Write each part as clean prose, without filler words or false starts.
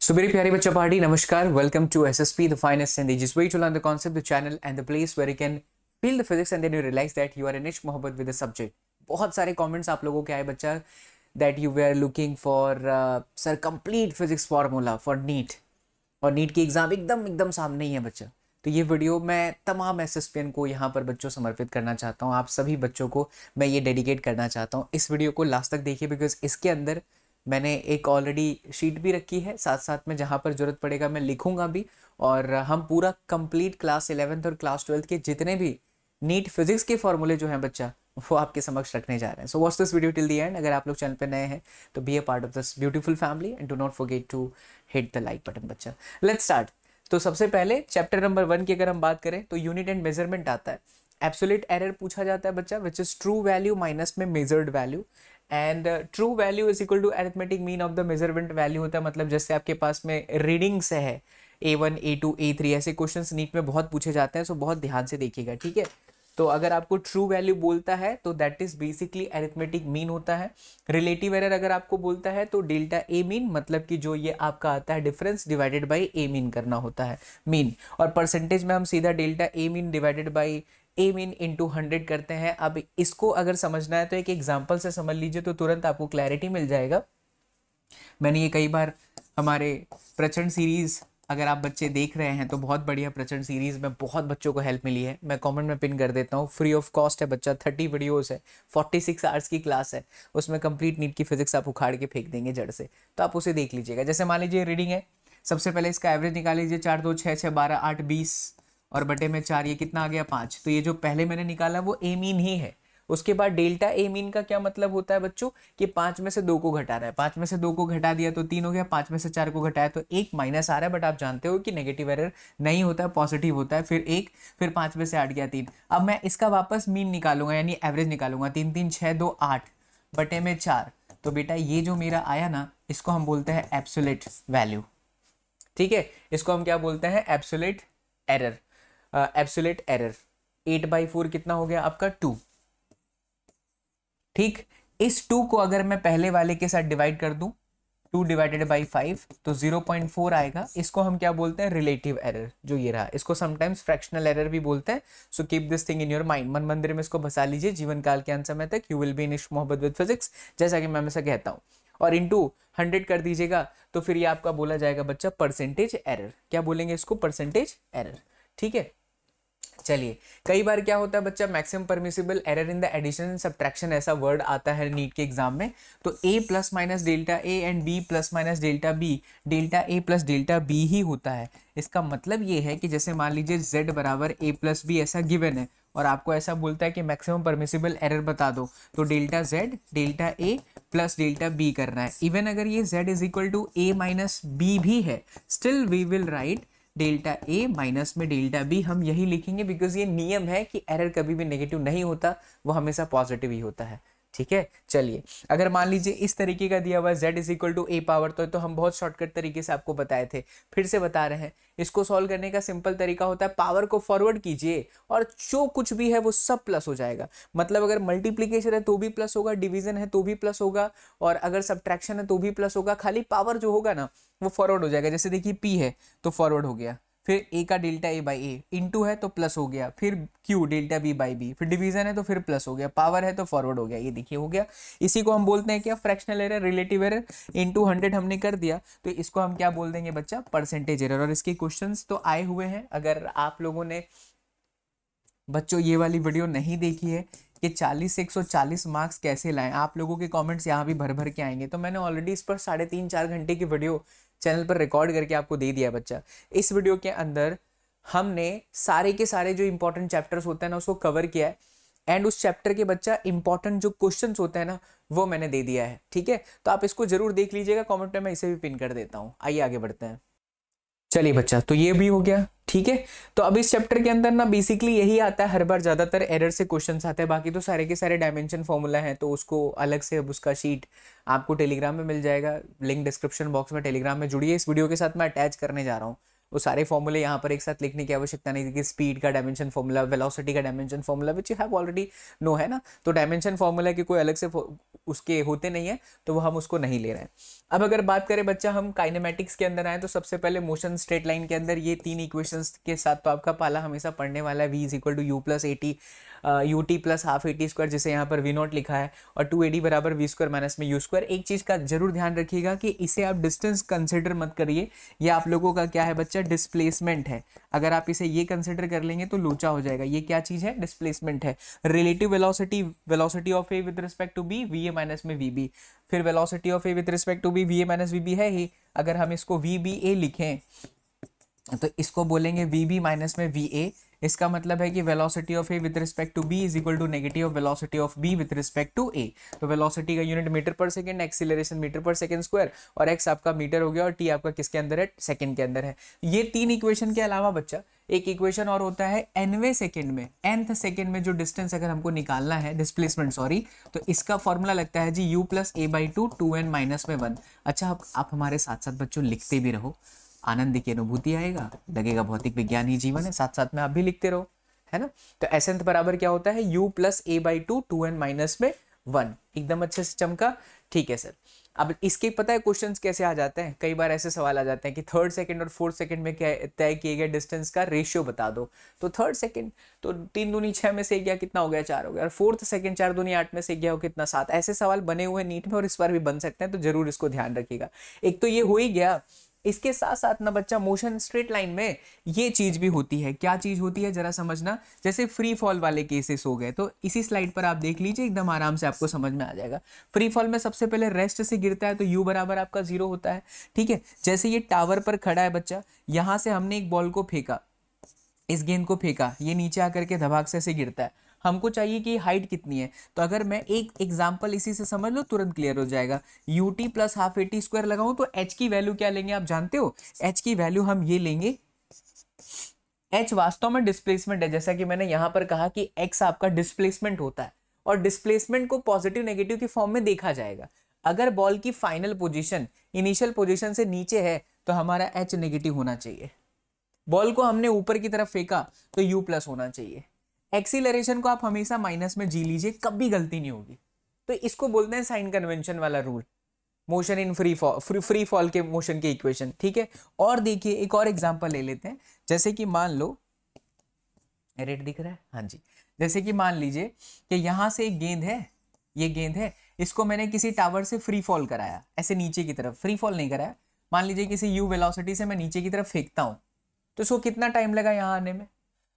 So very प्यारे बच्चा party नमस्कार, welcome to SSP the finest and the easiest way to learn the concept, the channel and the place where you can feel the physics and then you realize that you are in इश्क मोहब्बत with the subject. बहुत सारे comments आप लोगों के आए बच्चा that you were looking for sir complete physics formula for NEET और नीट की एग्जाम एकदम एकदम सामने ही है बच्चा। तो ये वीडियो मैं तमाम एसएसपीएन को यहाँ पर बच्चों समर्पित करना चाहता हूँ, आप सभी बच्चों को मैं ये डेडिकेट करना चाहता हूँ। इस वीडियो को लास्ट तक देखिए बिकॉज इसके अंदर मैंने एक ऑलरेडी शीट भी रखी है, साथ साथ में जहाँ पर ज़रूरत पड़ेगा मैं लिखूंगा भी, और हम पूरा कंप्लीट क्लास 11th और क्लास 12th के जितने भी नीट फिजिक्स के फॉर्मूले जो हैं बच्चा वो आपके समक्ष रखने जा रहे हैं। So watch this video till the end. अगर आप लोग चैनल पे नए हैं तो be a part of this beautiful family and do not forget to hit the like button बच्चा। Let's start. तो सबसे पहले चैप्टर नंबर 1 की अगर हम बात करें तो यूनिट एंड मेजरमेंट आता है। एब्सोल्यूट एरर पूछा जाता है बच्चा, which is true value minus में measured value, and true value is equal to arithmetic mean of the measurement value होता है। मतलब जैसे आपके पास में रीडिंग्स है A1 A2 A3, ऐसे क्वेश्चंस नीट में बहुत पूछे जाते हैं, सो बहुत ध्यान से देखिएगा, ठीक है। तो अगर आपको ट्रू वैल्यू बोलता है तो that is basically arithmetic mean होता है। रिलेटिव एरर अगर आपको बोलता है तो डेल्टा ए मीन, मतलब कि जो ये आपका आता है difference divided by A mean करना होता है मीन, और परसेंटेज में हम सीधा delta A mean divided by A mean into 100 करते हैं। अब इसको अगर समझना है तो एक एग्जाम्पल से समझ लीजिए तो तुरंत आपको क्लैरिटी मिल जाएगा। मैंने ये कई बार हमारे प्रचंड सीरीज अगर आप बच्चे देख रहे हैं तो बहुत बढ़िया प्रचंड सीरीज में बहुत बच्चों को हेल्प मिली है। मैं कमेंट में पिन कर देता हूँ, फ्री ऑफ कॉस्ट है बच्चा, 30 वीडियोस है, 46 आवर्स की क्लास है, उसमें कंप्लीट नीट की फिजिक्स आप उखाड़ के फेंक देंगे जड़ से, तो आप उसे देख लीजिएगा। जैसे मान लीजिए रीडिंग है, सबसे पहले इसका एवरेज निकाल लीजिए, 4 2 6 6 12 8 20 और बटे में 4, ये कितना आ गया 5। तो ये जो पहले मैंने निकाला वो ए मीन ही है। उसके बाद डेल्टा ए मीन का क्या मतलब होता है बच्चों कि 5 में से 2 को घटा रहा है, 5 में से 2 को घटा दिया तो 3 हो गया, 5 में से 4 को घटाया तो 1 माइनस आ रहा है, बट आप जानते हो कि नेगेटिव एरर नहीं होता है, पॉजिटिव होता है। फिर 1, फिर 5 में से 8 गया 3। अब मैं इसका वापस मीन निकालूंगा यानी एवरेज निकालूंगा, 3 3 6 2 8 बटे में 4। तो बेटा ये जो मेरा आया ना, इसको हम बोलते हैं एब्सोल्यूट वैल्यू, ठीक है। इसको हम क्या बोलते हैं, एब्सोल्यूट एरर। एब्सोल्यूट एरर 8/4 कितना हो गया आपका 2, ठीक। इस 2 को अगर मैं पहले वाले के साथ डिवाइड कर दूं, 2 डिवाइडेड बाई 5 तो 0.4 आएगा। इसको हम क्या बोलते हैं, रिलेटिव एरर, जो ये रहा। इसको समटाइम्स फ्रैक्शनल एरर भी बोलते हैं। So keep this thing in your mind, मन मंदिर में इसको बसा लीजिए, जीवन काल के अंत समय तक यू विल बी इन इश्क मोहब्बत विद फिजिक्स, जैसा कि मैं हमेशा कहता हूँ। और इंटू 100 कर दीजिएगा तो फिर ये आपका बोला जाएगा बच्चा परसेंटेज एरर। क्या बोलेंगे इसको, परसेंटेज एरर, ठीक है। चलिए, कई बार क्या होता है बच्चा, maximum permissible error in the addition and subtraction ऐसा वर्ड आता है नीट के एग्जाम में। तो a plus minus delta A and b plus minus delta B, delta A plus delta B ही होता है। इसका मतलब ये है कि जैसे मान लीजिए z बराबर a प्लस बी ऐसा गिवन है और आपको ऐसा बोलता है कि मैक्सिमम परमिसिबल एरर बता दो, तो delta z delta a plus delta b करना है। इवन अगर ये z is equal to a minus B भी है, still we will write delta A minus में डेल्टा बी, हम यही लिखेंगे बिकॉज ये नियम है कि एरर कभी भी नेगेटिव नहीं होता, वो हमेशा पॉजिटिव ही होता है, ठीक है। चलिए, अगर मान लीजिए इस तरीके का दिया हुआ है z is equal to A power, तो हम बहुत शॉर्टकट तरीके से आपको बताए थे, फिर से बता रहे हैं। इसको सॉल्व करने का सिंपल तरीका होता है, पावर को फॉरवर्ड कीजिए और जो कुछ भी है वो सब प्लस हो जाएगा। मतलब अगर मल्टीप्लीकेशन है तो भी प्लस होगा, डिवीजन है तो भी प्लस होगा, और अगर सब्ट्रैक्शन है तो भी प्लस होगा। खाली पावर जो होगा ना वो फॉरवर्ड हो जाएगा। जैसे देखिए p है तो फॉरवर्ड हो गया, फिर a का delta A by A, into है तो प्लस हो गया, फिर q delta b by B, फिर डिवीजन है तो फिर प्लस हो गया, पावर है तो फॉरवर्ड हो गया, ये देखिए हो गया। इसी को हम बोलते हैं क्या, fractional error, relative error. Into 100 हमने कर दिया तो इसको हम क्या बोल देंगे बच्चा, परसेंटेज एरर। और इसके क्वेश्चंस तो आए हुए हैं। अगर आप लोगों ने बच्चों ये वाली वीडियो नहीं देखी है कि 40 से 140 मार्क्स कैसे लाएं, आप लोगों के कमेंट्स यहाँ भी भर भर के आएंगे, तो मैंने ऑलरेडी इस पर 3.5-4 घंटे की वीडियो चैनल पर रिकॉर्ड करके आपको दे दिया बच्चा। इस वीडियो के अंदर हमने सारे के सारे जो इंपॉर्टेंट चैप्टर्स होते हैं ना उसको कवर किया है, एंड उस चैप्टर के बच्चा इंपॉर्टेंट जो क्वेश्चंस होते हैं ना वो मैंने दे दिया है, ठीक है। तो आप इसको जरूर देख लीजिएगा, कमेंट में मैं इसे भी पिन कर देता हूँ। आइए आगे बढ़ते हैं। चलिए बच्चा, तो ये भी हो गया, ठीक है। तो अब इस चैप्टर के अंदर ना बेसिकली यही आता है, हर बार ज्यादातर एरर से क्वेश्चंस आते हैं, बाकी तो सारे के सारे डायमेंशन फॉर्मूला है, तो उसको अलग से अब उसका शीट आपको टेलीग्राम में मिल जाएगा। लिंक डिस्क्रिप्शन बॉक्स में टेलीग्राम में जुड़िए, इस वीडियो के साथ मैं अटैच करने जा रहा हूँ। वो सारे फॉर्मूले यहाँ पर एक साथ लिखने की आवश्यकता नहीं थी कि स्पीड का डायमेंशन फॉर्मूला, वेलोसिटी का dimension formula, which you have already know, है ना। तो डायमेंशन फॉर्मूला के कोई अलग से उसके होते नहीं है, तो वो हम उसको नहीं ले रहे हैं। अब अगर बात करें बच्चा हम काइनेमेटिक्स के अंदर आए, तो सबसे पहले मोशन स्ट्रेट लाइन के अंदर ये 3 इक्वेशंस के साथ तो आपका पाला हमेशा पढ़ने वाला है। v is equal to U plus A T, U T plus half A T square, जिसे यहाँ पर वी नॉट लिखा है, और 2ad बराबर वी स्क्वायर माइनस में यू स्क्वायर। एक चीज़ का जरूर ध्यान रखिएगा कि इसे आप डिस्टेंस कंसिडर मत करिए, ये आप लोगों का क्या है बच्चा, डिस्प्लेसमेंट है। अगर आप इसे ये कंसिडर कर लेंगे तो लोचा हो जाएगा। ये क्या चीज़ है, डिस्प्लेसमेंट है। Relative velocity, velocity of A with respect to B, V A minus में वी बी, फिर velocity of A with respect to B, V A minus V B है ही। अगर हम इसको वी बी ए लिखें तो इसको बोलेंगे वी बी माइनस में वी ए। इसका मतलब है कि velocity of A with respect to B is equal to negative velocity of B with respect to A. तो वेलोसिटी का unit metre per second, acceleration metre per second square, और X आपका metre हो गया और टी आपका किसके अंदर है, सेकंड के अंदर है। ये 3 इक्वेशन के अलावा बच्चा एक इक्वेशन और होता है nवें सेकंड में, nth सेकंड में जो डिस्टेंस अगर हमको निकालना है, डिस्प्लेसमेंट सॉरी, तो इसका फॉर्मूला लगता है जी u plus A by two 2n minus में 1। अच्छा, आप हमारे साथ साथ बच्चों लिखते भी रहो, आनंद की अनुभूति आएगा, लगेगा भौतिक विज्ञान ही जीवन है, साथ साथ में आप भी लिखते रहो, है ना। तो एसेंथ बराबर क्या होता है, u plus A by two 2n minus में 1। एकदम अच्छे से चमका, ठीक है सर। अब इसके पता है क्वेश्चंस कैसे आ जाते हैं, कई बार ऐसे सवाल आ जाते हैं कि 3rd सेकंड और 4th सेकंड में क्या तय किए गए डिस्टेंस का रेशियो बता दो। तो 3rd सेकंड तो 3 दूनी 6 में से गया कितना हो गया, 4 हो गया, और 4th सेकंड 4 दूनी 8 में से गया हो कितना, 7। ऐसे सवाल बने हुए नीट में और इस बार भी बन सकते हैं, तो जरूर इसको ध्यान रखिएगा। एक तो ये हो ही गया, इसके साथ साथ ना बच्चा मोशन स्ट्रेट लाइन में ये चीज भी होती है। क्या चीज होती है जरा समझना, जैसे फ्री फॉल वाले केसेस हो गए, तो इसी स्लाइड पर आप देख लीजिए, एकदम आराम से आपको समझ में आ जाएगा। फ्री फॉल में सबसे पहले रेस्ट से गिरता है तो u बराबर आपका 0 होता है, ठीक है। जैसे ये टावर पर खड़ा है बच्चा, यहां से हमने एक बॉल को फेंका, इस गेंद को फेंका, ये नीचे आकर के धबाक से गिरता है। हमको चाहिए कि हाइट कितनी है, तो अगर मैं एक एग्जांपल इसी से समझ लो तुरंत क्लियर हो जाएगा। You T plus half A T square लगाऊं तो एच की वैल्यू क्या लेंगे आप जानते हो, एच की वैल्यू हम ये लेंगे, एच वास्तव में डिस्प्लेसमेंट है, जैसा कि मैंने यहां पर कहा कि एक्स आपका डिस्प्लेसमेंट होता है, और डिस्प्लेसमेंट को पॉजिटिव नेगेटिव की फॉर्म में देखा जाएगा। अगर बॉल की फाइनल पोजीशन इनिशियल पोजीशन से नीचे है तो हमारा एच नेगेटिव होना चाहिए। बॉल को हमने ऊपर की तरफ फेंका तो यू प्लस होना चाहिए। एक्सीलरेशन को आप हमेशा माइनस में जी लीजिए, कभी गलती नहीं होगी। तो इसको बोलते हैं साइन कन्वेंशन वाला rule, motion in free fall के मोशन के इक्वेशन, ठीक है। और देखिए एक और एग्जांपल ले लेते हैं, जैसे कि मान लो, रेड दिख रहा है, हाँ जी, जैसे कि मान लीजिए कि यहां से एक गेंद है, ये गेंद है, इसको मैंने किसी टावर से फ्री फॉल कराया, ऐसे नीचे की तरफ, फ्री फॉल नहीं कराया, मान लीजिए किसी u वेलोसिटी से मैं नीचे की तरफ फेंकता हूं, तो इसको कितना टाइम लगा यहां आने में।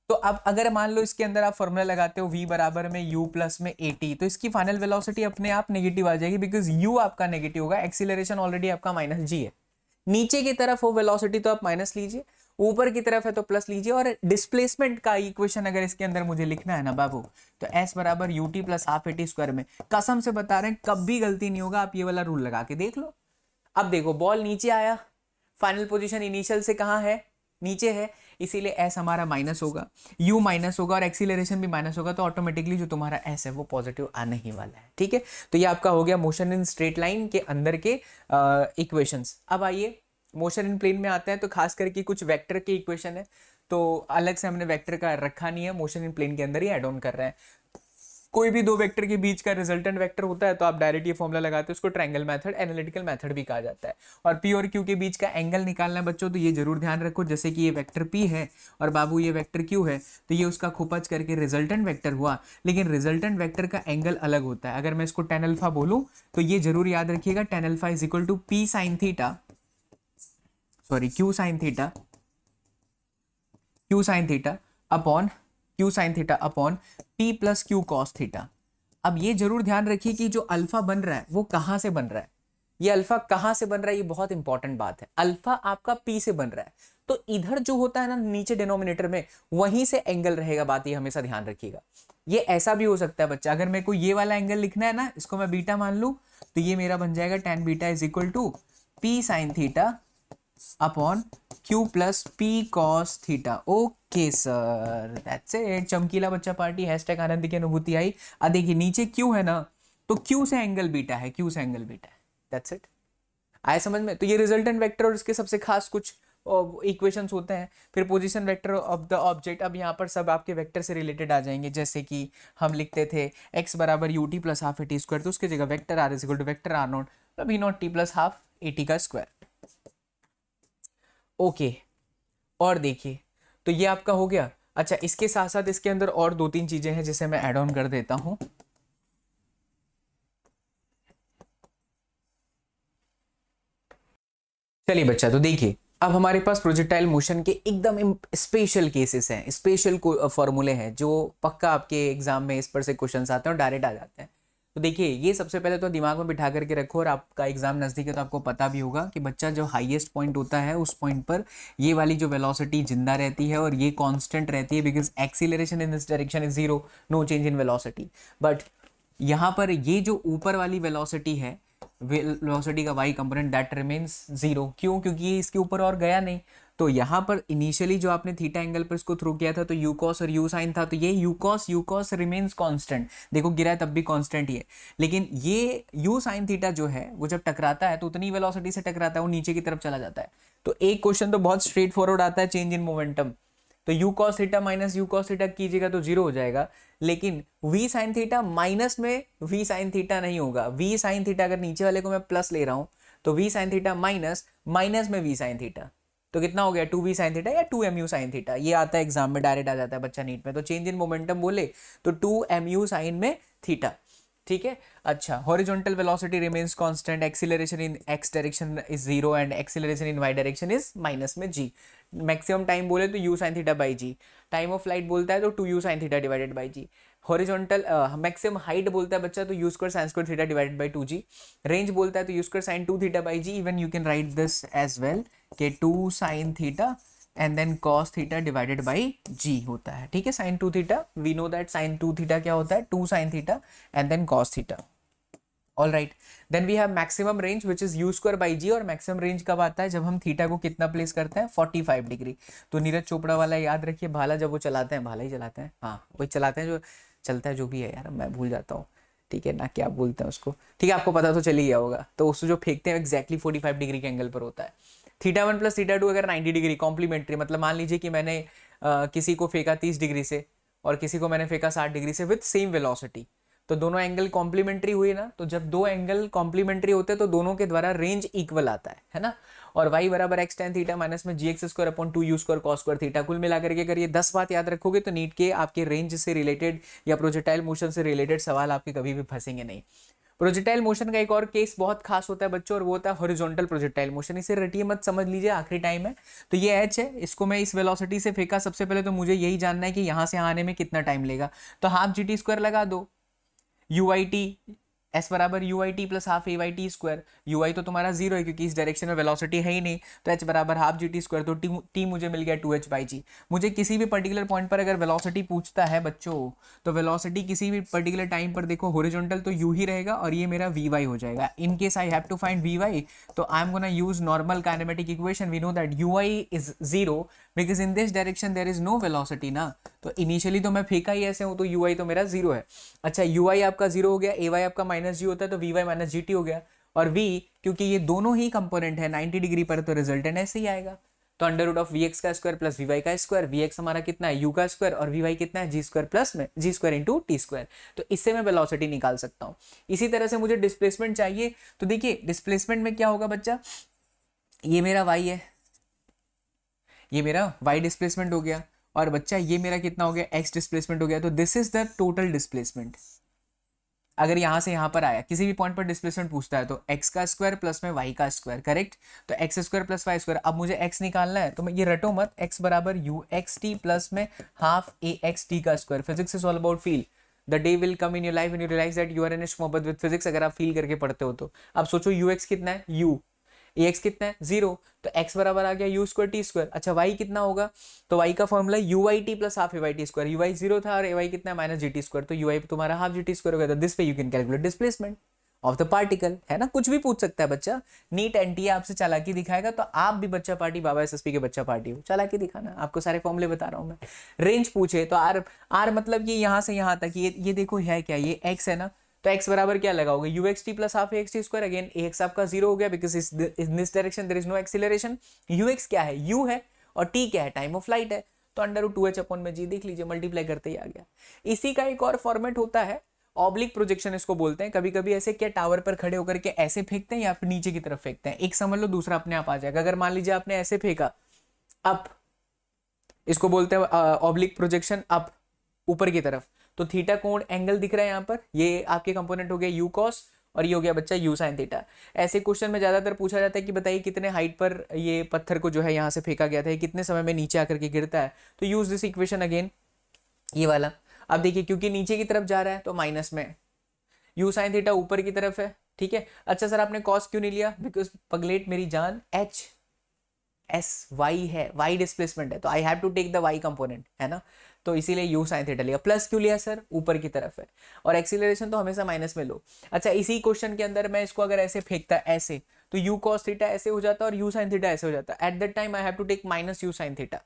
तो अब अगर मान लो इसके अंदर आप फॉर्मूला लगाते हो v बराबर में u प्लस में ए टी, तो इसकी फाइनल वेलोसिटी अपने आप नेगेटिव आ जाएगी, बिकॉज u आपका नेगेटिव होगा, एक्सीलरेशन ऑलरेडी आपका माइनस जी है। नीचे की तरफ हो वेलोसिटी तो आप माइनस लीजिए, ऊपर की तरफ है तो प्लस लीजिए। और डिस्प्लेसमेंट का इक्वेशन अगर इसके अंदर मुझे लिखना है ना बाबू, तो s बराबर U T plus half A T square में, कसम से बता रहे हैं कभी गलती नहीं होगा, आप ये वाला रूल लगा के देख लो। अब देखो बॉल नीचे आया, फाइनल पोजीशन इनिशियल से कहाँ है, नीचे है, इसीलिए s हमारा माइनस होगा, u माइनस होगा और एक्सीलरेशन भी माइनस होगा, तो ऑटोमेटिकली जो तुम्हारा s है वो पॉजिटिव आने ही वाला है, ठीक है। तो ये आपका हो गया मोशन इन स्ट्रेट लाइन के अंदर के इक्वेशंस। अब आइए मोशन इन प्लेन में आते हैं, तो खास करके कुछ वेक्टर के इक्वेशन है, तो अलग से हमने वेक्टर का रखा नहीं है, मोशन इन प्लेन के अंदर ही एड ऑन कर रहे हैं। कोई भी 2 वेक्टर के बीच का रिजल्टेंट वेक्टर होता है तो आप डायरेक्ट ये फॉर्मूला लगाते हो, उसको ट्रायंगल मेथड, एनालिटिकल मेथड भी कहा जाता है। और पी और क्यू के बीच का एंगल निकालना है बच्चों, तो ये जरूर ध्यान रखो, जैसे कि ये वेक्टर पी है और बाबू ये वेक्टर क्यू है, तो ये उसका खुपच करके रिजल्टेंट वेक्टर हुआ, लेकिन रिजल्टेंट वेक्टर का एंगल अलग होता है। अगर मैं इसको टेन अल्फा बोलूं तो ये जरूर याद रखिएगा, tan alpha is equal to P sine theta, sorry Q sine theta, Q sine theta upon Q sine theta upon P plus Q cos theta. अब ये जरूर ध्यान रखिए कि जो अल्फा बन रहा है वो कहां से बन रहा है, ये अल्फा कहां से बन रहा है, ये बहुत इंपॉर्टेंट बात है। अल्फा आपका पी से बन रहा है, तो इधर जो होता है ना नीचे डिनोमिनेटर में, वहीं से एंगल रहेगा, बात ये हमेशा ध्यान रखिएगा। ये ऐसा भी हो सकता है बच्चा, अगर मेरे को ये वाला एंगल लिखना है ना, इसको मैं बीटा मान लूं, तो ये मेरा बन जाएगा tan beta is equal to P sine theta upon Q plus P cos theta. Okay sir, that's it, चमकीला बच्चा पार्टी, हैशटैग आनंद की अनुभूति आई। अब देखिए नीचे क्यू है ना, तो क्यू से एंगल बीटा है, क्यू से एंगल बीटा है, दैट्स इट, आए समझ में। तो ये रिजल्टेंट वेक्टर और इसके सबसे खास कुछ इक्वेशंस होते हैं। फिर position vector of the object, अब यहाँ पर सब आपके वेक्टर से रिलेटेड आ जाएंगे, जैसे कि हम लिखते थे x बराबर U T plus half A T square, तो उसकी जगह vector R is equal to vector R naught V naught T plus half A T का स्क्वायर। ओके, और देखिए तो ये आपका हो गया। अच्छा, इसके साथ साथ इसके अंदर और 2-3 चीजें हैं जिसे मैं ऐड ऑन कर देता हूं। चलिए बच्चा, तो देखिए अब हमारे पास प्रोजेक्टाइल मोशन के एकदम स्पेशल केसेस हैं, स्पेशल फॉर्मूले हैं जो पक्का आपके एग्जाम में इस पर से क्वेश्चंस आते हैं और डायरेक्ट आ जाते हैं। तो देखिए ये सबसे पहले तो दिमाग में बिठा करके रखो, और आपका एग्जाम नज़दीक है तो आपको पता भी होगा कि बच्चा जो हाईएस्ट पॉइंट होता है उस पॉइंट पर ये वाली जो वेलोसिटी जिंदा रहती है और ये कांस्टेंट रहती है, because acceleration in this direction is zero, no change in velocity. But यहाँ पर ये जो ऊपर वाली वेलोसिटी है, वेलोसिटी का y component that remains zero. क्यों? क्योंकि ये इसके ऊपर और गया नहीं। तो यहाँ पर इनिशियली जो आपने थीटा एंगल पर इसको थ्रो किया था तो यू कॉस और यू साइन था, तो ये यू कॉस रिमेन्स कांस्टेंट। देखो गिरा है तब भी कांस्टेंट ही है, लेकिन ये यू साइन थीटा जो है वो जब टकराता है तो उतनी वेलोसिटी से टकराता है, वो नीचे की तरफ चला जाता है। तो एक क्वेश्चन तो बहुत स्ट्रेट फॉरवर्ड आता है, चेंज इन मोमेंटम। तो you cos theta minus you cos theta कीजिएगा तो जीरो हो जाएगा, लेकिन v साइन थीटा माइनस में v साइन थीटा नहीं होगा। v साइन थीटा अगर नीचे वाले को मैं प्लस ले रहा हूं तो v sine theta minus minus में v साइन थीटा, तो कितना हो गया 2v साइन थीटा या 2mu साइन थीटा। ये आता है एग्जाम में, डायरेक्ट आ जाता है बच्चा नीट में। तो चेंज इन मोमेंटम बोले तो 2mu साइन में थीटा, ठीक है। अच्छा, horizontal velocity remains constant, acceleration in x direction is zero and acceleration in y direction is minus में g। मैक्सिमम टाइम बोले तो u sine theta by G, time of flight बोलता है तो 2u sine theta divided by G. Horizontal maximum height बोलता है बच्चा तो U square sine square theta divided by 2g। Range बोलता है तो U square sine 2 theta by ji. Even you can write this as well कि 2 sine theta and then cos theta divided by g होता है, ठीक है। Sine 2 theta, we know that sine 2 theta क्या होता है 2 sine theta and then cos theta. All right, then we have maximum range which is U square by जी। और maximum range कब आता है? जब हम थीटा को कितना प्लेस करते हैं 45 डिग्री। तो नीरज चोपड़ा वाला याद रखिए, भाला जब वो चलाते हैं, भाला ही चलाते हैं, हाँ वही चलाते हैं जो चलता है, जो भी है यार मैं भूल जाता हूँ, ठीक है ना, क्या बोलते हैं उसको, ठीक है आपको पता तो चल ही गया होगा। तो उसको जो फेंकते हैं एक्जैक्टली 45 डिग्री के एंगल पर होता है। थीटा 1 प्लस थीटा 2 अगर 90 डिग्री कॉम्प्लीमेंट्री, मतलब मान लीजिए कि मैंने किसी को फेंका 30 डिग्री से और किसी को मैंने फेंका 60 डिग्री से विथ सेम वेलोसिटी, तो दोनों एंगल कॉम्प्लीमेंट्री हुए ना। तो जब दो एंगल कॉम्प्लीमेंट्री होते हैं तो दोनों के द्वारा रेंज इक्वल आता है ना। और y बराबर एक्स टेन थीटा माइनस में G X square upon 2u square cos square theta. कुल मिलाकर के अगर ये 10 बात याद रखोगे तो नीट के आपके रेंज से रिलेटेड या प्रोजेक्टाइल मोशन से रिलेटेड सवाल आपके कभी भी फंसेंगे नहीं। प्रोजेक्टाइल मोशन का एक और केस बहुत खास होता है बच्चों, और वो होता है हॉरिजॉन्टल प्रोजेक्टाइल मोशन। इसे रटिए मत, समझ लीजिए, आखिरी टाइम है। तो ये h है, इसको मैं इस वेलोसिटी से फेंका, सबसे पहले तो मुझे यही जानना है कि यहाँ से आने में कितना टाइम लेगा। तो हाफ जी टी स्क्वायर लगा दो, यू आई टी एस बराबर U I T plus half A Y T square. U I तो तुम्हारा जीरो है क्योंकि इस डायरेक्शन में वेलोसिटी है ही नहीं, तो एच बराबर हाफ जी टी स्क्वायर, तो टी मुझे मिल गया 2h बाई जी। मुझे किसी भी पर्टिकुलर पॉइंट पर अगर वेलोसिटी पूछता है बच्चों, तो वेलोसिटी किसी भी पर्टिकुलर टाइम पर देखो हॉरिजॉन्टल तो यू ही रहेगा और ये मेरा वी वाई हो जाएगा। In case I have to find V Y, तो I am gonna use normal kinematic equation. We know that U I is zero because in this direction there is no velocity ना। तो initially तो मैं फेंका ही ऐसे हूं, तो U I तो मेरा जीरो है। अच्छा, यू आई आपका जीरो हो गया, ए वाई आपका माइनस जी होता है, तो V Y minus G T हो गया। और v, क्योंकि ये दोनों ही कंपोनेंट है 90 डिग्री पर, तो रिजल्टेंट ऐसे ही आएगा। तो under root of V X का स्क्वायर प्लस वी वाई का स्क्वायर, वी एक्स हमारा कितना है यू का स्क्वायर और वी वाई कितना है जी स्क्वायर प्लस में जी स्क्वायर इंटू टी स्क्वायर। तो इससे मैं वेलोसिटी निकाल सकता हूँ। इसी तरह से मुझे डिस्प्लेसमेंट चाहिए, तो देखिए डिस्प्लेसमेंट में क्या होगा बच्चा, ये मेरा y है, ये मेरा y डिस्प्लेसमेंट हो गया, और बच्चा ये मेरा कितना हो गया x डिस्प्लेसमेंट हो गया। तो this is the total displacement. अगर यहां से यहां पर आया, किसी भी पॉइंट पर डिस्प्लेसमेंट पूछता है तो x का स्क्वायर प्लस में y का स्क्वायर, करेक्ट। तो x square plus Y square, अब मुझे x निकालना है, तो मैं ये रटो मत, x बराबर यू एक्स टी प्लस में हाफ ए एक्स टी का square. Physics is all about feel. The day will come in your life when you realize that you are in मोहब्बत विद फिजिक्स। अगर आप फील करके पढ़ते हो तो अब सोचो यू एक्स कितना है, यू ए एक्स कितना है जीरो, तो x बराबर आ गया यू स्क्वायर टी स्क्वायर। अच्छा, y कितना होगा, तो y का formula U I T plus half A Y T square. U I zero था और ए वाई कितना है माइनस जी टी स्क्वायर, तो यू आई तुम्हारा हाफ जी टी स्क्वायर हो गया। तो this way you can calculate displacement of the particle, है ना। कुछ भी पूछ सकता है बच्चा, नीट एनटीए आपसे चालाकी दिखाएगा, तो आप भी बच्चा पार्टी, बाबा एसएसपी के बच्चा पार्टी हो, चालाकी दिखाना। आपको सारे फॉर्मूले बता रहा हूं मैं। रेंज पूछे तो आर मतलब ये यहां से यहां तक, ये देखो है क्या, ये x है ना, तो x बराबर क्या लगाओगे, u x T plus half A x t square. Again a x आपका जीरो हो गया because in this direction there is no acceleration. U x क्या है, यू है, और टी क्या है, टाइम ऑफ फ्लाइट है, तो अंडर रूट 2h अपॉन में जी, देख लीजिए मल्टीप्लाई करते ही आ गया। इसी का एक और फॉर्मेट होता है ऑब्लिक प्रोजेक्शन इसको बोलते हैं। कभी कभी ऐसे क्या टावर पर खड़े होकर के ऐसे फेंकते हैं या फिर नीचे की तरफ फेंकते हैं, एक समझ लो दूसरा अपने आप आ जाएगा। अगर मान लीजिए आपने ऐसे फेंका अप, इसको बोलते हैं ऑब्लिक प्रोजेक्शन अप, ऊपर की तरफ, तो थीटा कोण एंगल दिख रहा है यहाँ पर, ये आपके कंपोनेंट हो गया यू कॉस और ये हो गया बच्चा यू साइन थीटा। ऐसे क्वेश्चन में ज्यादातर पूछा जाता है कि बताइए कितने हाइट पर ये पत्थर को जो है यहाँ से फेंका गया था, कितने समय में नीचे आकर के गिरता है, तो यूज दिस इक्वेशन अगेन, ये वाला। अब देखिए क्योंकि नीचे की तरफ जा रहा है तो माइनस में, यू साइन थीटा ऊपर की तरफ है, ठीक है। अच्छा सर आपने कॉस क्यों नहीं लिया, बिकॉज पगलेट मेरी जान एच एस वाई है, वाई डिस्प्लेसमेंट है, तो I have to take the y component, है ना, तो इसीलिए यू साइन थीटा लिया। प्लस क्यों लिया सर, ऊपर की तरफ है, और एक्सीलरेशन तो हमेशा माइनस में लो। अच्छा इसी क्वेश्चन के अंदर मैं इसको अगर ऐसे फेंकता ऐसे, तो यू कॉस थीटा ऐसे हो जाता और यू साइन थीटा ऐसे हो जाता। At that time I have to take minus u sine theta,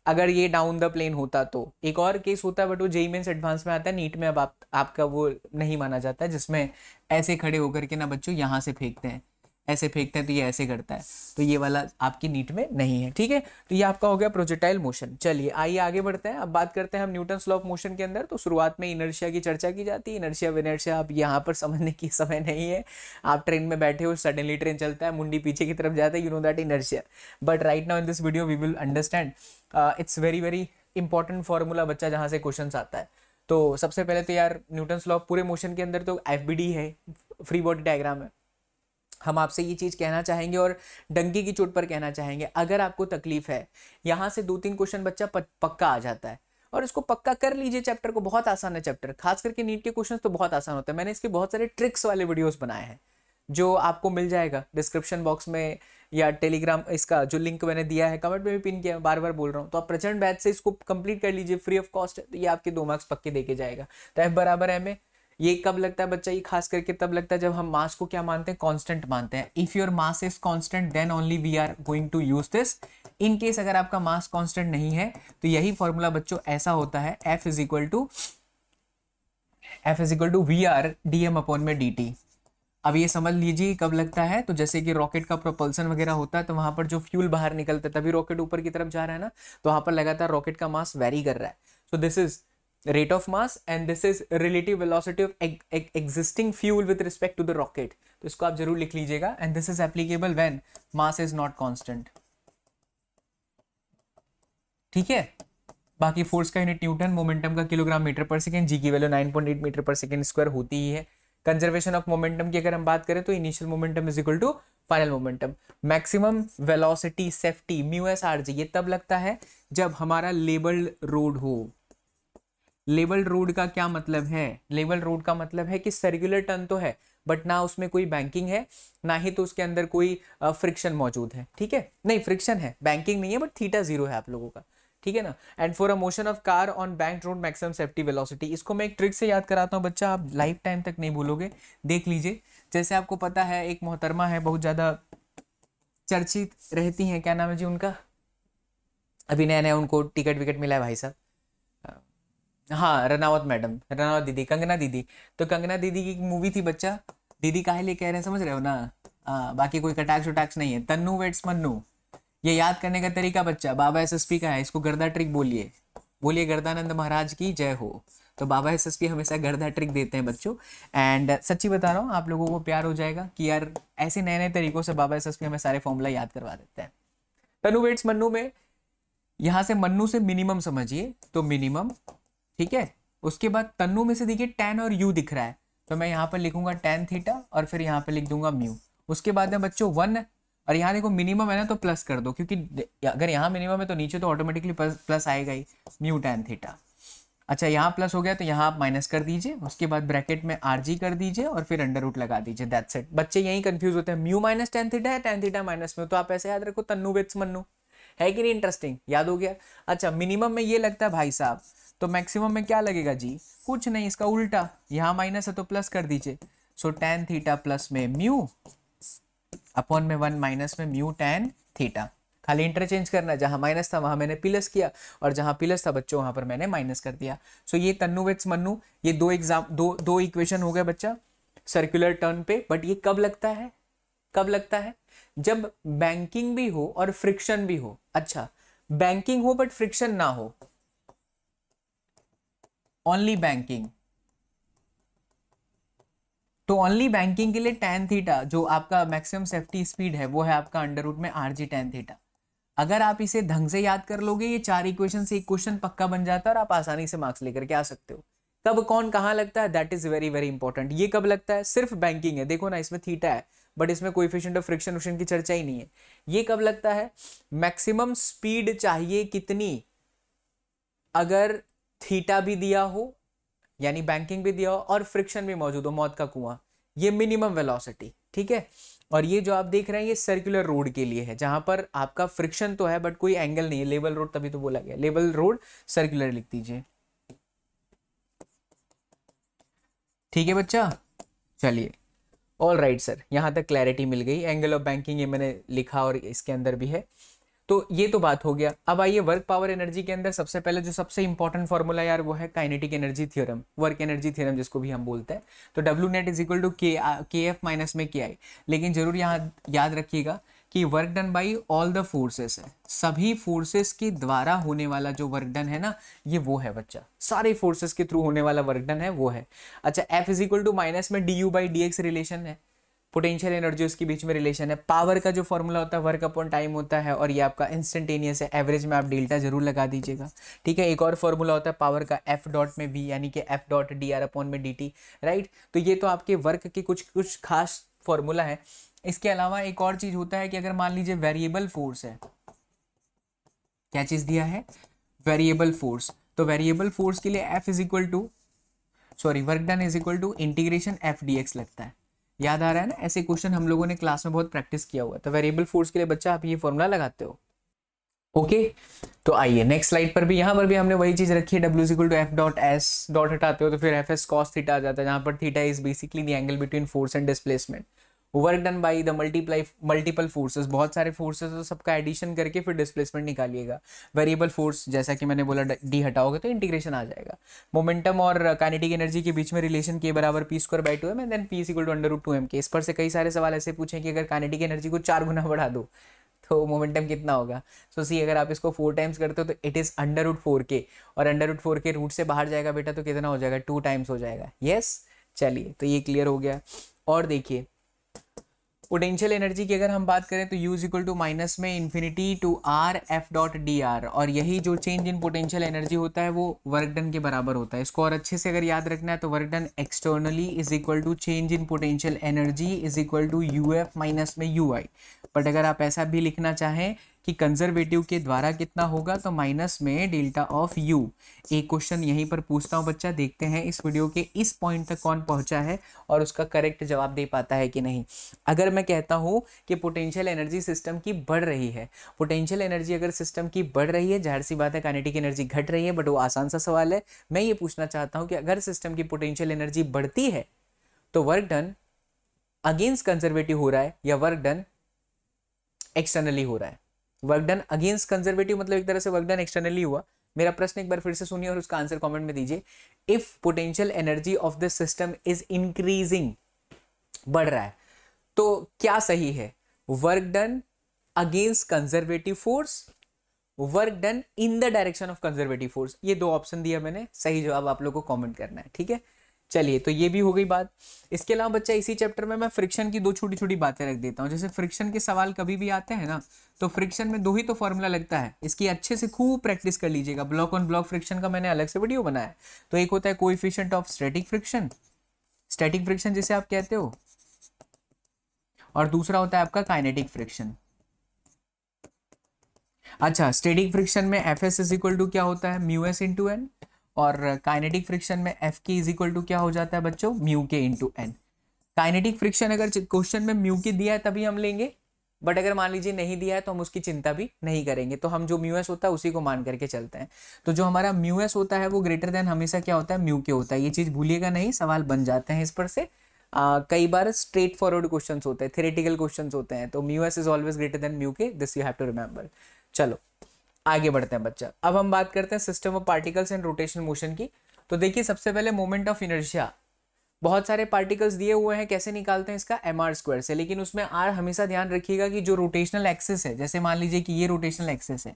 अगर ये डाउन द प्लेन होता तो। एक और केस होता है बट वो जेईई मेंस एडवांस में आता है, नीट में अब आपका वो नहीं माना जाता है, जिसमें ऐसे खड़े होकर के ना बच्चों यहाँ से फेंकते हैं, ऐसे फेंकते हैं तो ये ऐसे करता है, तो ये वाला आपकी नीट में नहीं है, ठीक है। तो ये आपका हो गया प्रोजेक्टाइल मोशन। चलिए आइए आगे बढ़ते हैं, अब बात करते हैं हम न्यूटन लॉ ऑफ मोशन के अंदर। तो शुरुआत में इनर्शिया की चर्चा की जाती है, इनर्शिया विनर्शिया अब यहाँ पर समझने की समय नहीं है। आप ट्रेन में बैठे हो, सडनली ट्रेन चलता है, मुंडी पीछे की तरफ जाता है, you know that inertia, but right now in this video we will understand it's very very important formula बच्चा जहाँ से क्वेश्चन आता है। तो सबसे पहले तो यार न्यूटन लॉ पूरे मोशन के अंदर तो एफबीडी है, फ्री बॉडी डायग्राम है। हम आपसे ये चीज़ कहना चाहेंगे और डंकी की चोट पर कहना चाहेंगे, अगर आपको तकलीफ है, यहाँ से 2-3 क्वेश्चन बच्चा पक्का आ जाता है, और इसको पक्का कर लीजिए चैप्टर को, बहुत आसान है चैप्टर, खास करके नीट के क्वेश्चन तो बहुत आसान होते हैं। मैंने इसके बहुत सारे ट्रिक्स वाले वीडियोस बनाए हैं जो आपको मिल जाएगा डिस्क्रिप्शन बॉक्स में, या टेलीग्राम इसका जो लिंक मैंने दिया है कमेंट में भी पिन किया, बार बार बोल रहा हूँ। तो आप प्रचंड बैच से इसको कंप्लीट कर लीजिए, फ्री ऑफ कॉस्ट है, तो ये आपके 2 मार्क्स पक्के देके जाएगा। तो F बराबर M, ये कब लगता है बच्चा, ये खास करके तब लगता है जब हम मास को क्या मानते हैं, कांस्टेंट मानते हैं। If your mass is constant then only we are going to use this. In case अगर आपका मास कांस्टेंट नहीं है तो यही फॉर्मूला बच्चों ऐसा होता है, F is equal to we r d m upon में डी टी। अब ये समझ लीजिए कब लगता है, तो जैसे कि रॉकेट का प्रोपल्सन वगैरह होता है तो वहां पर जो फ्यूल बाहर निकलता है तभी रॉकेट ऊपर की तरफ जा रहा है ना, तो वहां पर लगातार रॉकेट का मास वेरी कर रहा है। So this is rate of mass and this is relative velocity of existing fuel with respect to the rocket। तो इसको आप जरूर लिख लीजिएगा, and this is applicable when mass is not constant, ठीक है। बाकी फोर्स का यूनिट न्यूटन, मोमेंटम का किलोग्राम मीटर पर सेकेंड, जी की वैल्यू 9.8 मीटर पर सेकेंड स्क्वायर होती ही है। कंजर्वेशन ऑफ मोमेंटम की अगर हम बात करें तो initial momentum is equal to final momentum. Maximum velocity safety mu s r g, ये तब लगता है जब हमारा लेबल्ड रोड हो। लेबल रोड का क्या मतलब है, लेबल रोड का मतलब है कि सर्कुलर टर्न तो है बट ना उसमें कोई बैंकिंग है, ना ही तो उसके अंदर कोई फ्रिक्शन मौजूद है, ठीक है। नहीं फ्रिक्शन है, बैंकिंग नहीं है, बट थीटा 0 है आप लोगों का, ठीक है ना। And for a motion of car on bank road maximum safety velocity, इसको मैं एक ट्रिक से याद कराता हूँ बच्चा, आप लाइफ टाइम तक नहीं भूलोगे, देख लीजिए। जैसे आपको पता है एक मोहतरमा है, बहुत ज्यादा चर्चित रहती हैं, क्या नाम है जी उनका, अभी नया नया उनको टिकट विकेट मिला है भाई साहब, हाँ रनावत मैडम, रनावत दीदी, कंगना दीदी। तो कंगना दीदी की मूवी थी बच्चा, दीदी काहे लिए कह रहे हैं समझ रहे हो ना, बाकी कोई कटाक्ष उटाक्ष नहीं है, तन्नू वेट्स मन्नू। ये याद करने का तरीका बच्चा बाबा एसएसपी का है, इसको गर्दा ट्रिक बोलिए, बोलिए गर्दानंद महाराज की जय हो। तो बाबा एसएसपी हमेशा गर्दा ट्रिक देते हैं बच्चों, एंड सच्ची बता रहा हूँ आप लोगों को प्यार हो जाएगा कि यार ऐसे नए नए तरीकों से बाबा एसएसपी हमें सारे फॉर्मूला याद करवा देते हैं। तन्नू वेट्स मन्नू में यहाँ से मन्नू से मिनिमम समझिए, तो मिनिमम, ठीक है। उसके बाद तन्नू में से देखिए टैन और यू दिख रहा है, तो मैं यहाँ पर लिखूंगा टैन थीटा और फिर यहाँ पे लिख दूंगा म्यू। उसके बाद में बच्चों 1, और यहाँ देखो मिनिमम है ना तो प्लस कर दो, क्योंकि अगर यहाँ मिनिमम है तो नीचे तो ऑटोमेटिकली प्लस आएगा ही, म्यू टैन थीटा। अच्छा यहाँ प्लस हो गया तो यहाँ आप माइनस कर दीजिए, उसके बाद ब्रैकेट में आर जी कर दीजिए और फिर अंडर रूट लगा दीजिए, दैट्स इट। बच्चे यही कंफ्यूज होते हैं, म्यू माइनस टैन थीटा है, टैन थीटा माइनस म्यू, तो आप ऐसे याद रखो तन्नू वेट्स मन्नू, है कि नहीं इंटरेस्टिंग, याद हो गया। अच्छा मिनिमम में ये लगता है भाई साहब, तो मैक्सिमम में क्या लगेगा जी, कुछ नहीं, इसका उल्टा, यहाँ माइनस है तो प्लस कर दीजिए। सो टैन थीटा प्लस में म्यू अपॉन में 1 माइनस में म्यू टैन थीटा, खाली इंटरचेंज करना है, जहां माइनस था वहां मैंने प्लस किया और जहां प्लस था बच्चों वहां पर मैंने माइनस कर दिया। सो ये तन्नू विथ मन्नू, ये दो इक्वेशन हो गए बच्चा सर्कुलर टर्न पे। बट ये कब लगता है, कब लगता है? जब बैंकिंग भी हो और फ्रिक्शन भी हो। अच्छा, बैंकिंग हो बट फ्रिक्शन ना हो, ओनली बैंकिंग, तो ओनली बैंकिंग के लिए tan थीटा जो आपका मैक्सिमम सेफ्टी स्पीड है वो है आपका अंडर रूट में RG tan थीटा। अगर आप इसे ढंग से याद कर लोगे ये 4 इक्वेशन से एक क्वेश्चन पक्का बन जाता है और आप आसानी से मार्क्स लेकर के आ सकते हो। कब कौन कहां लगता है, that is very very important. ये कब लगता है? सिर्फ बैंकिंग है, देखो ना इसमें थीटा है बट इसमें कोएफिशिएंट ऑफ फ्रिक्शन उक्शन की चर्चा ही नहीं है। ये कब लगता है? मैक्सिमम स्पीड चाहिए कितनी, अगर थीटा भी दिया हो यानी बैंकिंग भी दिया हो और फ्रिक्शन भी मौजूद हो, मौत का कुआं, ये मिनिमम वेलोसिटी, ठीक है। और ये जो आप देख रहे हैं ये सर्कुलर रोड के लिए है जहां पर आपका फ्रिक्शन तो है बट कोई एंगल नहीं है, लेवल रोड तभी तो बोला गया, लेवल रोड सर्कुलर लिख दीजिए, ठीक है बच्चा। चलिए ऑल राइट सर, यहां तक क्लैरिटी मिल गई। एंगल ऑफ बैंकिंग ये मैंने लिखा और इसके अंदर भी है, तो ये तो बात हो गया। अब आइए वर्क पावर एनर्जी के अंदर सबसे पहले जो सबसे इंपॉर्टेंट फॉर्मूला यार वो है kinetic energy theorem, work energy theorem जिसको भी हम बोलते हैं। तो W net is equal to k f minus में के आई। लेकिन जरूर यहाँ याद रखिएगा कि work done by all the forces है, सभी फोर्सेस के द्वारा होने वाला जो वर्क डन है ना ये वो है बच्चा, सारे फोर्सेस के थ्रू होने वाला वर्क डन है वो है। अच्छा, F is equal to minus में D U by D X relation है, पोटेंशियल एनर्जी उसके बीच में रिलेशन है। पावर का जो फॉर्मूला होता है वर्क अपॉन टाइम होता है और ये आपका इंस्टेंटेनियस है, एवरेज में आप डेल्टा जरूर लगा दीजिएगा, ठीक है। एक और फॉर्मूला होता है पावर का एफ डॉट में वी यानी कि F dot D are upon में डी टी, राइट। तो ये तो आपके वर्क के कुछ खास फॉर्मूला है। इसके अलावा एक और चीज होता है कि अगर मान लीजिए वेरिएबल फोर्स है, क्या चीज दिया है? Variable force. तो वेरिएबल फोर्स के लिए f is equal to work done is equal to integration f d x लगता है। याद आ रहा है ना, ऐसे क्वेश्चन हम लोगों ने क्लास में बहुत प्रैक्टिस किया हुआ है। तो वेरिएबल फोर्स के लिए बच्चा आप ये फॉर्मूला लगाते हो, ओके। तो आइए नेक्स्ट स्लाइड पर भी, यहाँ पर भी हमने वही चीज रखी है, W is equal to f dot s, dot हटाते हो तो फिर एफ एस कॉस थीटा आ जाता है, जहां पर theta is basically the angle between force and displacement. Work done by the multiple forces, बहुत सारे फोर्सेस तो सबका एडिशन करके फिर डिस्प्लेसमेंट निकालिएगा। वेरिएबल फोर्स जैसा कि मैंने बोला डी हटाओगे तो इंटीग्रेशन आ जाएगा। मोमेंटम और काइनेटिक एनर्जी के बीच में रिलेशन के बराबर p square by 2m and then p is equal to under root 2m के। इस पर से कई सारे सवाल ऐसे पूछे कि अगर काइनेटिक एनर्जी को 4 गुना बढ़ा दो तो मोमेंटम कितना होगा। सो सी अगर आप इसको 4 टाइम्स करते हो तो it is under root 4k, और अंडर रूट 4k रूट से बाहर जाएगा बेटा तो कितना हो जाएगा? 2 टाइम्स हो जाएगा, यस। चलिए तो ये क्लियर हो गया। और देखिए पोटेंशियल एनर्जी की अगर हम बात करें तो U is equal to minus में infinity to R F dot D R, और यही जो चेंज इन पोटेंशियल एनर्जी होता है वो वर्क डन के बराबर होता है। इसको और अच्छे से अगर याद रखना है तो work done externally is equal to change in potential energy is equal to UF minus में UI। बट अगर आप ऐसा भी लिखना चाहें कि कंजर्वेटिव के द्वारा कितना होगा तो माइनस में डेल्टा ऑफ U। एक क्वेश्चन यहीं पर पूछता हूं बच्चा, देखते हैं इस वीडियो के इस पॉइंट तक कौन पहुंचा है और उसका करेक्ट जवाब दे पाता है कि नहीं। अगर मैं कहता हूं कि पोटेंशियल एनर्जी सिस्टम की बढ़ रही है, पोटेंशियल एनर्जी अगर सिस्टम की बढ़ रही है, जाहिर सी बात है काइनेटिक एनर्जी घट रही है, बट वो आसान सा सवाल है। मैं ये पूछना चाहता हूं कि अगर सिस्टम की पोटेंशियल एनर्जी बढ़ती है तो वर्क डन अगेंस्ट कंजर्वेटिव हो रहा है या वर्क डन एक्सटर्नली हो रहा है। वर्क डन अगेंस्ट कंजर्वेटिव मतलब एक तरह से वर्क डन एक्सटर्नली हुआ। मेरा प्रश्न एक बार फिर से सुनिए और उसका आंसर कमेंट में दीजिए। If potential energy of the system is increasing, बढ़ रहा है, तो क्या सही है? Work done against conservative force, work done in the direction of conservative force. ये 2 ऑप्शन दिया मैंने, सही जवाब आप लोग को कमेंट करना है, ठीक है। चलिए तो ये भी हो गई बात। इसके अलावा बच्चा इसी चैप्टर में मैं फ्रिक्शन की 2 छोटी छोटी बातें रख देता हूँ। जैसे फ्रिक्शन के सवाल कभी भी आते हैं ना तो फ्रिक्शन में 2 ही तो फॉर्मूला लगता है, इसकी अच्छे से खूब प्रैक्टिस कर लीजिएगा। ब्लॉक ऑन ब्लॉक फ्रिक्शन का मैंने अलग से वीडियो बनाया है। तो एक होता है कोएफिशिएंट ऑफ स्टैटिक फ्रिक्शन जिसे आप कहते हो, और दूसरा होता है आपका काइनेटिक फ्रिक्शन। अच्छा, स्टैटिक फ्रिक्शन में f s is equal to क्या होता है? म्यू एस इंटू एन, और काइनेटिक फ्रिक्शन में f k is equal to क्या हो जाता है बच्चों? Mu k into n. Kinetic friction अगर क्वेश्चन में म्यू के दिया है तभी हम लेंगे, बट अगर मान लीजिए नहीं दिया है तो हम उसकी चिंता भी नहीं करेंगे। तो हम जो म्यू एस होता है उसी को मान करके चलते हैं। तो जो हमारा म्यू एस होता है वो ग्रेटर देन हमेशा क्या होता है? म्यू के होता है। ये चीज भूलिएगा नहीं, सवाल बन जाते हैं इस पर से। कई बार स्ट्रेट फॉरवर्ड क्वेश्चंस होते हैं, थ्योरेटिकल क्वेश्चंस होते हैं, तो mu S is always greater than mu K, this you have to remember. चलो आगे बढ़ते हैं बच्चा। अब हम बात करते हैं system of particles and rotation motion की। तो देखिए सबसे पहले मोमेंट ऑफ इनर्शिया, बहुत सारे पार्टिकल्स दिए हुए हैं, कैसे निकालते हैं इसका, एम आर स्क्वायर से। लेकिन उसमें आर हमेशा ध्यान रखिएगा कि जो रोटेशनल एक्सिस है, जैसे मान लीजिए कि ये रोटेशनल एक्सिस है,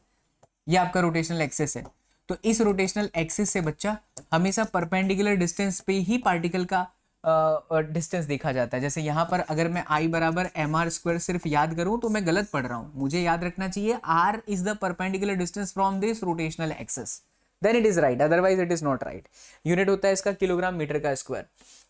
ये आपका रोटेशनल एक्सिस है, तो इस रोटेशनल एक्सिस से बच्चा हमेशा परपेंडिकुलर डिस्टेंस पे ही पार्टिकल का डिस्टेंस देखा जाता है। जैसे यहाँ पर अगर मैं आई बराबर एम आर स्क्वायर सिर्फ याद करूँ तो मैं गलत पढ़ रहा हूँ, मुझे याद रखना चाहिए r is the perpendicular distance from this rotational axis, then it is right, otherwise it is not right. Unit होता है इसका किलोग्राम मीटर का square.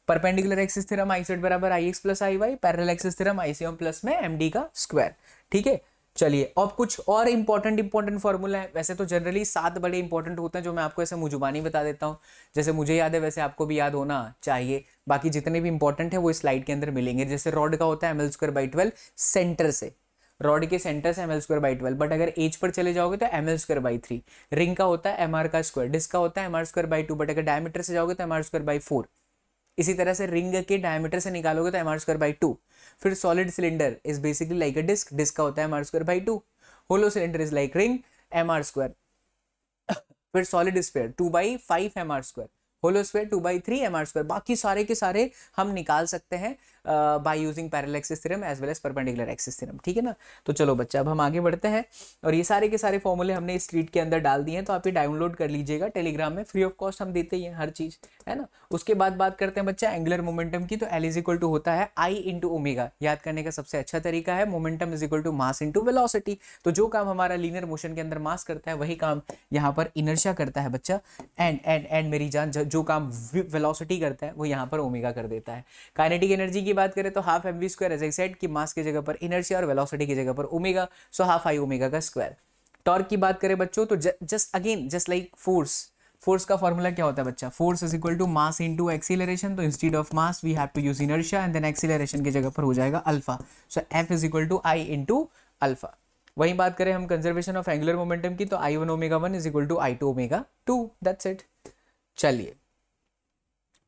Perpendicular axis theorem I z बराबर I x plus I y, parallel axis theorem I c m plus में m d का square. ठीक है, चलिए अब कुछ और इंपॉर्टेंट फॉर्मूला है। वैसे तो जनरली 7 बड़े इंपॉर्टेंट होते हैं जो मैं आपको ऐसे मुजुबानी बता देता हूँ, जैसे मुझे याद है वैसे आपको भी याद होना चाहिए। बाकी जितने भी इंपॉर्टेंट है वो स्लाइड के अंदर मिलेंगे। जैसे रॉड का होता है ml स्क्वायर बाई 12, सेंटर से, रॉड के सेंटर से ml स्क्वायर बाई 12, बट अगर एज पर चले जाओगे तो ml स्क्वायर बाई 3। रिंग का होता है mr का स्क्वायर, डिस्क का होता है mr स्क्वायर बाई 2, बट अगर डायमीटर से जाओगे तो mr स्क्वायर बाई 4। इसी तरह से रिंग के डायमीटर से निकालोगे तो mr स्क्वायर बाई 2। फिर solid cylinder is basically like a disc, disc का होता है mr square by 2। Hollow cylinder is like ring, mr square. फिर solid sphere 2/5 mr square, hollow sphere 2/3 mr square. बाकी सारे के सारे हम निकाल सकते हैं by using parallel axis theorem as well as perpendicular axis theorem. ठीक है ना, तो चलो बच्चा अब हम आगे बढ़ते हैं। और ये सारे के सारे फॉर्मूले हमने इस शीट के अंदर डाल दिए हैं, तो आप ये डाउनलोड कर लीजिएगा टेलीग्राम में, फ्री ऑफ कॉस्ट हम देते ही हैं हर चीज, है ना। उसके बाद बात करते हैं बच्चा एंगुलर मोमेंटम की। तो एल इज इक्वल टू होता है आई इंटू ओमेगा। याद करने का सबसे अच्छा तरीका है momentum is equal to mass into velocity. तो जो काम हमारा लीनियर मोशन के अंदर मास करता है वही काम यहाँ पर इनर्शिया करता है बच्चा। एंड मेरी जान, जो काम वेलोसिटी करता है वो यहाँ पर ओमेगा कर देता है। काइनेटिक एनर्जी की बात करें तो half m v square, as I said कि मास की जगह पर इनर्शिया और वेलोसिटी की जगह पर omega, so half I omega का स्क्वायर। टॉर्क की बात करें बच्चों तो जस्ट लाइक फोर्स का फॉर्मूला क्या होता है बच्चा, force is equal to mass into acceleration. तो instead of mass we have to use inertia and then acceleration की जगह पर हो जाएगा alpha, so F is equal to I into alpha. वहीं बात करें हम कंजर्वेशन ऑफ एंगुलर मोमेंटम की तो I one omega 1 is equal to I two omega 2, that's it. चलिए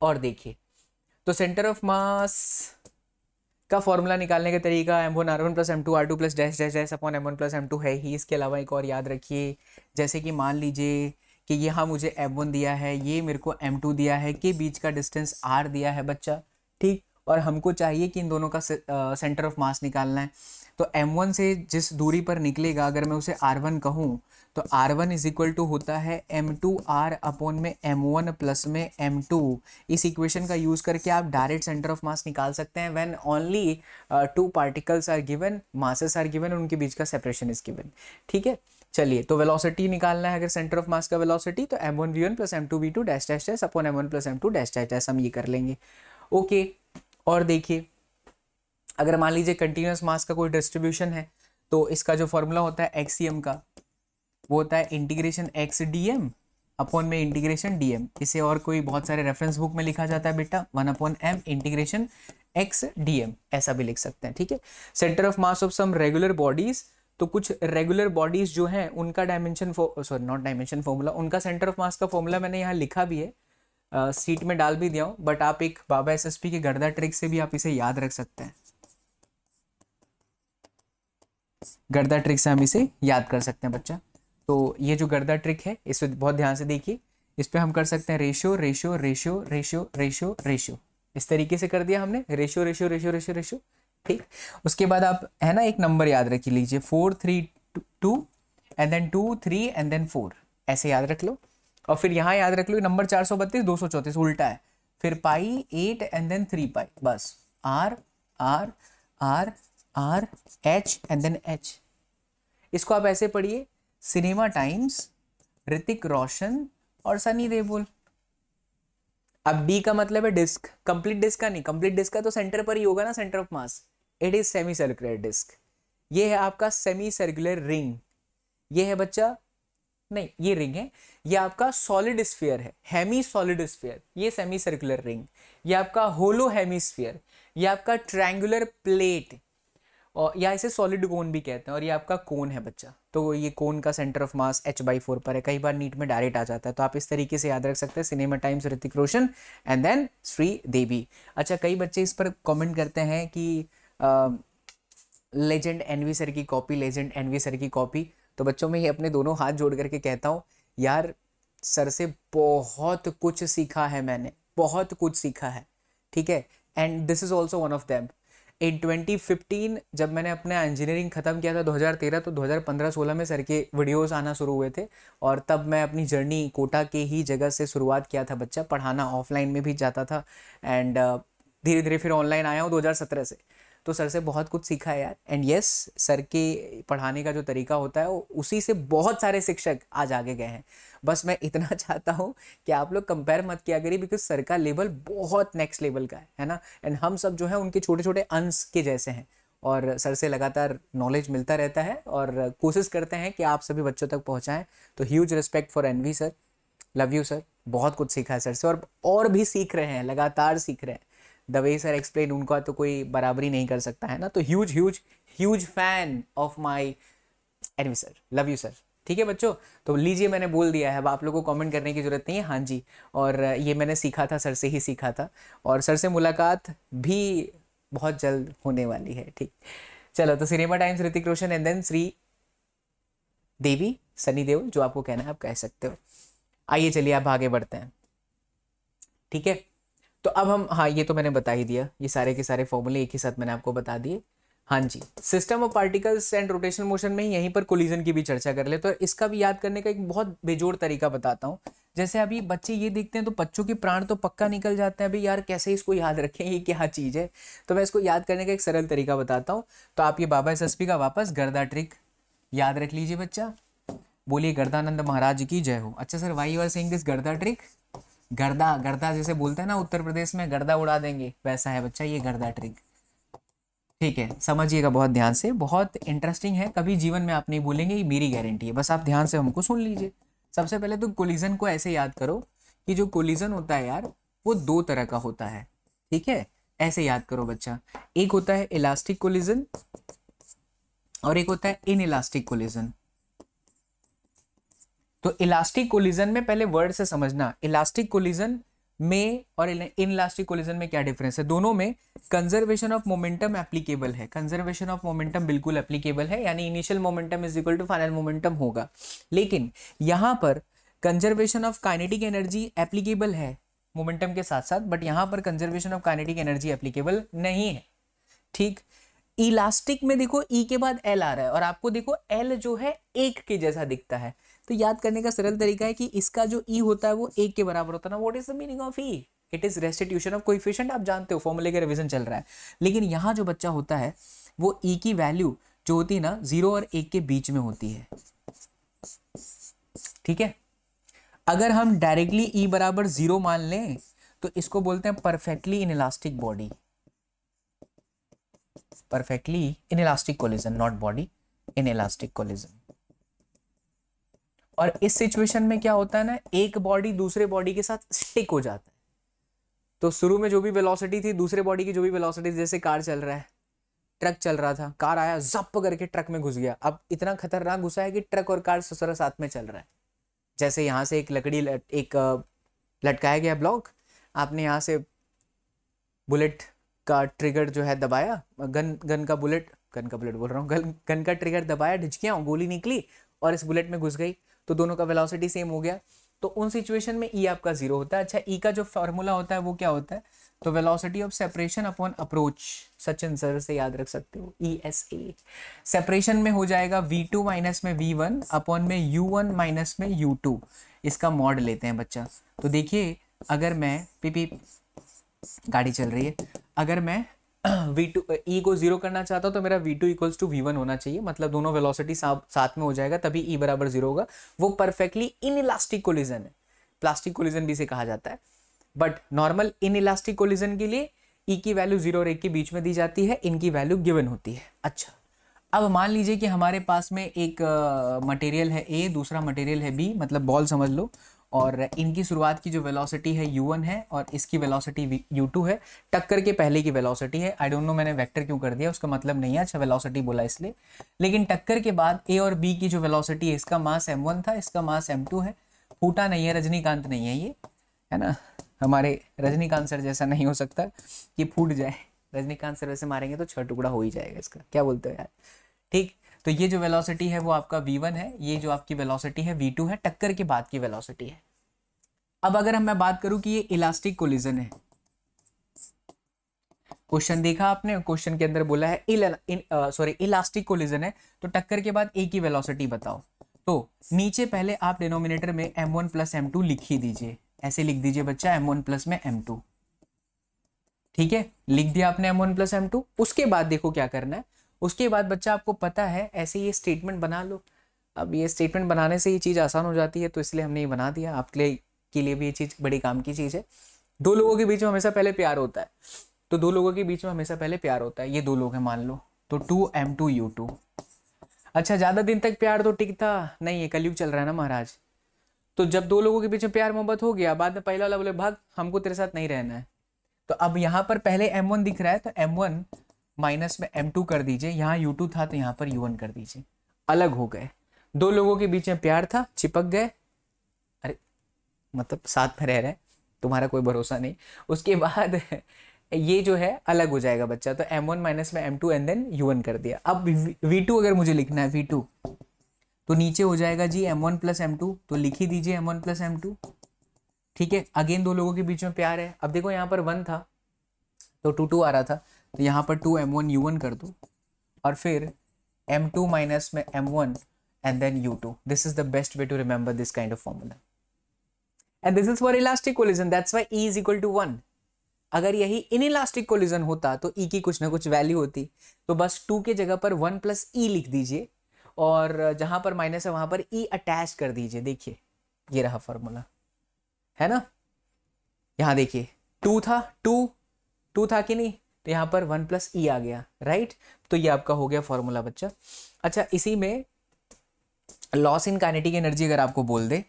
और देखिए, तो सेंटर ऑफ मास का फॉर्मूला निकालने का तरीका m1 r1 plus m2 r2 plus dash dash dash upon m1 plus m2 है ही। इसके अलावा एक और याद रखिए, जैसे कि मान लीजिए कि यहाँ मुझे m1 दिया है, ये मेरे को m2 दिया है, के बीच का डिस्टेंस r दिया है बच्चा, ठीक। और हमको चाहिए कि इन दोनों का सेंटर ऑफ मास निकालना है। तो m1 से जिस दूरी पर निकलेगा अगर मैं उसे r1 कहूँ तो r1 इज इक्वल टू होता है m2r अपॉन में m1 प्लस में m2। इस इक्वेशन का यूज करके आप डायरेक्ट सेंटर ऑफ मास निकाल सकते हैं when only 2 particles are given, masses are given, उनके बीच का सेपरेशन इज गिवन। ठीक है, चलिए तो वेलोसिटी निकालना है अगर सेंटर ऑफ मास का वेलोसिटी तो m1v1 plus m2v2 dash dash dash upon m1 plus m2 dash dash dash, हम ये कर लेंगे। ओके, और देखिए अगर मान लीजिए कंटिन्यूस मास का कोई डिस्ट्रीब्यूशन है तो इसका जो फॉर्मूला होता है एक्सीएम का वो होता है integration x d m upon में इंटीग्रेशन डी एम। इसे और कोई बहुत सारे रेफरेंस बुक में लिखा जाता है बेटा 1 upon m integration x d m, ऐसा भी लिख सकते हैं। ठीक है, centre of mass of some regular bodies, तो कुछ रेगुलर बॉडीज जो हैं उनका डायमेंशन नॉट डायमेंशन फॉर्मूला, उनका सेंटर ऑफ मास का फॉर्मूला मैंने यहाँ लिखा भी है, सीट में डाल भी दिया हूँ, बट आप एक बाबा एसएसपी के गर्दा ट्रिक से भी आप इसे याद रख सकते हैं। गर्दा ट्रिक से हम इसे याद कर सकते हैं बच्चा। तो ये जो गर्दा ट्रिक है इसे बहुत ध्यान से देखिए, इस पे हम कर सकते हैं ratio ratio ratio ratio ratio ratio, इस तरीके से कर दिया हमने ratio ratio ratio ratio ratio. ठीक, उसके बाद आप है ना एक नंबर याद रख लीजिए 4 3 2 एंड देन 2 3 एंड देन 4, ऐसे याद रख लो। और फिर यहाँ याद रख लो नंबर 432 234 उल्टा है, फिर पाई 8 एंड देन 3 पाई, बस r r r r h and then h. इसको आप ऐसे पढ़िए, सिनेमा टाइम्स, ऋतिक रोशन और सनी देओल। अब डी का मतलब है डिस्क, कंप्लीट डिस्क का नहीं, कंप्लीट डिस्क का तो सेंटर पर ही होगा ना centre of mass, it is semi circular disc. ये है आपका सेमी सर्कुलर रिंग, ये है बच्चा नहीं ये रिंग है, ये आपका सॉलिड स्फीयर है, हेमी सॉलिड स्फीयर, ये सेमी सर्कुलर रिंग, ये आपका होलो हेमीस्फीयर, ये आपका ट्रायंगुलर प्लेट, और या इसे सॉलिड कोन भी कहते हैं, और ये आपका कोन है बच्चा। तो ये कोन का सेंटर ऑफ मास h/4 पर है। कई बार नीट में डायरेक्ट आ जाता है, तो आप इस तरीके से याद रख सकते हैं, cinema times Hrithik Roshan and then Sridevi. अच्छा, कई बच्चे इस पर कमेंट करते हैं कि लेजेंड एनवी सर की कॉपी, लेजेंड एनवी सर की कॉपी। तो बच्चों में ये अपने दोनों हाथ जोड़ करके कहता हूँ, यार सर से बहुत कुछ सीखा है मैंने, बहुत कुछ सीखा है, ठीक है। And this is also one of them. In 2015 जब मैंने अपना इंजीनियरिंग खत्म किया था 2013, तो 2015-16 में सर के वीडियोस आना शुरू हुए थे, और तब मैं अपनी जर्नी कोटा के ही जगह से शुरुआत किया था बच्चा, पढ़ाना ऑफलाइन में भी जाता था, एंड धीरे धीरे फिर ऑनलाइन आया हूँ 2017 से। तो सर से बहुत कुछ सीखा है यार। एंड यस, सर के पढ़ाने का जो तरीका होता है वो उसी से बहुत सारे शिक्षक आज आगे गए हैं। बस मैं इतना चाहता हूँ कि आप लोग कंपेयर मत किया करिए, बिकॉज सर का लेवल बहुत नेक्स्ट लेवल का है ना। एंड हम सब जो है उनके छोटे छोटे अंश के जैसे हैं, और सर से लगातार नॉलेज मिलता रहता है, और कोशिश करते हैं कि आप सभी बच्चों तक पहुँचाएँ। तो huge respect for NV sir, love you sir. बहुत कुछ सीखा है सर से, और भी सीख रहे हैं, लगातार सीख रहे हैं। द वे सर एक्सप्लेन, उनका तो कोई बराबरी नहीं कर सकता है ना। तो huge huge huge fan of my NV sir, love you sir. ठीक है बच्चों, तो लीजिए मैंने बोल दिया है, अब आप लोगों को कमेंट करने की जरूरत नहीं है। हाँ जी, और ये मैंने सीखा था, सर से ही सीखा था, और सर से मुलाकात भी बहुत जल्द होने वाली है। ठीक, चलो, तो cinema times Hrithik Roshan and then Sridevi, Sunny Deol, जो आपको कहना है आप कह सकते हो। आइए चलिए अब आगे बढ़ते हैं, ठीक है। तो अब हम, हाँ ये तो मैंने बता ही दिया, ये सारे के सारे फॉर्मूले एक ही साथ मैंने आपको बता दिए। हाँ जी, system of particles and rotational motion में ही यहीं पर कोलिजन की भी चर्चा कर ले, तो इसका भी याद करने का एक बहुत बेजोड़ तरीका बताता हूँ। जैसे अभी बच्चे ये देखते हैं तो बच्चों के प्राण तो पक्का निकल जाते हैं, अभी यार कैसे इसको याद रखें, ये क्या चीज़ है। तो मैं इसको याद करने का एक सरल तरीका बताता हूँ। तो आप ये बाबा एसएसपी का वापस गर्दा ट्रिक याद रख लीजिए बच्चा, बोलिए गर्दानंद महाराज की जय हो। अच्छा sir, why you are saying this गर्दा ट्रिक? गर्दा, गर्दा जैसे बोलते हैं ना उत्तर प्रदेश में, गर्दा उड़ा देंगे, वैसा है बच्चा ये गर्दा ट्रिक, ठीक है। समझिएगा बहुत ध्यान से, बहुत इंटरेस्टिंग है, कभी जीवन में आप नहीं भूलेंगे, ये मेरी गारंटी है। बस आप ध्यान से हमको सुन लीजिए। सबसे पहले तो कोलिजन को ऐसे याद करो कि जो कोलिजन होता है यार, वो दो तरह का होता है, ठीक है। ऐसे याद करो बच्चा, एक होता है इलास्टिक कोलिजन और एक होता है इन इलास्टिक कोलिजन। तो इलास्टिक कोलिजन में पहले वर्ड से समझना, इलास्टिक कोलिजन में और इन इलास्टिक कोलिजन में क्या डिफरेंस है। दोनों में कंजर्वेशन ऑफ मोमेंटम एप्लीकेबल है, कंजर्वेशन ऑफ मोमेंटम बिल्कुल एप्लीकेबल है, यानी initial momentum is equal to final momentum होगा। लेकिन यहां पर conservation of kinetic energy applicable है मोमेंटम के साथ साथ, बट यहां पर conservation of kinetic energy applicable नहीं है, ठीक। इलास्टिक में देखो ई के बाद एल आ रहा है, और आपको देखो एल जो है एक के जैसा दिखता है। तो याद करने का सरल तरीका है कि इसका जो ई होता है वो एक के बराबर होता है ना। What is the meaning of E? It is restitution of coefficient, आप जानते हो, फॉर्मूले का रिवीजन चल रहा है। लेकिन यहाँ जो बच्चा होता है वो ई की वैल्यू जो होती है ना 0 और 1 के बीच में होती है, ठीक है। अगर हम डायरेक्टली ई बराबर 0 मान लें तो इसको बोलते हैं perfectly inelastic body, perfectly inelastic collision, not body, inelastic collision. और इस सिचुएशन में क्या होता है ना, एक बॉडी दूसरे बॉडी के साथ स्टिक हो जाता है। तो शुरू में जो भी वेलोसिटी थी, दूसरे बॉडी की जो भी वेलोसिटी, जैसे कार चल रहा है, ट्रक चल रहा था, कार आया जप करके ट्रक में घुस गया। अब इतना खतरनाक घुसा है कि ट्रक और कार ससुरा साथ में चल रहा है। जैसे यहाँ से एक लकड़ी एक लटकाया गया ब्लॉक, आपने यहाँ से बुलेट का ट्रिगर जो है दबाया, गन का बुलेट बोल रहा हूँ, गन का ट्रिगर दबाया, ढिचकियां, गोली निकली और इस बुलेट में घुस गई, तो दोनों का वेलोसिटी सेम हो गया। तो उन सिचुएशन में ई आपका 0 होता है। अच्छा, ई का जो फॉर्मूला होता है वो क्या होता है, तो velocity of separation upon approach, Sachin sir से याद रख सकते हो, ESA। सेपरेशन में हो जाएगा V2 माइनस में V1 अपॉन में U1 माइनस में U2। इसका मॉड लेते हैं बच्चा। तो देखिए, अगर मैं पीपी गाड़ी चल रही है, अगर मैं V2 E को 0 करना चाहता हूं तो मेरा V2 इक्वल्स टू V1 होना चाहिए, मतलब दोनों वेलोसिटी साथ में हो जाएगा, तभी E बराबर 0 होगा। वो परफेक्टली इनइलास्टिक कोलिजन है, प्लास्टिक कोलिजन भी इसे कहा जाता है। बट नॉर्मल इनइलास्टिक कोलिजन के लिए E की वैल्यू 0 और 1 के बीच में दी जाती है, इनकी वैल्यू गिवन होती है। अच्छा, अब मान लीजिए कि हमारे पास में एक मटेरियल है A, दूसरा मटेरियल है B, मतलब बॉल समझ लो, और इनकी शुरुआत की जो वेलोसिटी है u1 है और इसकी वेलोसिटी u2 है। टक्कर के पहले की वेलोसिटी है, आई डोंट नो मैंने वेक्टर क्यों कर दिया, उसका मतलब नहीं है, अच्छा वेलोसिटी बोला इसलिए। लेकिन टक्कर के बाद a और b की जो वेलोसिटी है, इसका मास m1 था, इसका मास m2 है। फूटा नहीं है, रजनीकांत नहीं है ये, है ना, हमारे रजनीकांत सर जैसा नहीं हो सकता कि फूट जाए। रजनीकांत सर वैसे मारेंगे तो 6 टुकड़ा हो ही जाएगा इसका, क्या बोलते हो यार। ठीक, तो ये जो वेलोसिटी है वो आपका v1 है, ये जो आपकी वेलोसिटी है v2 है, टक्कर के बाद की वेलोसिटी है। अब अगर मैं बात करूं कि ये इलास्टिक कोलिजन है, क्वेश्चन देखा आपने, क्वेश्चन के अंदर बोला है इलास्टिक कोलिजन है, तो टक्कर के बाद a की वेलोसिटी बताओ। तो नीचे पहले आप डिनोमिनेटर में m1 प्लस m2 लिख ही दीजिए, ऐसे लिख दीजिए बच्चा m1 प्लस में m2, ठीक है, लिख दिया आपने m1 प्लस m2। उसके बाद देखो क्या करना है, उसके बाद बच्चा आपको पता है ऐसे ये स्टेटमेंट बना लो। अब ये स्टेटमेंट बनाने से ये चीज़ आसान हो जाती है, तो इसलिए हमने ये बना दिया, आपके लिए भी ये चीज़ बड़ी काम की चीज़ है। दो लोगों के बीच में हमेशा पहले प्यार होता है, तो दो लोगों के बीच में हमेशा पहले प्यार होता है, ये दो लोग हैं मान लो, तो 2m2u2। अच्छा, ज़्यादा दिन तक प्यार तो टिकता नहीं है, कलयुग चल रहा है ना महाराज। तो जब दो लोगों के बीच में प्यार मोहब्बत हो गया, बाद में पहला वाला बोले भाग, हमको तेरे साथ नहीं रहना है, तो अब यहाँ पर पहले m1 दिख रहा है, तो m1 माइनस में m2 कर दीजिए, यहाँ u2 था तो यहाँ पर u1 कर दीजिए, अलग हो गए। दो लोगों के बीच में प्यार था, चिपक गए, अरे मतलब साथ में रह रहे, तुम्हारा कोई भरोसा नहीं। उसके बाद ये जो है अलग हो जाएगा बच्चा, तो m1 माइनस में m2 एंड देन u1 कर दिया। अब v2 अगर मुझे लिखना है v2, तो नीचे हो जाएगा जी m1 प्लस m2, तो लिख ही दीजिए m1 प्लस m2, ठीक है। अगेन दो लोगों के बीच में प्यार है, अब देखो यहाँ पर 1 था तो 2 आ रहा था, तो यहाँ पर 2m1 u1 कर दो, और फिर m2 माइनस में m1 and then u2। This is the best way to remember this kind of formula, and this is for elastic collision, that's why E is equal to 1। अगर यही inelastic collision होता तो E की कुछ ना कुछ value होती, तो बस 2 के जगह पर 1 प्लस E लिख दीजिए, और जहां पर माइनस है वहां पर E अटैच कर दीजिए। देखिए ये रहा फॉर्मूला, है ना, यहाँ देखिए 2 था, 2 था कि नहीं, तो यहाँ पर 1 प्लस E आ गया, राइट। तो ये आपका हो गया फॉर्मूला बच्चा। अच्छा, इसी में लॉस इन काइनेटिक एनर्जी अगर आपको बोल दे,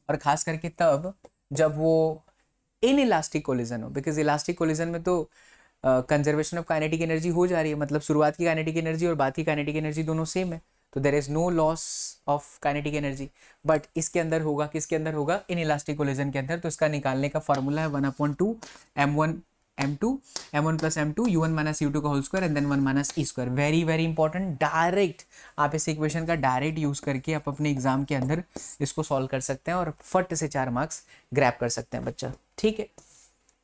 और खास करके तब जब वो इन इलास्टिक कोलिजन हो, बिकॉज इलास्टिक कोलिजन में तो कंजर्वेशन ऑफ काइनेटिक एनर्जी हो जा रही है, मतलब शुरुआत की काइनेटिक एनर्जी और बाद की काइनेटिक एनर्जी दोनों सेम है, तो there is no loss of kinetic energy. But इसके अंदर होगा, किसके अंदर होगा, इन इलास्टिक कोलिजन के अंदर। तो इसका निकालने का फॉर्मूला है 1/2 m1 m2 m1 plus m2 u1 minus u2 का whole square and then 1 minus e square. Very very important, direct आप इस इक्वेशन का डायरेक्ट यूज करके आप अपने एग्जाम के अंदर इसको सॉल्व कर सकते हैं और फट से 4 मार्क्स ग्रैब कर सकते हैं बच्चा, ठीक है।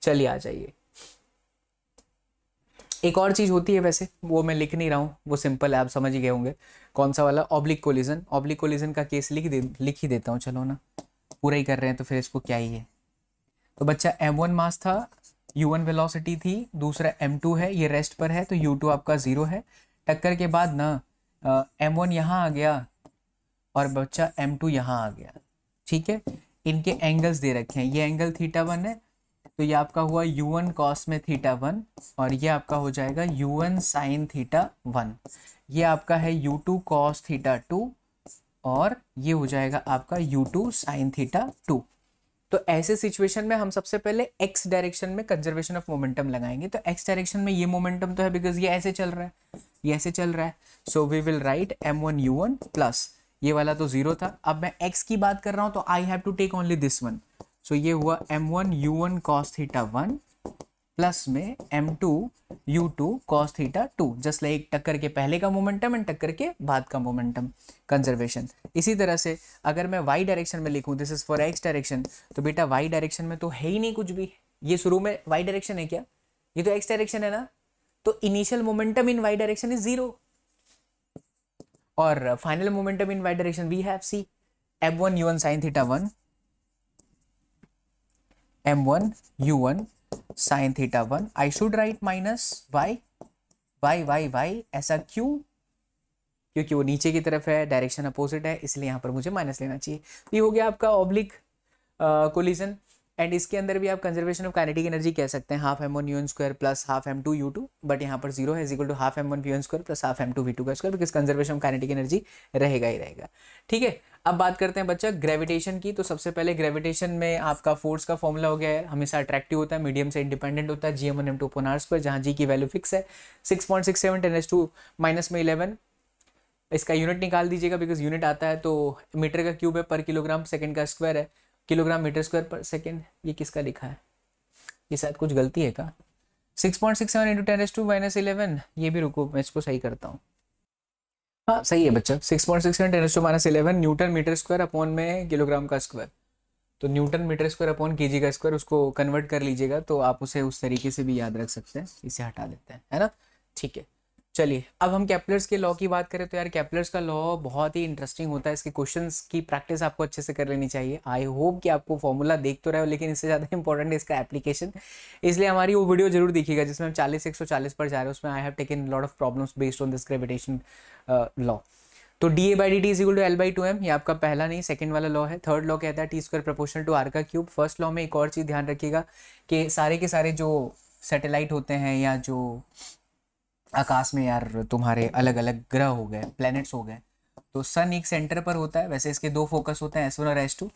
चलिए आ जाइए, एक और चीज होती है, वैसे वो मैं लिख नहीं रहा हूँ, वो सिंपल है, आप समझ ही गए होंगे कौन सा वाला, ऑब्लिक कोलिजन। ऑब्लिक कोलिजन का केस लिख ही देता हूँ, चलो ना, पूरा ही कर रहे हैं तो फिर इसको क्या ही है। तो बच्चा m1 मास था, u1 वेलोसिटी थी, दूसरा m2 है, ये रेस्ट पर है, तो u2 आपका 0 है। टक्कर के बाद ना m1 यहाँ आ गया और बच्चा m2 यहाँ आ गया, ठीक है। इनके एंगल्स दे रखे हैं, ये एंगल θ1 है, तो ये आपका हुआ u1 cos में θ1, और ये आपका हो जाएगा u1 sin θ1। ये आपका है u2 cos θ2, और ये हो जाएगा आपका u2 sin θ2। तो ऐसे सिचुएशन में हम सबसे पहले x डायरेक्शन में कंजर्वेशन ऑफ मोमेंटम लगाएंगे। तो x डायरेक्शन में ये मोमेंटम तो है, बिकॉज ये ऐसे चल रहा है, ये ऐसे चल रहा है, so we will write m1 u1 plus ये वाला तो 0 था। अब मैं x की बात कर रहा हूं तो I have to take only this one, so ये हुआ m1 u1 cos θ1 प्लस में m2 u2 cos θ2, just like टक्कर के पहले का मोमेंटम एंड टक्कर के बाद का मोमेंटम कंजर्वेशन। इसी तरह से अगर मैं y डायरेक्शन में लिखूं, this is for x direction, तो बेटा y डायरेक्शन में तो है ही नहीं कुछ भी, ये शुरू में y डायरेक्शन है क्या, ये तो x डायरेक्शन है ना, तो initial momentum in y direction is 0, और final momentum in y direction we have see m1 u1 sin θ1, m1 u1 sin θ1, I should write minus y, ऐसा क्यों, क्योंकि वो नीचे की तरफ है, डायरेक्शन अपोजिट है, इसलिए यहाँ पर मुझे माइनस लेना चाहिए। तो ये हो गया आपका ऑब्लिक कोलिजन, एंड इसके अंदर भी आप कंजर्वेशन ऑफ काइनेटिक एनर्जी कह सकते हैं, half m1 u1 square plus half m2 u2, but यहाँ पर 0 है, is equal to half m1 v1 square plus half m2 v2 का square, because conservation of kinetic energy रहेगा ही रहेगा, ठीक है। अब बात करते हैं बच्चा ग्रेविटेशन की। तो सबसे पहले ग्रेविटेशन में आपका फोर्स का फॉर्मूला हो गया है, हमेशा अट्रैक्टिव होता है, मीडियम से इंडिपेंडेंट होता है, G m1m2/r², जहाँ G की वैल्यू फिक्स है 6.67 10⁻⁻11। इसका यूनिट निकाल दीजिएगा बिकॉज यूनिट आता है तो मीटर का क्यूब है, पर किलोग्राम, सेकंड का स्क्वायर है, किलोग्राम मीटर स्क्वायर पर सेकंड। ये किसका लिखा है, ये शायद कुछ गलती है का, 6.67 × 10⁻11। ये भी रुको मैं इसको सही करता हूँ। हाँ सही है बच्चा, 6.67 10⁻11 न्यूटन मीटर स्क्वायर अपॉन में किलोग्राम का स्क्वायर। तो newton metre square upon kg का स्क्वायर, उसको कन्वर्ट कर लीजिएगा तो आप उसे उस तरीके से भी याद रख सकते हैं। इसे हटा देते हैं, है ना, ठीक है। चलिए अब हम केपलर्स के लॉ की बात करें तो यार केपलर्स का लॉ बहुत ही इंटरेस्टिंग होता है। इसके क्वेश्चंस की प्रैक्टिस आपको अच्छे से कर लेनी चाहिए। आई होप कि आपको फॉर्मूला देख तो रहे हो, लेकिन इससे ज़्यादा इंपॉर्टेंट है इसका एप्लीकेशन। इसलिए हमारी वो वीडियो जरूर देखिएगा जिसमें हम 40-140 पर जा रहे हैं। उसमें I have taken lot of problems based on this gravitation law. तो dA/dt = L/2m, ये आपका पहला नहीं सेकंड वाला लॉ है। थर्ड लॉ कहता है T² प्रोपोर्शनल टू r का क्यूब। फर्स्ट लॉ में एक और चीज़ ध्यान रखिएगा कि सारे के सारे जो सैटेलाइट होते हैं या जो आकाश में यार तुम्हारे अलग अलग ग्रह हो गए, प्लैनेट्स हो गए, तो सन एक सेंटर पर होता है। वैसे इसके दो फोकस होते हैं, S1 और S2।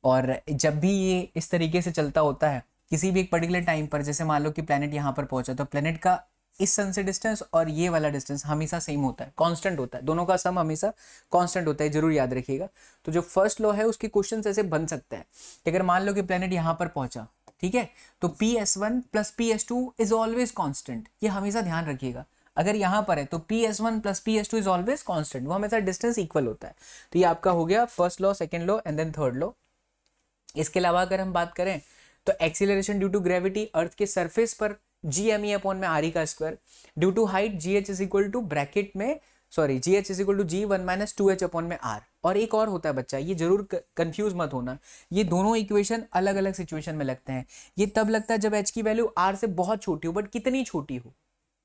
और जब भी ये इस तरीके से चलता होता है किसी भी एक पर्टिकुलर टाइम पर, जैसे मान लो कि प्लैनेट यहाँ पर पहुंचा, तो प्लैनेट का इस सन से डिस्टेंस और ये वाला डिस्टेंस हमेशा सेम होता है, कांस्टेंट होता है, दोनों का सम हमेशा कांस्टेंट होता है, जरूर याद रखिएगा। तो जो फर्स्ट लॉ है उसके क्वेश्चन ऐसे बन सकते हैं कि अगर मान लो कि प्लैनेट यहाँ पर पहुंचा, ठीक है, तो PS1 + PS2 is always constant. ये हमेशा ध्यान रखिएगा। अगर यहाँ पर है तो PS1 + PS2 is always constant, वो हमेशा डिस्टेंस इक्वल होता है। तो ये आपका हो गया first law, second law and then third law. इसके अलावा अगर हम बात करें तो acceleration due to gravity, earth के सरफेस पर G_m⁻⁻r का square, due to height GH = bracket में GH = G1 - 2h/r। और एक और होता है बच्चा, ये जरूर कंफ्यूज मत होना, ये दोनों इक्वेशन अलग अलग सिचुएशन में लगते हैं। ये तब लगता है जब h की वैल्यू r से बहुत छोटी हो, बट कितनी छोटी हो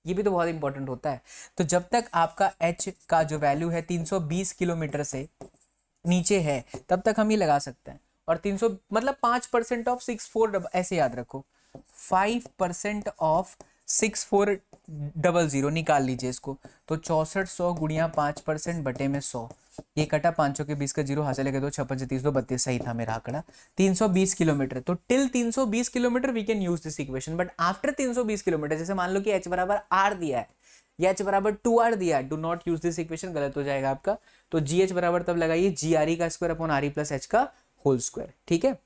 ये भी तो बहुत इंपॉर्टेंट होता है। तो जब तक आपका h का जो वैल्यू है 320 किलोमीटर से नीचे है तब तक हम ये लगा सकते हैं। और 300 मतलब 5% ऑफ 64, ऐसे याद रखो, 5% ऑफ 6400 निकाल लीजिए इसको। तो 6400 × 5% बटे में 100, ये कटा 500 के 20 का 0, हाथ चले गए 2, 56 30 2 32, सही था मेरा आंकड़ा। 320 किलोमीटर, तो till 320 kilometre we can use this equation, but after 320 kilometre, जैसे मान लो कि h = r दिया है या h = 2r दिया है, do not use this equation, गलत हो जाएगा आपका। तो GH बराबर तब लगाइए G_r का स्क्वायर अपॉन r + h का होल स्क्वायर, ठीक है।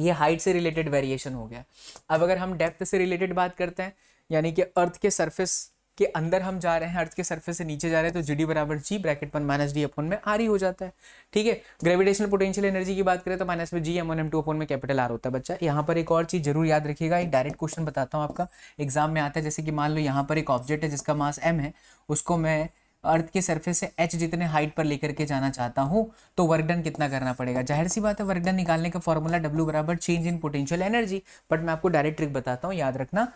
ये हाइट से रिलेटेड वेरिएशन हो गया। अब अगर हम डेप्थ से रिलेटेड बात करते हैं, यानी कि अर्थ के सरफेस के अंदर हम जा रहे हैं, अर्थ के सरफेस से नीचे जा रहे हैं, तो GD = G ब्रैकेट पर -d अपॉन में r ही हो जाता है, ठीक है। ग्रेविटेशनल पोटेंशियल एनर्जी की बात करें तो माइनस में G_m1m2 अपॉन में R होता है बच्चा। यहाँ पर एक और चीज जरूर याद रखिएगा, एक डायरेक्ट क्वेश्चन बताता हूँ आपका एग्जाम में आता है। जैसे कि मान लो यहाँ पर एक ऑब्जेक्ट है जिसका मास m है, उसको मैं अर्थ के सरफेस से h जितने हाइट पर लेकर के जाना चाहता हूं, तो वर्क डन कितना करना पड़ेगा। जाहिर सी बात है वर्क डन निकालने का formula W = change in potential energy, but मैं आपको डायरेक्ट ट्रिक बताता हूं, याद रखना।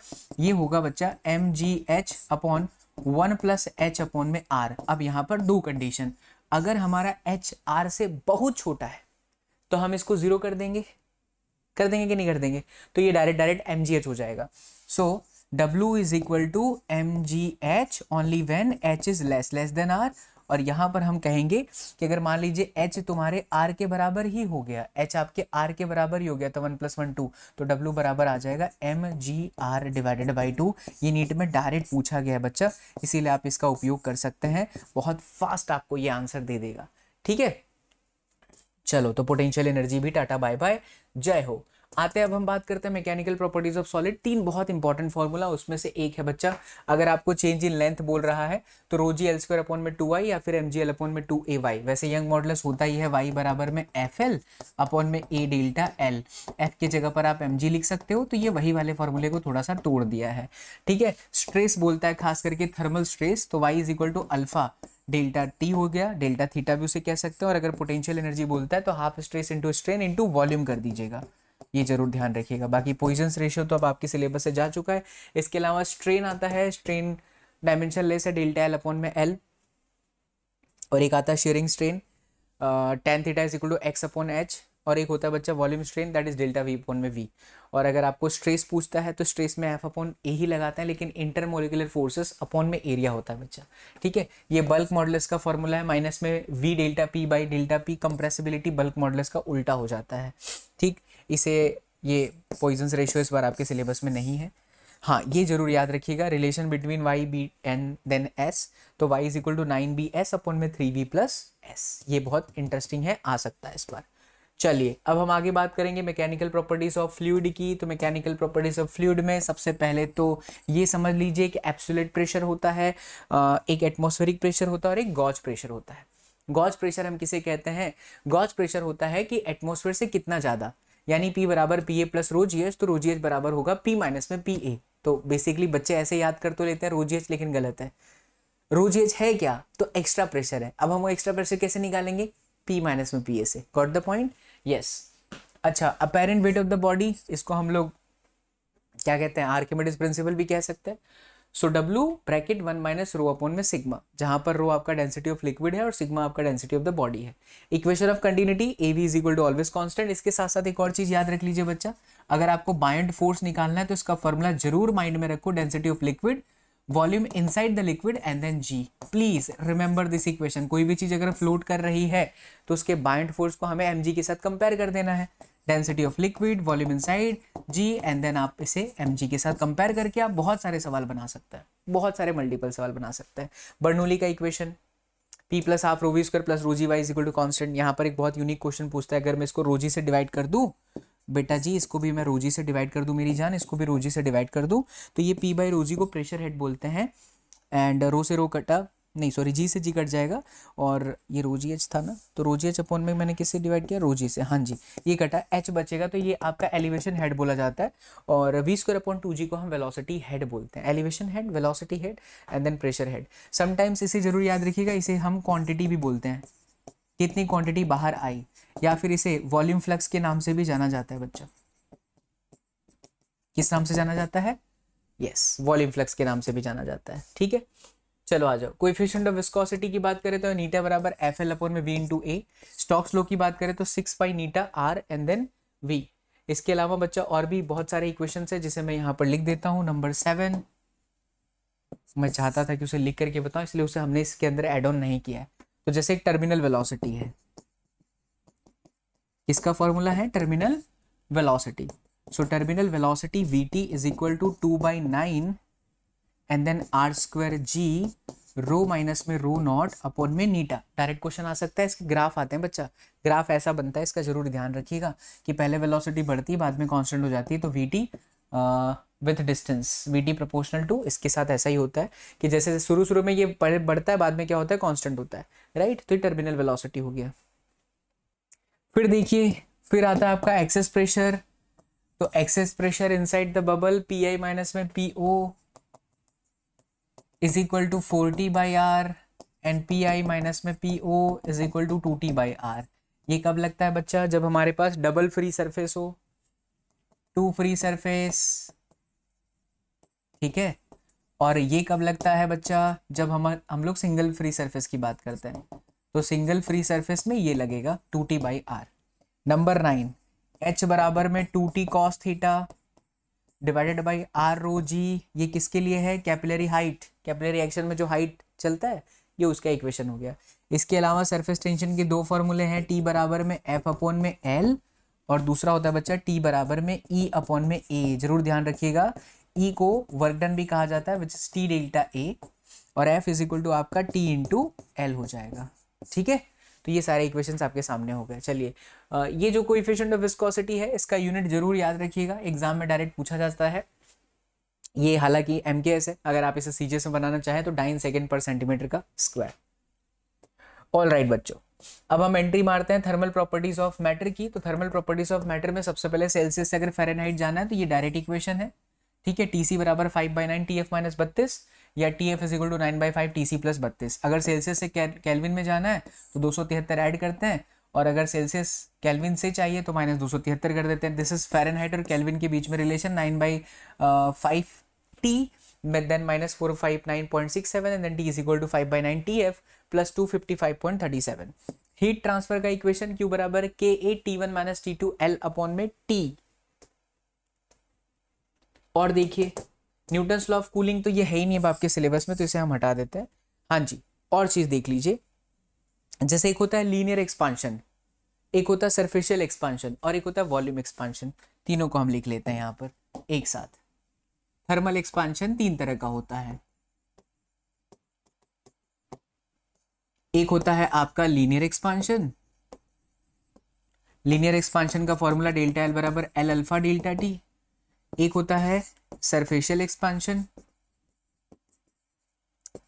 ये होगा बच्चा mgh अपॉन 1 + h अपॉन में r। अब यहाँ पर दो कंडीशन, अगर हमारा h r से बहुत छोटा है तो हम इसको 0 कर देंगे कि नहीं कर देंगे, तो ये डायरेक्ट mgh हो जाएगा। सो W = mgh only when h is less than r। और यहाँ पर हम कहेंगे कि अगर मान लीजिए h तुम्हारे r के बराबर ही हो गया, h आपके r के बराबर ही हो गया, तो 1 + 1 2, तो W बराबर आ जाएगा mgr/2। ये नीट में डायरेक्ट पूछा गया है बच्चा, इसीलिए आप इसका उपयोग कर सकते हैं, बहुत फास्ट आपको ये आंसर दे देगा, ठीक है। चलो तो पोटेंशियल एनर्जी भी टाटा बाय बाय, जय हो। आते हैं अब हम बात करते हैं मैकेनिकल प्रॉपर्टीज ऑफ सॉलिड। 3 बहुत इंपॉर्टेंट फॉर्मूला, उसमें से एक है बच्चा, अगर आपको चेंज इन लेंथ बोल रहा है तो ρg_L² अपॉन में 2i या फिर mg_L अपॉन में 2ay। वैसे यंग मॉडुलस होता ही है y बराबर में FL अपॉन में a डेल्टा L। F की जगह पर आप mg लिख सकते हो, तो ये वही वाले फॉर्मूले को थोड़ा सा तोड़ दिया है, ठीक है। स्ट्रेस बोलता है खास करके थर्मल स्ट्रेस, तो y = अल्फा डेल्टा T हो गया, डेल्टा थीटा भी उसे कह सकते हैं। और अगर पोटेंशियल एनर्जी बोलता है तो half stress into strain into volume कर दीजिएगा, ये जरूर ध्यान रखिएगा। बाकी पॉइजन्स रेशियो तो अब आपके सिलेबस से जा चुका है। इसके अलावा स्ट्रेन आता है, स्ट्रेन डायमेंशन लेस है, डेल्टा L अपॉन में L। और एक आता है sharing strain, tan θ = x upon h। और एक होता है बच्चा volume strain, that is delta we upon में वी। और अगर आपको स्ट्रेस पूछता है तो स्ट्रेस में एफ अपॉन ए ही लगाता है, लेकिन इंटरमोलिकुलर फोर्सेस अपॉन में एरिया होता है बच्चा, ठीक है। ये बल्क मॉडुलस का फॉर्मूला है, माइनस में we delta P by delta P, compressibility bulk modulus का उल्टा हो जाता है, ठीक। इसे ये पॉइजन्स रेशियो इस बार आपके सिलेबस में नहीं है। हाँ, ये जरूर याद रखिएगा, relation between Y B and then S, तो Y is equal to 9b S upon में 3v प्लस एस। ये बहुत इंटरेस्टिंग है, आ सकता है इस बार। चलिए अब हम आगे बात करेंगे मैकेनिकल प्रॉपर्टीज ऑफ फ्लूइड की। तो मैकेनिकल प्रॉपर्टीज ऑफ फ्लूइड में सबसे पहले तो ये समझ लीजिए कि एब्सोल्यूट प्रेशर होता है, एक एटमॉस्फेरिक प्रेशर होता है और एक गॉज प्रेशर होता है। गॉज प्रेशर हम किसे कहते हैं? गॉज प्रेशर होता है कि एटमॉस्फेयर से कितना ज़्यादा, यानी P बराबर P A plus rho ji H, तो रो जी एच बराबर होगा P माइनस में पी ए। तो बेसिकली बच्चे ऐसे याद कर तो लेते हैं रो जी एच, लेकिन गलत है। रो जी एच है क्या? तो एक्स्ट्रा प्रेशर है। अब हम वो एक्स्ट्रा प्रेशर कैसे निकालेंगे? P माइनस में पी ए से। Got the point? यस। अच्छा, apparent weight of the body, इसको हम लोग क्या कहते हैं? आर्किमिडीज प्रिंसिपल भी कह सकते हैं। सो W bracket 1 minus rho upon में सिग्मा, जहां पर रो आपका डेंसिटी ऑफ लिक्विड है और सिग्मा आपका डेंसिटी ऑफ द बॉडी है। Equation of continuity AV is equal to always constant. इसके साथ साथ एक और चीज याद रख लीजिए बच्चा, अगर आपको बाइंड फोर्स निकालना है तो इसका फॉर्मूला जरूर माइंड में रखो, density of liquid, volume inside the liquid and then G। Please remember this equation. कोई भी चीज अगर फ्लोट कर रही है तो उसके बाइंड फोर्स को हमें mg के साथ कंपेयर कर देना है। Density of liquid, volume inside, G, and then आप इसे mg के साथ कंपेयर करके आप बहुत सारे सवाल बना सकते हैं, बहुत सारे मल्टीपल सवाल बना सकते हैं। बर्नौली का equation P plus half rho v square plus rho g y is equal to constant. यहाँ पर एक बहुत यूनिक क्वेश्चन पूछता है, अगर मैं इसको रोजी से डिवाइड कर दूं बेटा जी, इसको भी मैं रोजी से डिवाइड कर दूं मेरी जान, इसको भी रोजी से डिवाइड कर दूं, तो ये P बाई रोजी को प्रेशर हेड बोलते हैं। एंड रो से रो कटा, नहीं सॉरी, जी से जी कट जाएगा, और ये रो जी एच था ना, तो रो जी एच अपॉन में मैंने किससे डिवाइड किया? रो जी से, हाँ जी, ये कटा, एच बचेगा, तो ये आपका एलिवेशन हेड बोला जाता है। और वी स्क्वायर अपॉन 2g को हम वेलोसिटी हेड बोलते हैं। Elevation head, velocity head and then pressure head. Sometimes इसे जरूर याद रखिएगा, इसे हम क्वांटिटी भी बोलते हैं, कितनी क्वांटिटी बाहर आई, या फिर इसे वॉल्यूम फ्लक्स के नाम से भी जाना जाता है बच्चा। किस नाम से जाना जाता है? यस, वॉल्यूम फ्लक्स के नाम से भी जाना जाता है, ठीक है। चलो आ जाओ, कोएफिशिएंट ऑफ विस्कोसिटी की बात करें तो नीटा बराबर एफ एल अपॉन में v into A. Stokes law की बात करें तो 6 पाई नीटा आर एंड देन वी। इसके अलावा बच्चा और भी बहुत सारे इक्वेशंस है, जिसे मैं यहाँ पर लिख देता हूँ। नंबर 7 मैं चाहता था कि उसे लिख करके बताऊं, इसलिए उसे हमने इसके अंदर एड ऑन नहीं किया है। तो जैसे एक टर्मिनल वेलोसिटी है, इसका फॉर्मूला है terminal velocity. So terminal velocity Vt is equal to 2/9 and then r square g rho minus में रो नॉट अपॉन में नीटा। डायरेक्ट क्वेश्चन आ सकता है, इसके ग्राफ आते हैं बच्चा, ग्राफ ऐसा बनता है, इसका जरूर ध्यान रखिएगा कि पहले वेलोसिटी बढ़ती है बाद में कांस्टेंट हो जाती है। तो Vt with distance, Vt proportional to, इसके साथ ऐसा ही होता है कि जैसे शुरू में ये बढ़ता है, बाद में क्या होता है? कांस्टेंट होता है, राइट। तो ये टर्मिनल वेलोसिटी हो गया। फिर देखिए, फिर आता है आपका excess pressure. So excess pressure inside the bubble Pi minus में Po is equal to 4T by r and Pi minus में Po is equal to 2T by r. ये कब लगता है बच्चा? जब हमारे पास डबल फ्री सरफेस हो, 2 फ्री सरफेस, ठीक है। और ये कब लगता है बच्चा? जब हम लोग सिंगल फ्री सरफेस की बात करते हैं, तो सिंगल फ्री सरफेस में ये लगेगा 2T by are. Number 9, H बराबर में 2T cos theta divided by R rho G. ये किसके लिए है? कैपिलरी हाइट, कैपिलरी एक्शन में जो हाइट चलता है, ये उसका इक्वेशन हो गया। इसके अलावा सरफेस टेंशन के 2 फॉर्मूले हैं, T बराबर में F अपॉन में L, और दूसरा होता है बच्चा T बराबर में E अपॉन में A। जरूर ध्यान रखिएगा, E को वर्क डन भी कहा जाता है, which is T delta A, और F इज इक्वल टू आपका T इंटू L हो जाएगा, ठीक है। तो ये सारे इक्वेशंस आपके सामने हो गए। चलिए, ये जो कोएफिशिएंट ऑफ विस्कोसिटी है, इसका यूनिट जरूर याद रखिएगा, एग्जाम में डायरेक्ट पूछा जाता है। ये हालांकि MKS है, अगर आप इसे CJS में बनाना चाहें तो 9 सेकेंड पर सेंटीमीटर का स्क्वायर। ऑल राइट बच्चों, अब हम एंट्री मारते हैं थर्मल प्रॉपर्टीज ऑफ मैटर की। तो थर्मल प्रॉपर्टीज ऑफ मैटर में सबसे पहले सेल्सियस से अगर फ़ारेनहाइट जाना है तो ये डायरेक्ट इक्वेशन है, ठीक है। TC बराबर 5/9 TF माइनस 32, या TF is equal to 9/5 TC plus 32। अगर सेल्सियस से केल्विन में जाना है तो 273 ऐड करते हैं, और अगर सेल्सियस केल्विन से चाहिए तो माइनस 273 कर देते हैं। दिस इज फ़ारेनहाइट और केल्विन के बीच में relation 9/5 T, then minus 459.67 and then T is equal to 5/9 TF plus 255.37। Heat transfer का इक्वेशन Q बराबर KA T1 - T2 L upon में T। और देखिए न्यूटन्स लॉ ऑफ कूलिंग तो ये है ही नहीं अब आपके सिलेबस में, तो इसे हम हटा देते हैं। हाँ जी, और चीज देख लीजिए, जैसे एक होता है लीनियर एक्सपांशन, एक होता है सरफेशियल एक्सपांशन और एक होता है वॉल्यूम एक्सपांशन। तीनों को हम लिख लेते हैं यहाँ पर एक साथ। थर्मल एक्सपांशन 3 तरह का होता है। एक होता है आपका लीनियर एक्सपांशन, लीनियर एक्सपांशन का फॉर्मूला डेल्टा एल बराबर एल अल्फा डेल्टा टी। एक होता है superficial expansion,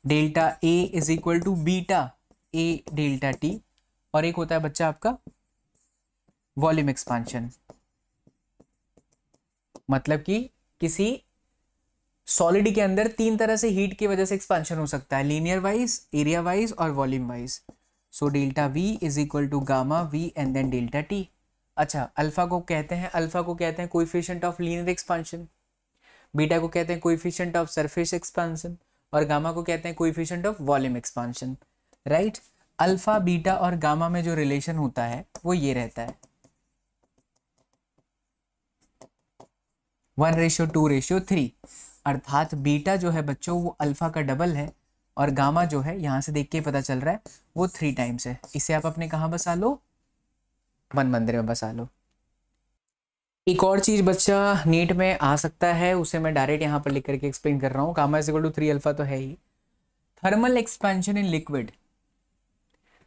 delta A is equal to beta A delta T. और एक होता है बच्चा आपका वॉल्यूम एक्सपांशन, मतलब कि किसी सॉलिड के अंदर 3 तरह से हीट की वजह से एक्सपांशन हो सकता है, लीनियर वाइज, एरिया वाइज और volume wise. So delta v is equal to gamma v and then delta t. अच्छा, अल्फा को कहते हैं coefficient of linear expansion, beta को कहते हैं कोएफिशिएंट ऑफ सरफेस एक्सपांशन और गामा को कहते हैं coefficient of volume expansion, right. Alpha, beta और गामा में जो रिलेशन होता है वो ये रहता है 1:2:3, अर्थात बीटा जो है बच्चों वो अल्फा का डबल है और गामा जो है यहाँ से देख के पता चल रहा है वो 3 टाइम्स है। इसे आप अपने कहाँ बसा लो, वन मंदिर में बसा लो। एक और चीज बच्चा नीट में आ सकता है, उसे मैं डायरेक्ट यहाँ पर लिख करके एक्सप्लेन कर रहा हूँ। Gamma is equal to 3 alpha तो है ही। थर्मल एक्सपेंशन इन लिक्विड,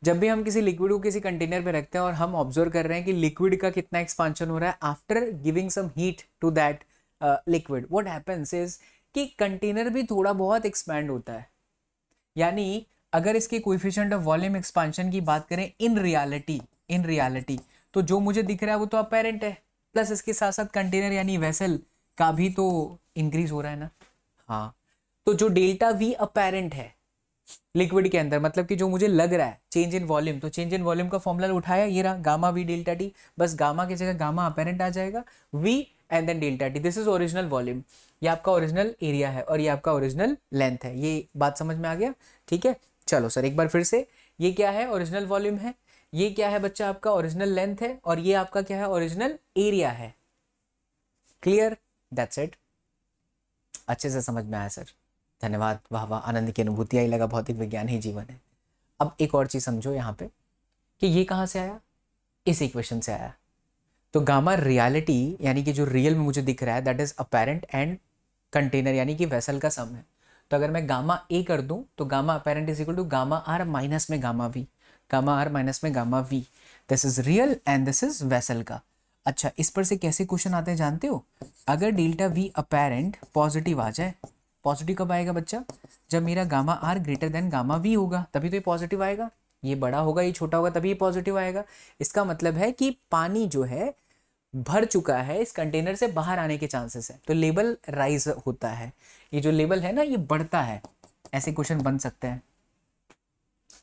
जब भी हम किसी लिक्विड को किसी कंटेनर पे रखते हैं और हम ऑब्जर्व कर रहे हैं कि लिक्विड का कितना एक्सपांशन हो रहा है after giving some heat to that liquid, what happens is कि कंटेनर भी थोड़ा बहुत एक्सपैंड होता है। यानी अगर इसके कोएफिशिएंट ऑफ वॉल्यूम एक्सपांशन की बात करें इन रियलिटी तो जो मुझे दिख रहा है वो तो अपेरेंट है, प्लस इसके साथ साथ कंटेनर यानी वेसल का भी तो इंक्रीज हो रहा है ना। हाँ, तो जो डेल्टा वी अपेरेंट है लिक्विड के अंदर, मतलब कि जो मुझे लग रहा है चेंज इन वॉल्यूम, तो चेंज इन वॉल्यूम का फॉर्मूला उठाया, ये रहा गामा वी डेल्टा टी। बस गामा की जगह गामा अपेरेंट आ जाएगा, V and then delta T. This is original volume, ये आपका ओरिजिनल एरिया है और ये आपका ओरिजिनल लेंथ है। ये बात समझ में आ गया? ठीक है, चलो सर एक बार फिर से, ये क्या है? ओरिजिनल वॉल्यूम है। ये क्या है बच्चा? आपका ओरिजिनल लेंथ है। और ये आपका क्या है? ओरिजिनल एरिया है। क्लियर? That's it. अच्छे से समझ में आया सर, धन्यवाद। वाह वाह, आनंद की अनुभूति आई, लगा भौतिक विज्ञान ही जीवन है। अब एक और चीज समझो यहाँ पे कि ये कहाँ से आया? इस इक्वेशन से आया। तो गामा रियलिटी यानी कि जो रियल में मुझे दिख रहा है that is apparent and container यानी कि वेसल का सम है। तो अगर मैं गामा ए कर दूं तो gamma apparent is equal to gamma R minus में gamma V, gamma R minus में gamma V. This is real and this is vessel का। अच्छा, इस पर से कैसे क्वेश्चन आते हैं जानते हो? अगर डेल्टा वी अपेरेंट पॉजिटिव आ जाए, पॉजिटिव कब आएगा बच्चा? जब मेरा gamma R greater than gamma V होगा, तभी तो ये पॉजिटिव आएगा। ये बड़ा होगा, ये छोटा होगा, तभी ये पॉजिटिव आएगा। इसका मतलब है कि पानी जो है भर चुका है, इस कंटेनर से बाहर आने के चांसेस है, तो लेवल राइज होता है। ये जो लेवल है ना, ये बढ़ता है। ऐसे क्वेश्चन बन सकते हैं,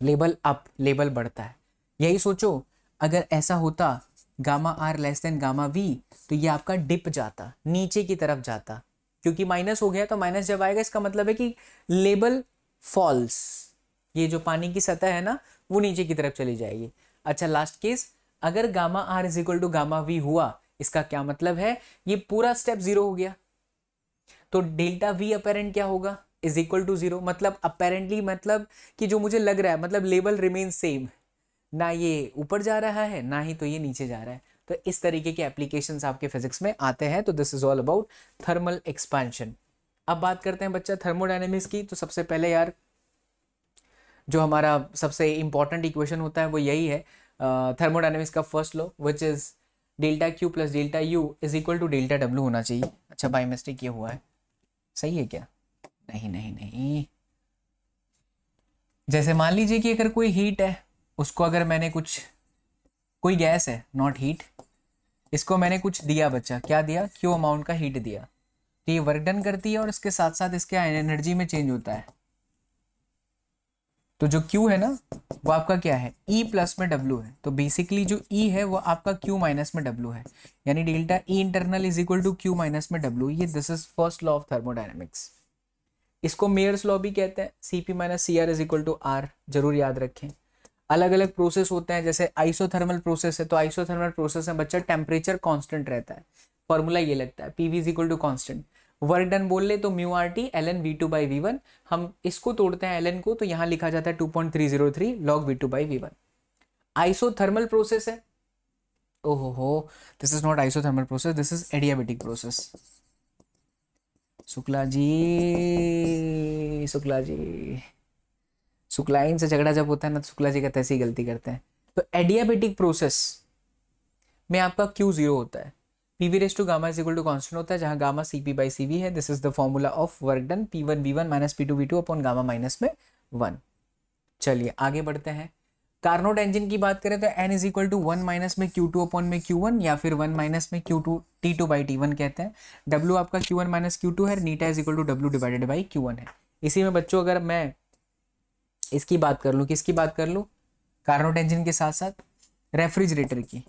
लेवल अप, लेवल बढ़ता है। यही सोचो, अगर ऐसा होता gamma R less than gamma V, तो ये आपका डिप जाता, नीचे की तरफ जाता, क्योंकि माइनस हो गया। तो माइनस जब आएगा इसका मतलब है कि लेवल फॉल्स, ये जो पानी की सतह है ना वो नीचे की तरफ चली जाएगी। अच्छा, लास्ट केस, अगर gamma R is equal to gamma V हुआ, इसका क्या मतलब है? ये पूरा स्टेप 0 हो गया। तो डेल्टा वी अपेरेंट क्या होगा? Is equal to 0। मतलब अपेरेंटली मतलब कि जो मुझे लग रहा है, मतलब लेवल रिमेन सेम, ना ये ऊपर जा रहा है ना ही तो ये नीचे जा रहा है। तो इस तरीके के एप्लीकेशंस आपके फिजिक्स में आते हैं। तो this is all about thermal expansion. अब बात करते हैं बच्चा थर्मोडायनेमिक्स की। तो सबसे पहले यार जो हमारा सबसे इंपॉर्टेंट इक्वेशन होता है वो यही है थर्मोडायनेमिक्स का first law, which is delta Q plus delta U is equal to delta W होना चाहिए। अच्छा, बाय मिस्टेक ये हुआ है, सही है क्या? नहीं नहीं नहीं, जैसे मान लीजिए कि अगर कोई हीट है, उसको अगर मैंने कुछ, कोई गैस है नॉट हीट, इसको मैंने कुछ दिया बच्चा, क्या दिया? क्यू अमाउंट का हीट दिया, तो ये वर्क डन करती है और इसके साथ साथ इसके एनर्जी में चेंज होता है। तो जो Q है ना वो आपका क्या है? E प्लस में W है। तो बेसिकली जो E है वो आपका Q माइनस में W है, यानी delta E internal is equal to Q minus में W। ये this is first law of thermodynamics. इसको मेयर्स लॉ भी कहते हैं। Cp minus Cr is equal to R, जरूर याद रखें। अलग अलग प्रोसेस होते हैं, जैसे आइसोथर्मल प्रोसेस है, तो आइसोथर्मल प्रोसेस में बच्चा टेम्परेचर कांस्टेंट रहता है, फॉर्मूला ये लगता है PV is equal to constant. Work done बोल ले तो mu R T ln V2 by V1, हम इसको तोड़ते हैं ln को, तो यहाँ लिखा जाता है 2.303 log V2 by V1। Isothermal process है, ओहो हो, this is not isothermal process, this is adiabatic process. Shukla ji, Shukla ji, शुक्लाइन से झगड़ा जब होता है ना तो शुक्ला जी का ऐसी गलती करते हैं। तो एडियाबेटिक प्रोसेस में आपका Q0 होता है, PV raise to gamma is equal to constant होता है, जहां गामा CP बाई CV है। This is the formula of work done, P1 V1 minus P2 V2 upon gamma minus में 1। चलिए आगे बढ़ते हैं। कार्नोट इंजन की बात करें तो N is equal to 1 minus में Q2 अपॉन में Q1, या फिर 1 माइनस में Q2 T2 बाई T1 कहते हैं। W आपका Q1 माइनस Q2 है, eta is equal to W divided by Q1 है। इसी में बच्चों अगर मैं इसकी बात कर लूँ, किसकी बात कर लूँ, कार्नोट इंजन के साथ साथ रेफ्रिजरेटर की,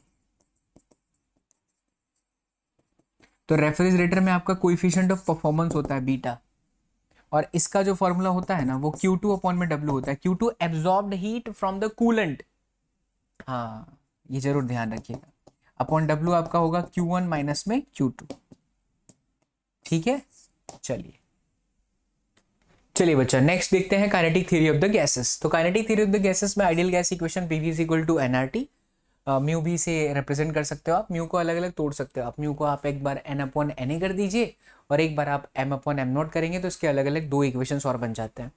तो रेफ्रिजरेटर में आपका कोएफिशिएंट ऑफ परफॉर्मेंस होता है बीटा, और इसका जो फॉर्मूला होता है ना वो Q2 अपॉन में W होता है। Q2 absorbed heat from the coolant, हाँ ये जरूर ध्यान रखिएगा, अपॉन W आपका होगा Q1 माइनस में Q2। ठीक है, चलिए चलिए बच्चा नेक्स्ट देखते हैं kinetic theory of the gases. तो kinetic theory of the gases में ideal gas equation PV is equal to nRT, mu भी से रिप्रेजेंट कर सकते हो आप, म्यू को अलग अलग तोड़ सकते हो आप। म्यू को आप एक बार n अपॉन Na कर दीजिए और एक बार आप m अपॉन m नॉट करेंगे, तो इसके अलग अलग दो इक्वेशंस और बन जाते हैं।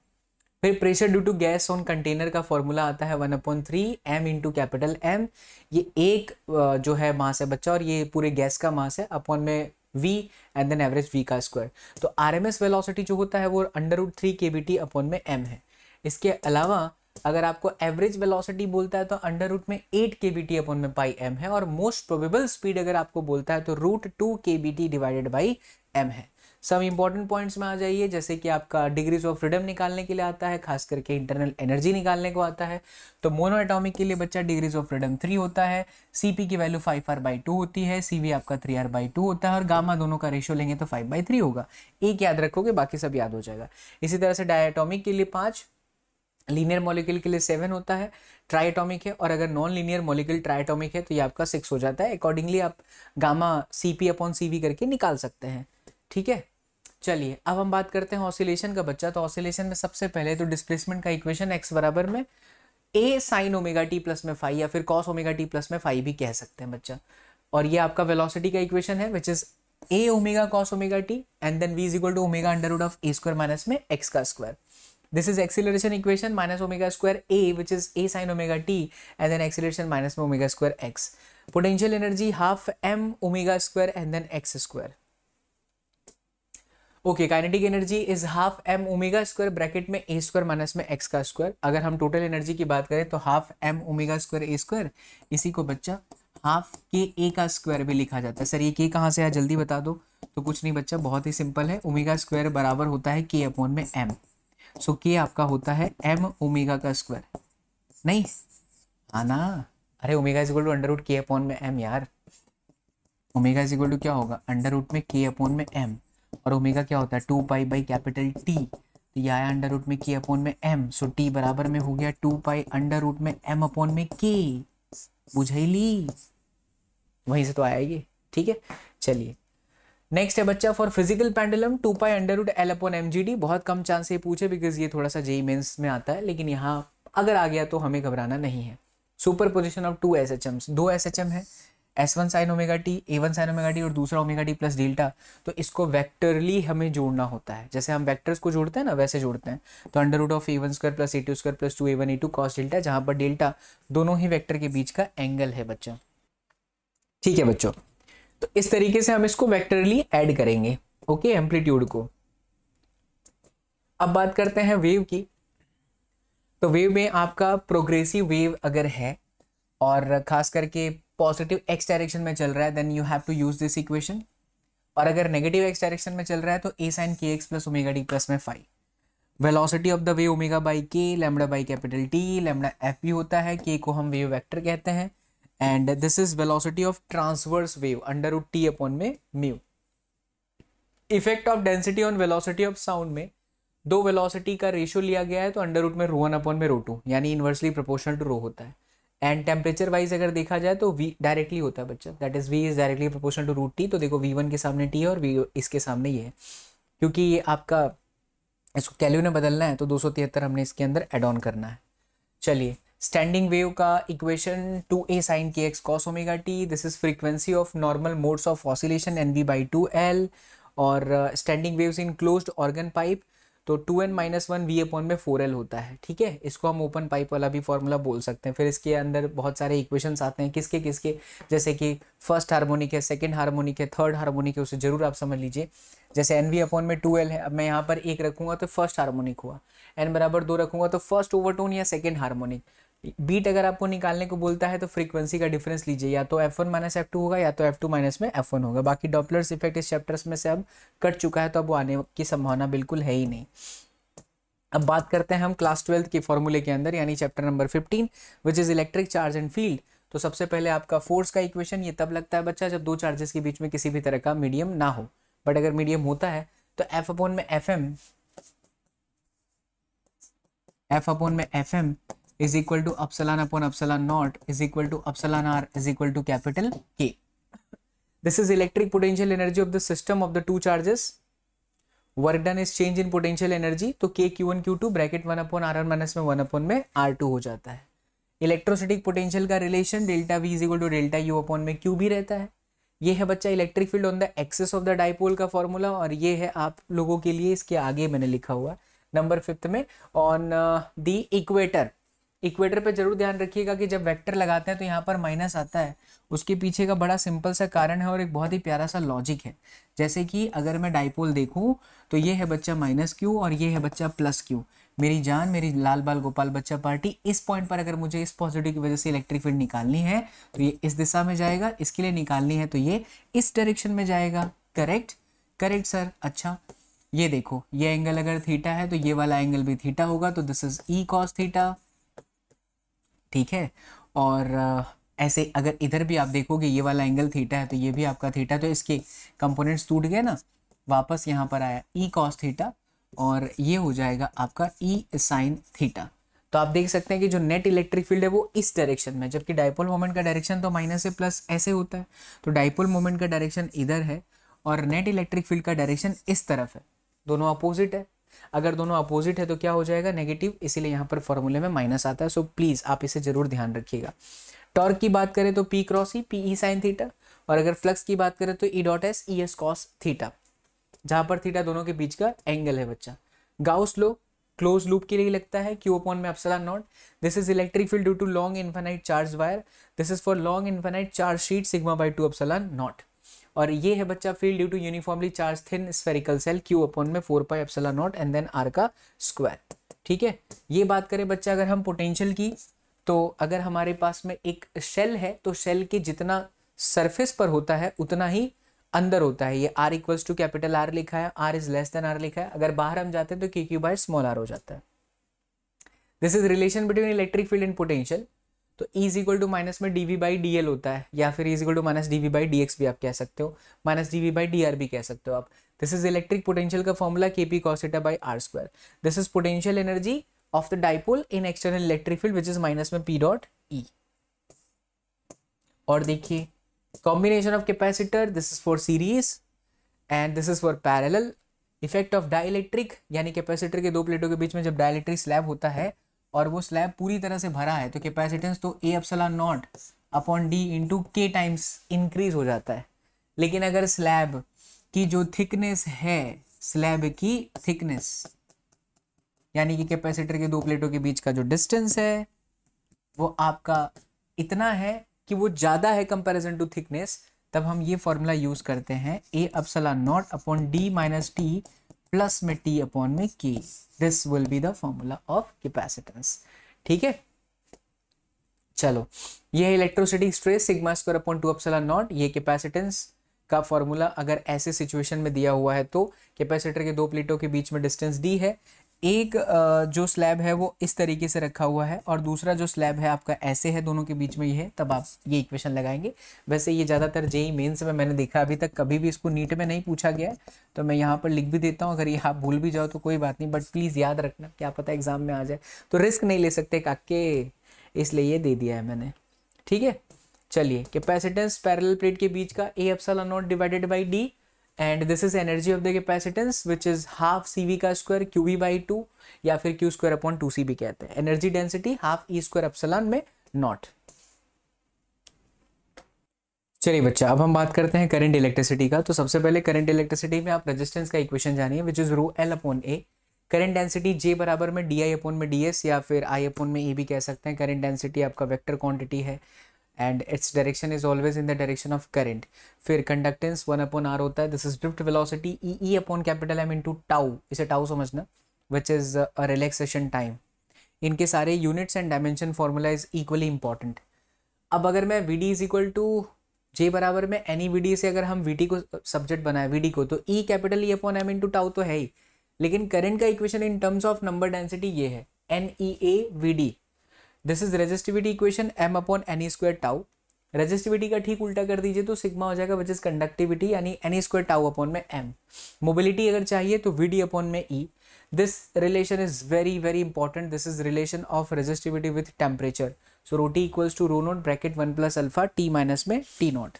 फिर pressure due to gas on container का फॉर्मूला आता है 1/3 m इंटू कैपिटल M। ये एक जो है मास है बच्चा, और ये पूरे गैस का मास है, अपॉन में v and then average v का स्क्वायर। तो RMS वेलोसिटी जो होता है वो √3 kBT अपॉन में m है। इसके अलावा अगर आपको एवरेज वेलोसिटी बोलता है तो √8 kBT अपॉन में पाई m है, और मोस्ट प्रोबेबल स्पीड अगर आपको बोलता है तो √2 kBT डिवाइडेड बाई m है। सब इंपॉर्टेंट पॉइंट्स में आ जाइए, जैसे कि आपका डिग्रीज ऑफ फ्रीडम निकालने के लिए आता है, खास करके इंटरनल एनर्जी निकालने को आता है। तो मोनो एटॉमिक के लिए बच्चा डिग्रीज ऑफ फ्रीडम 3 होता है, CP की वैल्यू 5r/2 होती है, CV आपका 3r/2 होता है, और गामा दोनों का रेशियो लेंगे तो 5/3 होगा। एक याद रखोगे बाकी सब याद हो जाएगा। इसी तरह से डायटोमिक के लिए 5, लीनियर मॉलिक्यूल के लिए 7 होता है, ट्राइएटॉमिक है, और अगर नॉन लीनियर मॉलिक्यूल ट्राइएटॉमिक है तो ये आपका 6 हो जाता है। अकॉर्डिंगली आप गामा CP अपॉन CV करके निकाल सकते हैं। ठीक है, चलिए अब हम बात करते हैं ऑसिलेशन का बच्चा। तो ऑसिलेशन में सबसे पहले तो डिस्प्लेसमेंट का इक्वेशन x बराबर में a sine omega T plus में फाई, या फिर कॉस ओमेगा टी प्लस में फाई भी कह सकते हैं बच्चा। और ये आपका वेलोसिटी का इक्वेशन है which is a omega cos omega T and then v is equal to omega under root of a square minus में x का square. This is acceleration equation minus omega square a which is a sine omega T and then acceleration minus में omega square x। Potential energy half m omega square and then x square. Okay, kinetic energy is half m omega square bracket में a square minus में x का square. अगर हम total energy की बात करें तो half m omega square a square, इसी को बच्चा हाफ k a का स्क्वायर भी लिखा जाता है। सर ये k कहाँ से आया जल्दी बता दो। तो कुछ नहीं बच्चा, बहुत ही सिंपल है, ओमेगा स्क्वायर बराबर होता है k अपॉन में m। सो k आपका होता है m ओमेगा का स्क्वायर, नहीं हाँ ना, अरे omega is equal to under root k upon में m यार। ओमेगा इज इक्वल टू क्या होगा, अंडर रूट में k अपॉन में m, और ओमेगा क्या होता है 2 पाई बाई कैपिटल T, तो यह आया अंडर रूट में k अपॉन में m। सो T बराबर में हो गया 2 पाई अंडर रूट में m अपॉन में k। बुझैली, वहीं से तो आया ये। ठीक है, चलिए नेक्स्ट है बच्चा for physical pendulum 2 pi under root L upon mgd। बहुत कम चांस ये पूछे बिकॉज ये थोड़ा सा जेई मेंस में आता है, लेकिन यहाँ अगर आ गया तो हमें घबराना नहीं है। Super position of 2 SHMs, 2 SHM है, S1 sign omega T, A1 sign omega T और दूसरा ओमेगा टी प्लस डेल्टा। तो इसको वेक्टरली हमें जोड़ना होता है, जैसे हम वेक्टर्स को जोड़ते हैं ना वैसे जोड़ते हैं। तो under root of A1 square plus A2 square plus 2A1 A2 cos delta, जहां पर डेल्टा दोनों ही वेक्टर के बीच का एंगल है बच्चा। ठीक है बच्चों, तो इस तरीके से हम इसको वेक्टरली ऐड करेंगे, ओके, एम्पलीट्यूड को। अब बात करते हैं वेव की। तो वेव में आपका प्रोग्रेसिव वेव अगर है और खास करके पॉजिटिव x डायरेक्शन में चल रहा है then you have to use this equation, और अगर नेगेटिव x डायरेक्शन में चल रहा है तो a sine K X plus omega T plus में phi. Velocity of the wave omega by K, lambda by capital T, lambda F भी होता है, k को हम वेव वेक्टर कहते हैं, and this is velocity of transverse wave under root T upon में mu. Effect of density on velocity of sound में दो वेलोसिटी का रेशियो लिया गया है तो अंडर रूट में रो वन अपॉन में रो टू, यानी इन्वर्सली प्रोपोर्शनल टू रो होता है। एंड टेम्परेचर वाइज अगर देखा जाए तो वी डायरेक्टली होता है बच्चा, that is V is directly proportional to root T. तो देखो V1 के सामने टी है और V इसके सामने ये है, क्योंकि ये आपका इसको कैल्विन में बदलना है तो 273 हमने इसके अंदर एड ऑन करना है। चलिए, स्टैंडिंग वेव का equation 2a sin kx cos omega T, this is frequency of normal modes of oscillation NV/2L। और standing waves in closed organ pipe तो 2n-1 V अपॉन में 4L होता है, ठीक है। इसको हम ओपन पाइप वाला भी फॉर्मूला बोल सकते हैं। फिर इसके अंदर बहुत सारे इक्वेशंस आते हैं, किसके किसके, जैसे कि फर्स्ट हार्मोनिक है, सेकंड हार्मोनिक है, थर्ड हार्मोनिक है, उसे जरूर आप समझ लीजिए। जैसे NV अपॉन में 2L है, अब मैं यहाँ पर 1 रखूँगा तो फर्स्ट हार्मोनिक हुआ, n बराबर 2 रखूँगा तो फर्स्ट ओवरटोन या सेकेंड हार्मोनिक। बीट अगर आपको निकालने को बोलता है तो फ्रीक्वेंसी का डिफरेंस लीजिए, या तो F1 माइनस F2 होगा या तो F2 माइनस में F1 होगा। बाकी डॉपलर्स इफेक्ट इस चैप्टर्स में से अब कट चुका है तो अब वो आने की संभावना बिल्कुल है ही नहीं। अब बात करते हैं हम क्लास 12 के फॉर्मूले के अंदर, यानी chapter number 15 which is electric charge and field. तो सबसे पहले आपका फोर्स का इक्वेशन ये तब लगता है बच्चा जब दो चार्जेस के बीच में किसी भी तरह का मीडियम ना हो, बट अगर मीडियम होता है तो F अपॉन में Fm is equal to epsilon upon epsilon naught is equal to epsilon R is equal to capital K। This is electric potential energy of the system of the two charges. Work done is change in potential energy, तो K Q1 Q2 bracket 1 upon R1 minus में 1 upon में R2 हो जाता है। Electrostatic potential का relation delta V is equal to delta U upon में Q भी रहता है। ये है बच्चा electric field on the axis of the dipole का फॉर्मूला, और ये है आप लोगों के लिए इसके आगे मैंने लिखा हुआ नंबर 5 में ऑन द इक्वेटर। इक्वेटर पे जरूर ध्यान रखिएगा कि जब वेक्टर लगाते हैं तो यहाँ पर माइनस आता है, उसके पीछे का बड़ा सिंपल सा कारण है और एक बहुत ही प्यारा सा लॉजिक है। जैसे कि अगर मैं डाइपोल देखूं तो ये है बच्चा माइनस क्यू और ये है बच्चा प्लस क्यू। मेरी जान, मेरी लाल बाल गोपाल बच्चा पार्टी, इस पॉइंट पर अगर मुझे इस पॉजिटिव की वजह से इलेक्ट्रिक फील्ड निकालनी है तो ये इस दिशा में जाएगा, इसके लिए निकालनी है तो ये इस डायरेक्शन में जाएगा। Correct, correct sir. अच्छा, ये देखो, ये एंगल अगर थीटा है तो ये वाला एंगल भी थीटा होगा, तो this is E cos theta, ठीक है। और ऐसे अगर इधर भी आप देखोगे ये वाला एंगल थीटा है तो ये भी आपका थीटा, तो इसके कंपोनेंट्स टूट गए ना, वापस यहाँ पर आया E cos थीटा और ये हो जाएगा आपका E sin थीटा। तो आप देख सकते हैं कि जो नेट इलेक्ट्रिक फील्ड है वो इस डायरेक्शन में, जबकि डाइपोल मोमेंट का डायरेक्शन तो माइनस से प्लस ऐसे होता है, तो डाइपोल मोमेंट का डायरेक्शन इधर है और नेट इलेक्ट्रिक फील्ड का डायरेक्शन इस तरफ है, दोनों अपोजिट है। अगर दोनों अपोजिट है तो क्या हो जाएगा, नेगेटिव, इसीलिए यहाँ पर फॉर्मूले में माइनस आता है। सो प्लीज आप इसे जरूर ध्यान रखिएगा। टॉर्क की बात करें तो P cross E PE sine theta, और अगर फ्लक्स की बात करें तो E dot S ES cos theta, जहां पर थीटा दोनों के बीच का एंगल है बच्चा। गाउस लॉ क्लोज लूप के लिए लगता है Q अपॉन में epsilon naught. This is electric field due to long infinite charge wire, this is for long infinite charge sheet sigma by 2 epsilon naught. और ये है बच्चा field due to uniformly charge thin spherical shell Q upon में 4 pi epsilon naught and then R का square, ठीक है। ये बात करें बच्चा अगर हम पोटेंशियल की, तो अगर हमारे पास में एक शेल है तो शेल के जितना सरफेस पर होता है उतना ही अंदर होता है। ये R equals to capital R लिखा है, R is less than R लिखा है। अगर बाहर हम जाते हैं तो Q बाय स्मॉल r हो जाता है। This is relation between electric field and potential. तो E is equal to minus में dV बाई DL होता है, या फिर E is equal to minus dV by DX भी आप कह सकते हो, माइनस dV बाई DR भी कह सकते हो आप। दिस इज इलेक्ट्रिक पोटेंशियल का formula Kp cos theta by R square. This is potential energy of the dipole in external electric field which is minus में P dot E। और देखिए combination of capacitor, this is for series and this is for parallel। Effect of dielectric, यानी capacitor के दो प्लेटों के बीच में जब डाइलेक्ट्रिक स्लैब होता है और वो स्लैब पूरी तरह से भरा है तो कैपेसिटेंस तो A epsilon not upon D into K times increase हो जाता है। लेकिन अगर स्लैब की जो थिकनेस है, स्लैब की थिकनेस यानी कि कैपेसिटर के दो प्लेटों के बीच का जो डिस्टेंस है वो आपका इतना है कि वो ज़्यादा है कंपैरिजन टू थिकनेस, तब हम ये फॉर्मूला यूज करते हैं A epsilon not upon D minus T plus में T अपॉन में K। This will be the formula of capacitance, ठीक है। चलो, ये है electrostatic stress sigma square upon 2 epsilon not. ये कैपेसिटेंस का फॉर्मूला अगर ऐसे सिचुएशन में दिया हुआ है तो कैपेसिटर के दो प्लेटों के बीच में डिस्टेंस D है, एक जो स्लैब है वो इस तरीके से रखा हुआ है और दूसरा जो स्लैब है आपका ऐसे है, दोनों के बीच में ये है, तब आप ये इक्वेशन लगाएंगे। वैसे ये ज़्यादातर जेई मेंस में मैंने देखा, अभी तक कभी भी इसको नीट में नहीं पूछा गया है, तो मैं यहाँ पर लिख भी देता हूँ। अगर ये आप भूल भी जाओ तो कोई बात नहीं, बट प्लीज़ याद रखना, क्या पता एग्जाम में आ जाए, तो रिस्क नहीं ले सकते काके, इसलिए ये दे दिया है मैंने। ठीक है, चलिए, कैपेसिटेंस पैरेलल प्लेट के बीच का A epsilon naught divided by D, and this is energy of the capacitance which is half C V का स्क्वायर क्यू वी बाई 2, या फिर क्यू स्क्वायर अपॉन 2 सी भी कहते हैं। Energy density half E square epsilon में not. चलिए बच्चा, अब हम बात करते हैं करंट इलेक्ट्रिसिटी का। तो सबसे पहले करंट इलेक्ट्रिसिटी में आप रेजिस्टेंस का इक्वेशन जानिए, which is rho L upon A. Current density जे बराबर में डी आई अपॉन में डी एस, या फिर आई अपॉन में ए भी कह सकते हैं। करंट डेंसिटी आपका वेक्टर क्वांटिटी है and its direction is always in the direction of current. फिर कंडक्टेंस 1 अपॉन आर होता है, this is drift velocity E E upon capital M into tau, इसे टाउ समझना, which is a relaxation time. इनके सारे units and dimension formula is equally important. अब अगर मैं V D is equal to J बराबर में एनी वी डी से अगर हम वी टी को सब्जेक्ट बनाए वी डी को, तो E capital E upon M into tau तो है ही, लेकिन करंट का equation in terms of number density ये है N E A V D. This is resistivity equation M upon N E square tau. Resistivity का ठीक उल्टा कर दीजिए तो सिग्मा हो जाएगा, विच इज कंडक्टिविटी, यानी एनी स्क्वायर टाउ अपॉन में एम। मोबिलिटी अगर चाहिए तो वी डी अपॉन में E. This relation is very very important, this is relation of resistivity with temperature. So rho T equals to rho naught bracket 1 plus alpha T minus में T naught.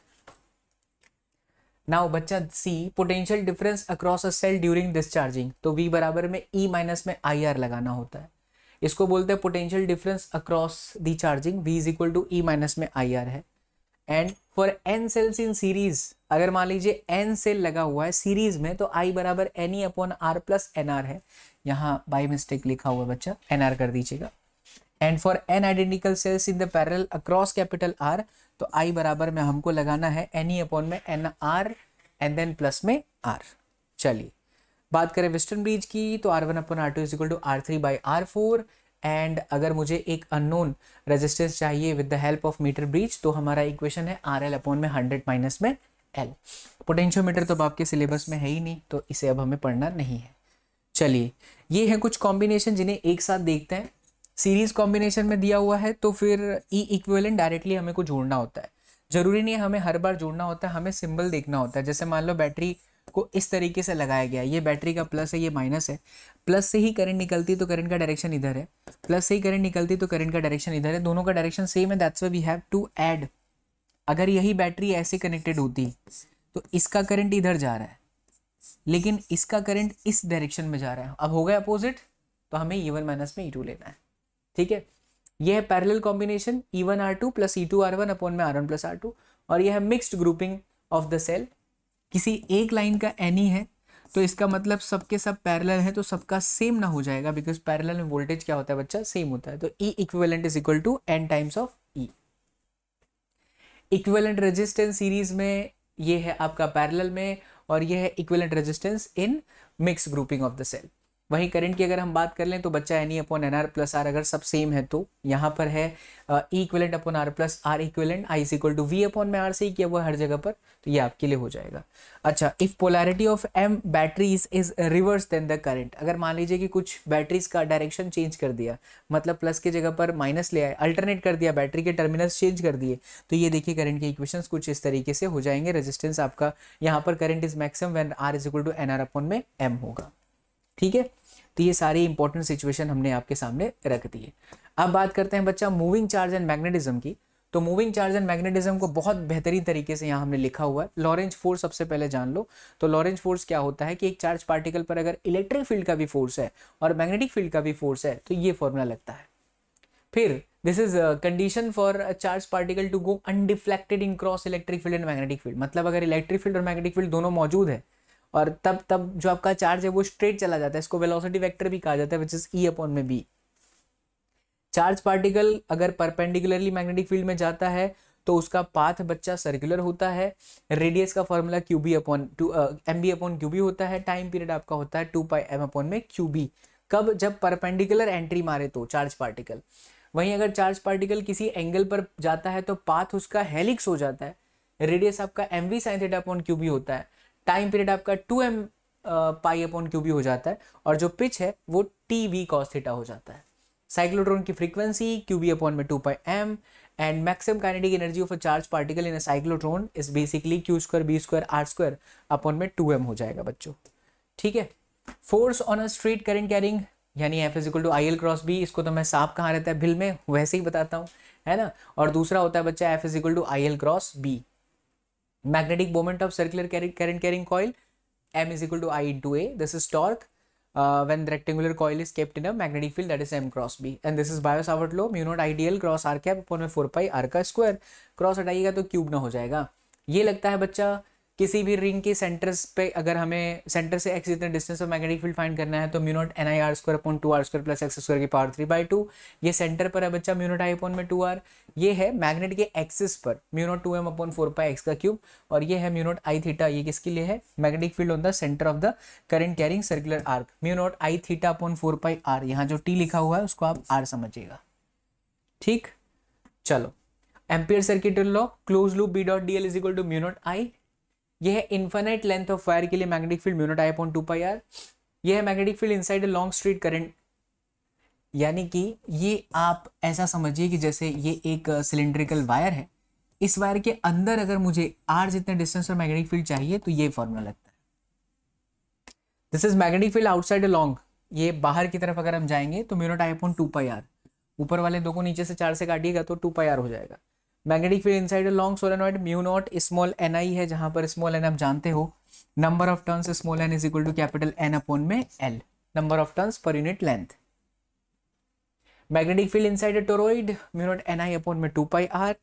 Now बच्चा see, potential difference across a cell during discharging. तो V बराबर में ई minus में I are लगाना होता है, इसको बोलते हैं potential difference across the charging. V is equal to E minus में आई आर है। And for N cells in series, अगर मान लीजिए एन सेल लगा हुआ है सीरीज में, तो आई बराबर N E upon R plus N R है। यहाँ बाई मिस्टेक लिखा हुआ है बच्चा, एन आर कर दीजिएगा। And for N identical cells in the parallel across capital R, तो आई बराबर में हमको लगाना है एन ई अपॉन में N R and then plus में आर। चलिए बात करें वेस्टर्न ब्रिज की, तो R one upon R two is equal to R three by R four. And अगर मुझे एक अननोन रेजिस्टेंस चाहिए with the help of meter bridge, तो हमारा इक्वेशन है आर एल अपॉन में 100 माइनस में एल। पोटेंशियोमीटर तो अब आपके सिलेबस में है ही नहीं, तो इसे अब हमें पढ़ना नहीं है। चलिए, ये है कुछ कॉम्बिनेशन जिन्हें एक साथ देखते हैं। सीरीज कॉम्बिनेशन में दिया हुआ है, तो फिर ई इक्विवेलेंट डायरेक्टली हमें को जोड़ना होता है। जरूरी नहीं है हमें हर बार जोड़ना होता है, हमें सिंबल देखना होता है। जैसे मान लो बैटरी को इस तरीके से लगाया गया, ये बैटरी का प्लस है, ये माइनस है। प्लस से ही करंट निकलती है तो करंट का डायरेक्शन इधर है, प्लस से ही करंट निकलती है तो करंट का डायरेक्शन इधर है, दोनों का डायरेक्शन सेम है, that's why we have to add. अगर यही बैटरी ऐसे कनेक्टेड होती तो इसका करंट इधर जा रहा है, लेकिन इसका करंट इस डायरेक्शन में जा रहा है, अब हो गया अपोजिट, तो हमें E1 माइनस में E2 लेना है। ठीक है, यह है parallel combination E1 R2 plus E2 R1 upon में R1 प्लस R2, और यह है mixed grouping of the cell. किसी एक लाइन का एनी है तो इसका मतलब सबके सब पैरेलल है, तो सबका सेम ना हो जाएगा, बिकॉज पैरेलल में वोल्टेज क्या होता है बच्चा, सेम होता है। तो E equivalent is equal to n times of E। Equivalent resistance series में ये है आपका पैरेलल में, और ये है equivalent resistance in mix grouping of the cell. वहीं करंट की अगर हम बात कर लें तो बच्चा N E upon N R plus R, अगर सब सेम है तो यहाँ पर है E equivalent upon R plus R equivalent, I is equal to V upon में आर से ही किया हुआ हर जगह पर, तो ये आपके लिए हो जाएगा। अच्छा, if polarity of M batteries is reverse then the current, अगर मान लीजिए कि कुछ बैटरीज का डायरेक्शन चेंज कर दिया, मतलब प्लस की जगह पर माइनस ले आए, अल्टरनेट कर दिया, बैटरी के टर्मिनल्स चेंज कर दिए, तो ये देखिए करंट के इक्वेशंस कुछ इस तरीके से हो जाएंगे। रेजिस्टेंस आपका यहाँ पर current is maximum when R is equal to N R upon में एम होगा। ठीक है, तो ये सारी इंपॉर्टेंट सिचुएशन हमने आपके सामने रख दी है। अब बात करते हैं बच्चा मूविंग चार्ज एंड मैग्नेटिज्म की। तो मूविंग चार्ज एंड मैग्नेटिज्म को बहुत बेहतरीन तरीके से यहाँ हमने लिखा हुआ है। लॉरेंज फोर्स सबसे पहले जान लो। तो लॉरेंज फोर्स क्या होता है कि एक चार्ज पार्टिकल पर अगर इलेक्ट्रिक फील्ड का भी फोर्स है और मैग्नेटिक फील्ड का भी फोर्स है, तो ये फॉर्मूला लगता है। फिर this is condition for charge particle to go undeflected in cross electric field and magnetic field, मतलब अगर इलेक्ट्रिक फील्ड और मैग्नेटिक फील्ड दोनों मौजूद है और तब जो आपका चार्ज है वो स्ट्रेट चला जाता है, इसको वेलोसिटी वेक्टर भी कहा जाता है, विच इज ई अपॉन में बी। चार्ज पार्टिकल अगर परपेंडिकुलरली मैग्नेटिक फील्ड में जाता है तो उसका पाथ बच्चा सर्कुलर होता है। रेडियस का formula Q B upon two M B upon Q B होता है। टाइम पीरियड आपका होता है 2 पाई एम अपॉन में क्यू बी। कब? जब परपेंडिकुलर एंट्री मारे तो चार्ज पार्टिकल। वहीं अगर चार्ज पार्टिकल किसी एंगल पर जाता है तो पाथ उसका हेलिक्स हो जाता है। रेडियस आपका M V sine theta upon Q B होता है। टाइम पीरियड आपका 2m pi upon Q B हो जाता है, और जो पिच है वो टी वी कॉस थीटा हो जाता है। साइक्लोट्रॉन की फ्रीक्वेंसी क्यू बी अपॉन में 2πm and maximum kinetic energy of a charge particle in a cyclotron is basically Q square B square R square upon में 2m हो जाएगा बच्चों, ठीक है। Force on a straight current carrying यानी F is equal to I L cross B, इसको तो मैं सांप कहाँ रहता है बिल में वैसे ही बताता हूँ, है ना। और दूसरा होता है बच्चा F is equal to I L cross B. Magnetic moment of circular current carrying coil M is equal to I into A. This is torque when the rectangular coil is kept in a magnetic field, that is M cross B. And this is Biot-Savart law, mu naught IDL cross R cap upon में 4 pi R का square, cross हटाइएगा तो cube ना हो जाएगा। ये लगता है बच्चा किसी भी रिंग के सेंटर्स पे अगर हमें सेंटर से x जितने डिस्टेंस पर मैग्नेटिक फील्ड फाइंड करना है तो mu naught N I R square upon 2 R square plus X square की पावर 3/2। ये सेंटर पर है बच्चा म्यू नॉट आई अपॉन में 2r, ये है मैग्नेट के एक्सिस पर mu not 2m upon 4 pi x का क्यूब, और ये है म्यू नॉट आई थीटा, ये किसके लिए है, magnetic field on the centre of the current carrying circular arc, mu naught I theta upon 4 pi r। यहाँ जो t लिखा हुआ है उसको आप r समझिएगा, ठीक। चलो, ampere circuit law, close loop B dot D L is equal to mu naught I. ये है इनफाइनाइट लेंथ ऑफ वायर के लिए magnetic field mu naught I upon 2 pi r। ये है magnetic field inside a long straight current, यानी कि ये आप ऐसा समझिए कि जैसे ये एक सिलिंड्रिकल वायर है, इस वायर के अंदर अगर मुझे r जितने डिस्टेंस पर मैग्नेटिक फील्ड चाहिए तो ये फॉर्मूला लगता है। This is magnetic field outside a long, ये बाहर की तरफ अगर हम जाएंगे तो mu naught I upon 2 pi r, ऊपर वाले दो को नीचे से 4 से काटिएगा तो 2 पाई r हो जाएगा। Magnetic field inside a long solenoid mu naught small N I है, जहां पर स्मॉल एन आप जानते हो, number of turns small N is equal to capital N upon में L, number of turns per unit length. Magnetic field inside a toroid mu naught N I upon में 2 pi r।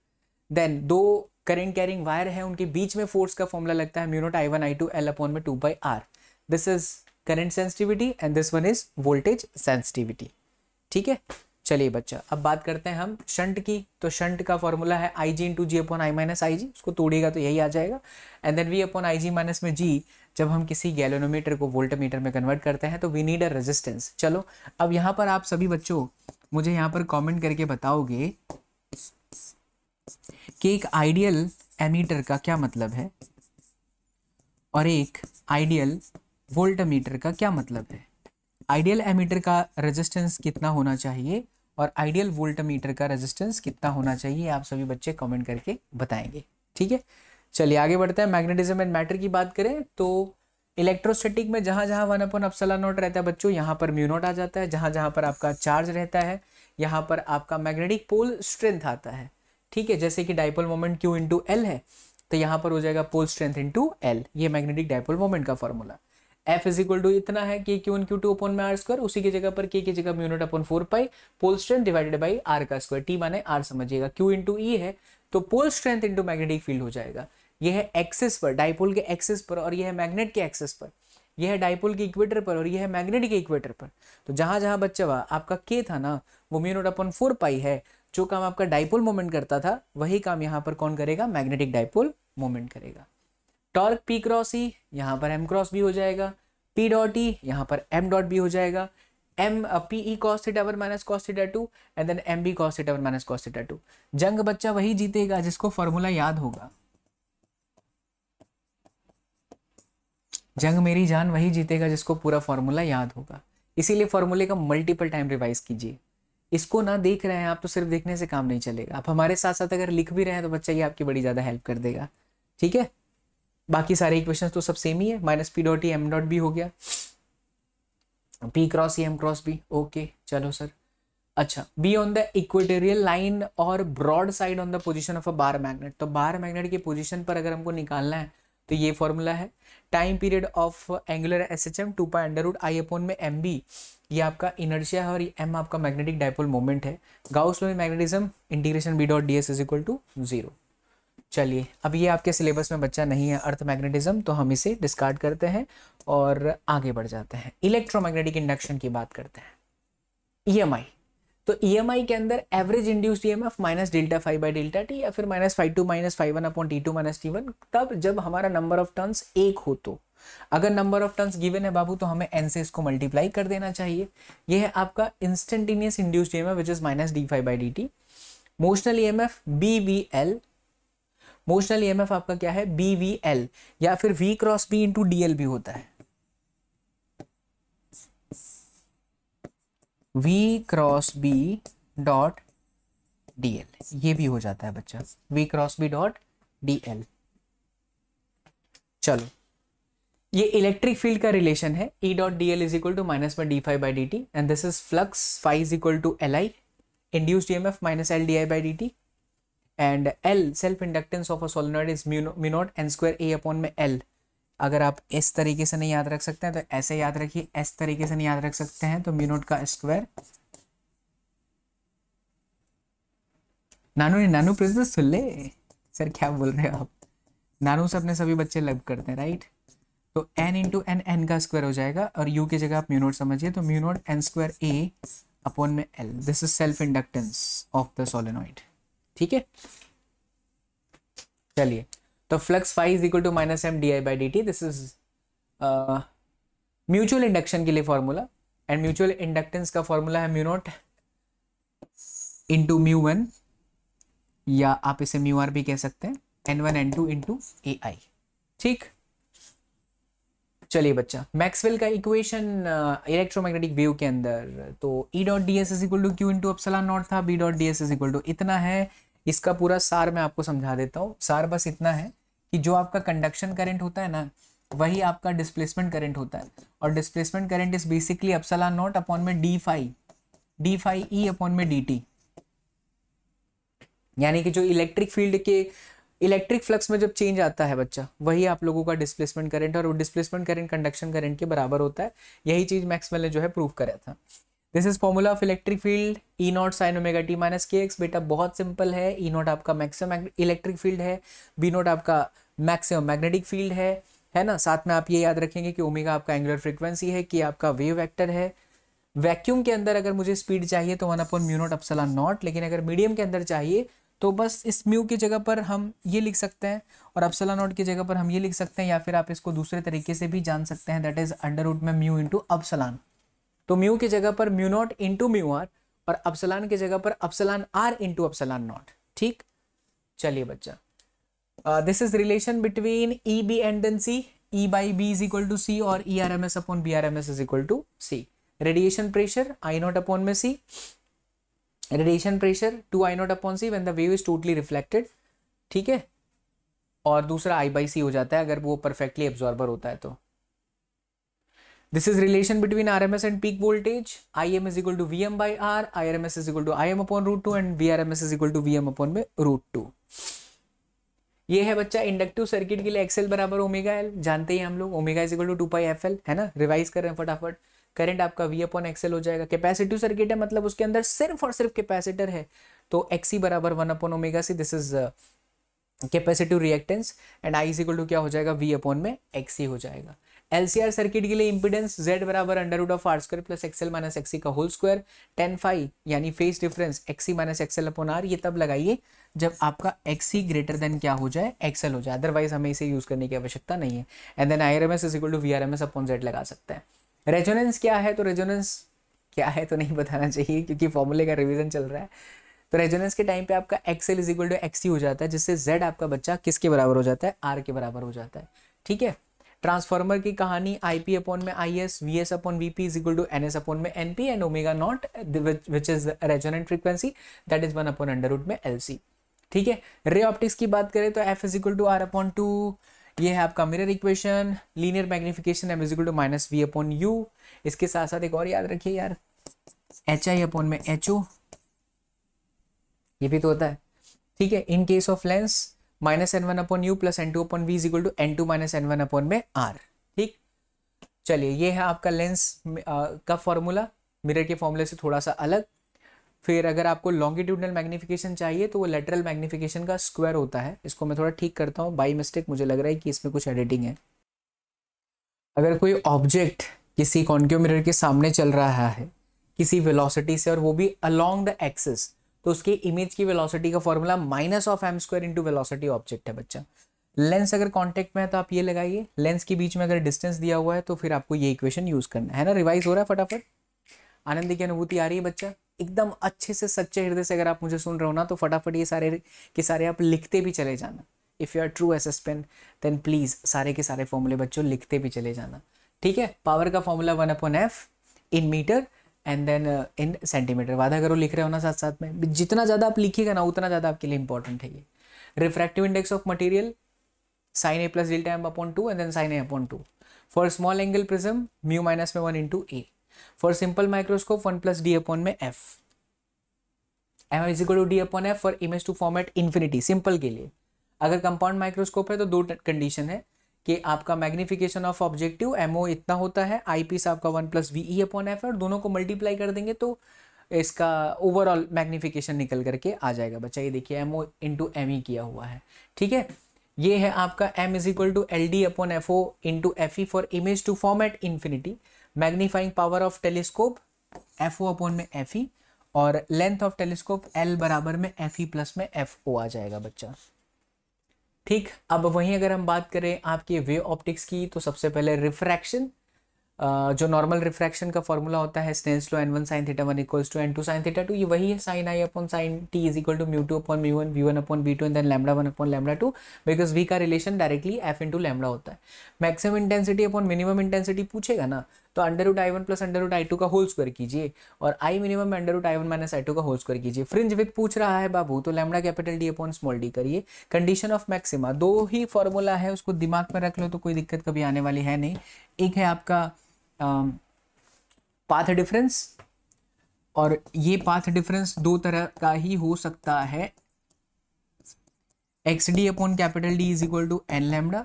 Then दो current carrying wire है, उनके बीच में force का formula लगता है mu naught I one I two L upon में 2 pi r। This is current sensitivity and this one is voltage sensitivity, ठीक है। चलिए बच्चा, अब बात करते हैं हम शंट की। तो शंट का फॉर्मूला है I G into G upon I minus I G, उसको तोड़िएगा तो यही आ जाएगा, and then V upon I G minus में जी। जब हम किसी गैलोनोमीटर को वोल्टमीटर में कन्वर्ट करते हैं तो वी नीड अ रेजिस्टेंस। चलो, अब यहाँ पर आप सभी बच्चों मुझे यहाँ पर कॉमेंट करके बताओगे कि एक आइडियल एमीटर का क्या मतलब है और एक आइडियल वोल्टमीटर का क्या मतलब है। आइडियल एमीटर का रेजिस्टेंस कितना होना चाहिए और आइडियल वोल्टमीटर का रेजिस्टेंस कितना होना चाहिए, आप सभी बच्चे कमेंट करके बताएंगे, ठीक है। चलिए आगे बढ़ते हैं। मैग्नेटिज्म एंड मैटर की बात करें तो इलेक्ट्रोस्टैटिक में जहां जहां 1 अपॉन एप्सिलॉन नॉट रहता है बच्चों, यहाँ पर म्यू नॉट आ जाता है। जहां जहां पर आपका चार्ज रहता है यहाँ पर आपका मैग्नेटिक पोल स्ट्रेंथ आता है, ठीक है। जैसे कि dipole moment Q into L है तो यहाँ पर हो जाएगा पोल स्ट्रेंथ इंटू एल, ये मैग्नेटिक डाइपोल मोमेंट का formula. F is equal to इतना है कि Q1 Q2 अपॉन में आर स्क्वायर, उसी की जगह पर K की जगह mu naught upon 4 pi pole strength divided by R का स्क्वायर, T माने R समझिएगा। Q इंटू E है तो pole strength into magnetic field हो जाएगा। ये है एक्सिस पर, डाइपोल के एक्सिस पर, और ये है मैग्नेट के एक्सिस पर। यह है डाइपोल के इक्वेटर पर और यह है मैग्नेट के इक्वेटर पर। तो जहां जहां बच्चा आपका K था ना वो म्यू नॉट अपॉन 4 पाई है, जो काम आपका डाइपोल मोमेंट करता था वही काम यहाँ पर कौन करेगा, मैग्नेटिक डाइपोल मोमेंट करेगा। टॉर्क P क्रॉस E, यहाँ पर M क्रॉस B हो जाएगा। P डॉट E यहाँ पर M डॉट B हो जाएगा। P E cos theta 1 minus cos theta 2 and then M B cos theta 1 minus cos theta 2। जंग बच्चा वही जीतेगा जिसको फॉर्मूला याद होगा, जंग मेरी जान वही जीतेगा जिसको पूरा फॉर्मूला याद होगा। इसीलिए फॉर्मूले का मल्टीपल टाइम रिवाइज कीजिए। इसको ना देख रहे हैं आप तो सिर्फ देखने से काम नहीं चलेगा, आप हमारे साथ साथ अगर लिख भी रहे हैं तो बच्चा ये आपकी बड़ी ज़्यादा हेल्प कर देगा, ठीक है। बाकी सारे इक्वेशंस तो सब सेम ही है, minus P dot E M dot B हो गया, P cross E M cross B, okay चलो सर। अच्छा, B on the equatorial line और broad side on the position of a bar magnet. तो बार मैग्नेट की position पर अगर हमको निकालना है तो ये फॉर्मूला है। Time period of angular SHM 2 pi under root I upon में MB, ये आपका इनर्शिया है और ये M आपका मैग्नेटिक डाइपोल मोमेंट है। गाउस लॉ में magnetism integration B dot DS is equal to 0। चलिए, अब ये आपके सिलेबस में बच्चा नहीं है अर्थ मैग्नेटिज्म, तो हम इसे डिस्कार्ड करते हैं और आगे बढ़ जाते हैं। इलेक्ट्रोमैग्नेटिक इंडक्शन की बात करते हैं। EMI, तो EMI के अंदर average induced EMF minus delta phi by delta T या फिर minus phi two minus phi one upon T2 minus T1, तब जब हमारा नंबर ऑफ टर्न्स एक हो। तो अगर नंबर ऑफ टर्न्स गिवन है बाबू तो हमें n से इसको मल्टीप्लाई कर देना चाहिए। यह है आपका instantaneous induced EMF which is minus d5 by dt। Motional EMF BVL, motional EMF आपका क्या है BVL, या फिर V cross B into DL भी होता है। V cross B dot D L, ये भी हो जाता है बच्चा, V cross B dot D L. चलो, ये इलेक्ट्रिक फील्ड का रिलेशन है, E dot D L is equal to minus में D phi by D T, and this is flux phi is equal to L I induced EMF minus L D I by D T, and L self inductance of a solenoid is mu naught N square A upon में L. अगर आप इस तरीके से नहीं याद रख सकते हैं तो ऐसे याद रखिए, इस तरीके से नहीं याद रख सकते हैं तो म्यू नॉट का स्क्वायर। नानू ने नानू प्रिंसिपल सुन ले, सर क्या बोल रहे हो आप, नानू से अपने सभी बच्चे लव करते हैं, राइट। तो n इंटू एन एन का स्क्वायर हो जाएगा, और u की जगह आप म्यू नॉट समझिए, तो mu naught N square A upon में l, this is self inductance of the solenoid, ठीक है। चलिए, तो flux phi is equal to minus M D I by D T, this is mutual induction के लिए formula, and mutual inductance का formula है mu naught into mu one, या आप इसे म्यू आर भी कह सकते हैं, N one N two into A I, ठीक। चलिए बच्चा, मैक्सवेल का इक्वेशन इलेक्ट्रोमैग्नेटिक वेव के अंदर, तो E dot D S is equal to Q into epsilon naught था, B dot D S is equal to इतना है। इसका पूरा सार मैं आपको समझा देता हूँ। सार बस इतना है कि जो आपका कंडक्शन करंट होता है ना, वही आपका डिस्प्लेसमेंट करंट होता है, और displacement current is basically epsilon not upon में डी फाई ई अपॉन में डी टी। यानी कि जो इलेक्ट्रिक फील्ड के इलेक्ट्रिक फ्लक्स में जब चेंज आता है बच्चा, वही आप लोगों का डिस्प्लेसमेंट करंट, और वो डिस्प्लेसमेंट करंट कंडक्शन करंट के बराबर होता है। यही चीज मैक्सवेल ने जो है प्रूव करा था। This is formula of electric field, E not sign omega T minus के एक्स। बेटा बहुत सिंपल है, ई नॉट आपका मैक्सिमम इलेक्ट्रिक फील्ड है, बी नॉट आपका मैक्सिमम मैग्नेटिक फील्ड है ना। साथ में आप ये याद रखेंगे कि ओमेगा आपका एंगुलर फ्रीक्वेंसी है, कि आपका वेव वेक्टर है। वैक्यूम के अंदर अगर मुझे स्पीड चाहिए तो 1 upon mu naught epsilon not, लेकिन अगर मीडियम के अंदर चाहिए तो बस इस म्यू की जगह पर हम ये लिख सकते हैं, और एप्सिलॉन नॉट की जगह पर हम ये लिख सकते हैं, या फिर आप इसको दूसरे तरीके से भी जान सकते हैं, दैट इज अंडर रूट में म्यू इंटू एप्सिलॉन। तो म्यू की जगह पर mu naught into mu R, और एप्सिलॉन की जगह पर epsilon R into epsilon naught, ठीक। चलिए बच्चा, this is relation between E B and then C, E by B is equal to C, और E R M S upon B R M S is equal to C. Radiation pressure I naught upon में C, radiation pressure 2 I naught upon C when the wave is totally reflected, ठीक है। और दूसरा आई by सी हो जाता है अगर वो परफेक्टली एब्जॉर्बर होता है तो। This is relation between R M S and peak voltage, I M is equal to V M by R, I R M S is equal to I M upon root two, and V R M S is equal to V M upon में root two. ये है बच्चा inductive circuit के लिए XL बराबर omega L, जानते ही हम लोग, omega is equal to 2 pi F L, है ना। रिवाइज कर रहे हैं फटाफट। करंट आपका वी अपॉन एक्सएल हो जाएगा। कैपेसिटिव सर्किट है, मतलब उसके अंदर सिर्फ और सिर्फ कैपेसिटर है, तो एक्सी बराबर 1 upon omega C, this is capacitive reactance, and I is equal to क्या हो जाएगा, वी अपॉन में एक्सी हो जाएगा। एलसीआर सर्किट के लिए इंपीडेंस Z बराबर under root of R square plus X L minus X C का होल स्क्वायर, 10 फाई यानी phase difference X C minus X L upon R. ये तब लगाइए जब आपका एक्सी ग्रेटर देन क्या हो जाए, एक्सएल हो जाए, अदरवाइज हमें इसे यूज करने की आवश्यकता नहीं है। And then I R M S is equal to we R M S upon Z लगा सकते हैं। रेजोनेंस क्या है, तो रेजोनेंस क्या है तो नहीं बताना चाहिए क्योंकि फॉर्मूले का रिवीजन चल रहा है। तो रेजोनेंस के टाइम पे आपका X L is equal to X C हो जाता है, जिससे जेड आपका बच्चा किसके बराबर हो जाता है, आर के बराबर हो जाता है, ठीक है। ट्रांसफार्मर की कहानी, आई पी अपॉन में I S, V S upon V P is equal to N S upon में N P, and omega naught which is resonant frequency, that is 1 upon under root में एल सी, ठीक है। Ray optics की बात करें तो F is equal to R upon two, ये है आपका mirror equation. Linear magnification M is equal to minus V upon U. इसके साथ साथ एक और याद रखिए यार, एच आई अपॉन में एच ओ, ये भी तो होता है, ठीक है। In case of lens minus N one upon U plus N two upon V is equal to N two minus N one upon में आर, ठीक। चलिए, ये है आपका लेंस का फॉर्मूला, मिरर के फॉर्मूले से थोड़ा सा अलग। फिर अगर आपको लॉन्गिट्यूडनल मैग्निफिकेशन चाहिए तो वो लेटरल मैग्निफिकेशन का स्क्वायर होता है। इसको मैं थोड़ा ठीक करता हूँ, बाई मिस्टेक मुझे लग रहा है कि इसमें कुछ एडिटिंग है। अगर कोई ऑब्जेक्ट किसी कॉन्केव मिरर के सामने चल रहा है किसी वेलोसिटी से, और वो भी अलोंग द एक्सिस, तो उसकी इमेज की वेलोसिटी का formula minus of M square into velocity object है बच्चा। लेंस अगर कांटेक्ट में है तो आप ये लगाइए, लेंस के बीच में अगर डिस्टेंस दिया हुआ है तो फिर आपको ये इक्वेशन यूज करना है ना। रिवाइज हो रहा है फटाफट, आनंद की अनुभूति आ रही है बच्चा, एकदम अच्छे से सच्चे हृदय से अगर आप मुझे सुन रहे हो ना तो फटाफट ये सारे के सारे आप लिखते भी चले जाना। If you are true assessment then please सारे के सारे फॉर्मूले बच्चों लिखते भी चले जाना, ठीक है। पावर का formula 1 upon F in metre, and then in centimetre. वादा करो लिख रहे हो ना साथ साथ में, जितना ज़्यादा आप लिखिएगा ना उतना ज़्यादा आपके लिए इंपॉर्टेंट है ये। Refractive index of material sin a plus delta m upon 2 and then sin a upon 2. For small angle prism mu minus में 1 into a. For simple microscope 1 plus d upon में f. m is equal to d upon f for image to form at infinity. Simple के लिए अगर compound microscope है तो दो condition है कि आपका मैग्निफिकेशन ऑफ ऑब्जेक्टिव एमओ इतना होता है, आई पीस आपका 1 plus V E upon F है, और दोनों को मल्टीप्लाई कर देंगे तो इसका ओवरऑल मैग्निफिकेशन निकल करके आ जाएगा बच्चा। ये देखिए एमओ इंटू एम ई किया हुआ है, ठीक है। ये है आपका m is equal to L D upon F O into F E for image to form at infinity. Magnifying power of telescope F O upon में एफ ई, और लेंथ ऑफ टेलीस्कोप एल बराबर में F E plus में F O आ जाएगा बच्चा, ठीक। अब वहीं अगर हम बात करें आपके वेव ऑप्टिक्स की, तो सबसे पहले रिफ्रैक्शन, जो नॉर्मल रिफ्रैक्शन का फॉर्मूला होता है Snell's law n1 sin theta 1 equals to n2 sin theta 2, ये वही है sin i upon sin t is equal to mu 2 upon mu 1 v1 upon v2 and then lambda 1 upon lambda 2, because v का relation directly f into lambda होता है। Maximum intensity upon minimum intensity पूछेगा ना, तो under root i1 plus under root i2 का whole square कीजिए, और i minimum में under root i1 minus i2 का होल स्क्वायर कीजिए। फ्रिंज विथ पूछ रहा है बाबू, तो lambda capital D upon small D करिए। कंडीशन ऑफ मैक्सिमा, दो ही फॉर्मूला है, उसको दिमाग में रख लो तो कोई दिक्कत कभी आने वाली है नहीं। एक है आपका पाथ डिफरेंस, और ये पाथ डिफरेंस दो तरह का ही हो सकता है, X D upon capital D is equal to N lambda,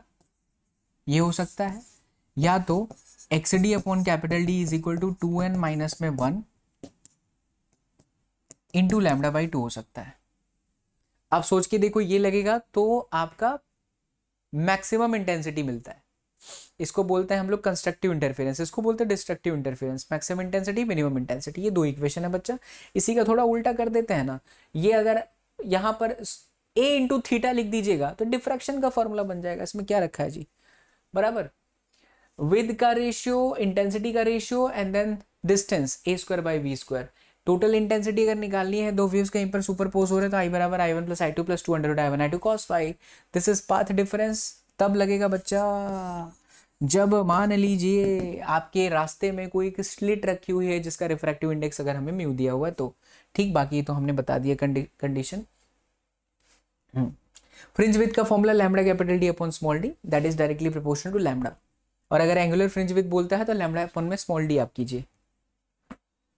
ये हो सकता है, या तो X D upon capital D is equal to 2n minus में 1 इंटू लैम्डा बाई 2 हो सकता है। आप सोच के देखो, ये लगेगा तो आपका मैक्सिमम इंटेंसिटी मिलता है, इसको बोलते हैं हम लोग कंस्ट्रक्टिव इंटरफेरेंस, इसको बोलते हैं destructive interference. Maximum intensity minimum intensity, ये दो इक्वेशन है बच्चा। इसी का थोड़ा उल्टा कर देते हैं ना, ये अगर यहाँ पर a इंटू थीटा लिख दीजिएगा तो डिफ्रैक्शन का फॉर्मूला बन जाएगा। इसमें क्या रखा है जी, बराबर विद का रेशियो, इंटेंसिटी का ratio and then distance a square by V square. Total intensity अगर निकालनी है, दो वेव्स कहीं पर सुपरपोज हो रहे, तो i बराबर i1 plus i2 plus 2 under root i1 i2 cos phi. This is path difference. तब लगेगा बच्चा जब मान लीजिए आपके रास्ते में कोई एक स्लिट रखी हुई है जिसका रिफ्रैक्टिव इंडेक्स अगर हमें म्यू दिया हुआ है तो, ठीक। बाकी तो हमने बता दिया कंडीशन। फ्रिंज विड्थ का formula lambda capital D upon small D, that is directly proportional to lambda, और अगर एंगुलर फ्रिंज विड्थ बोलता है तो लैम्डा अपॉन में स्मॉल डी आप कीजिए।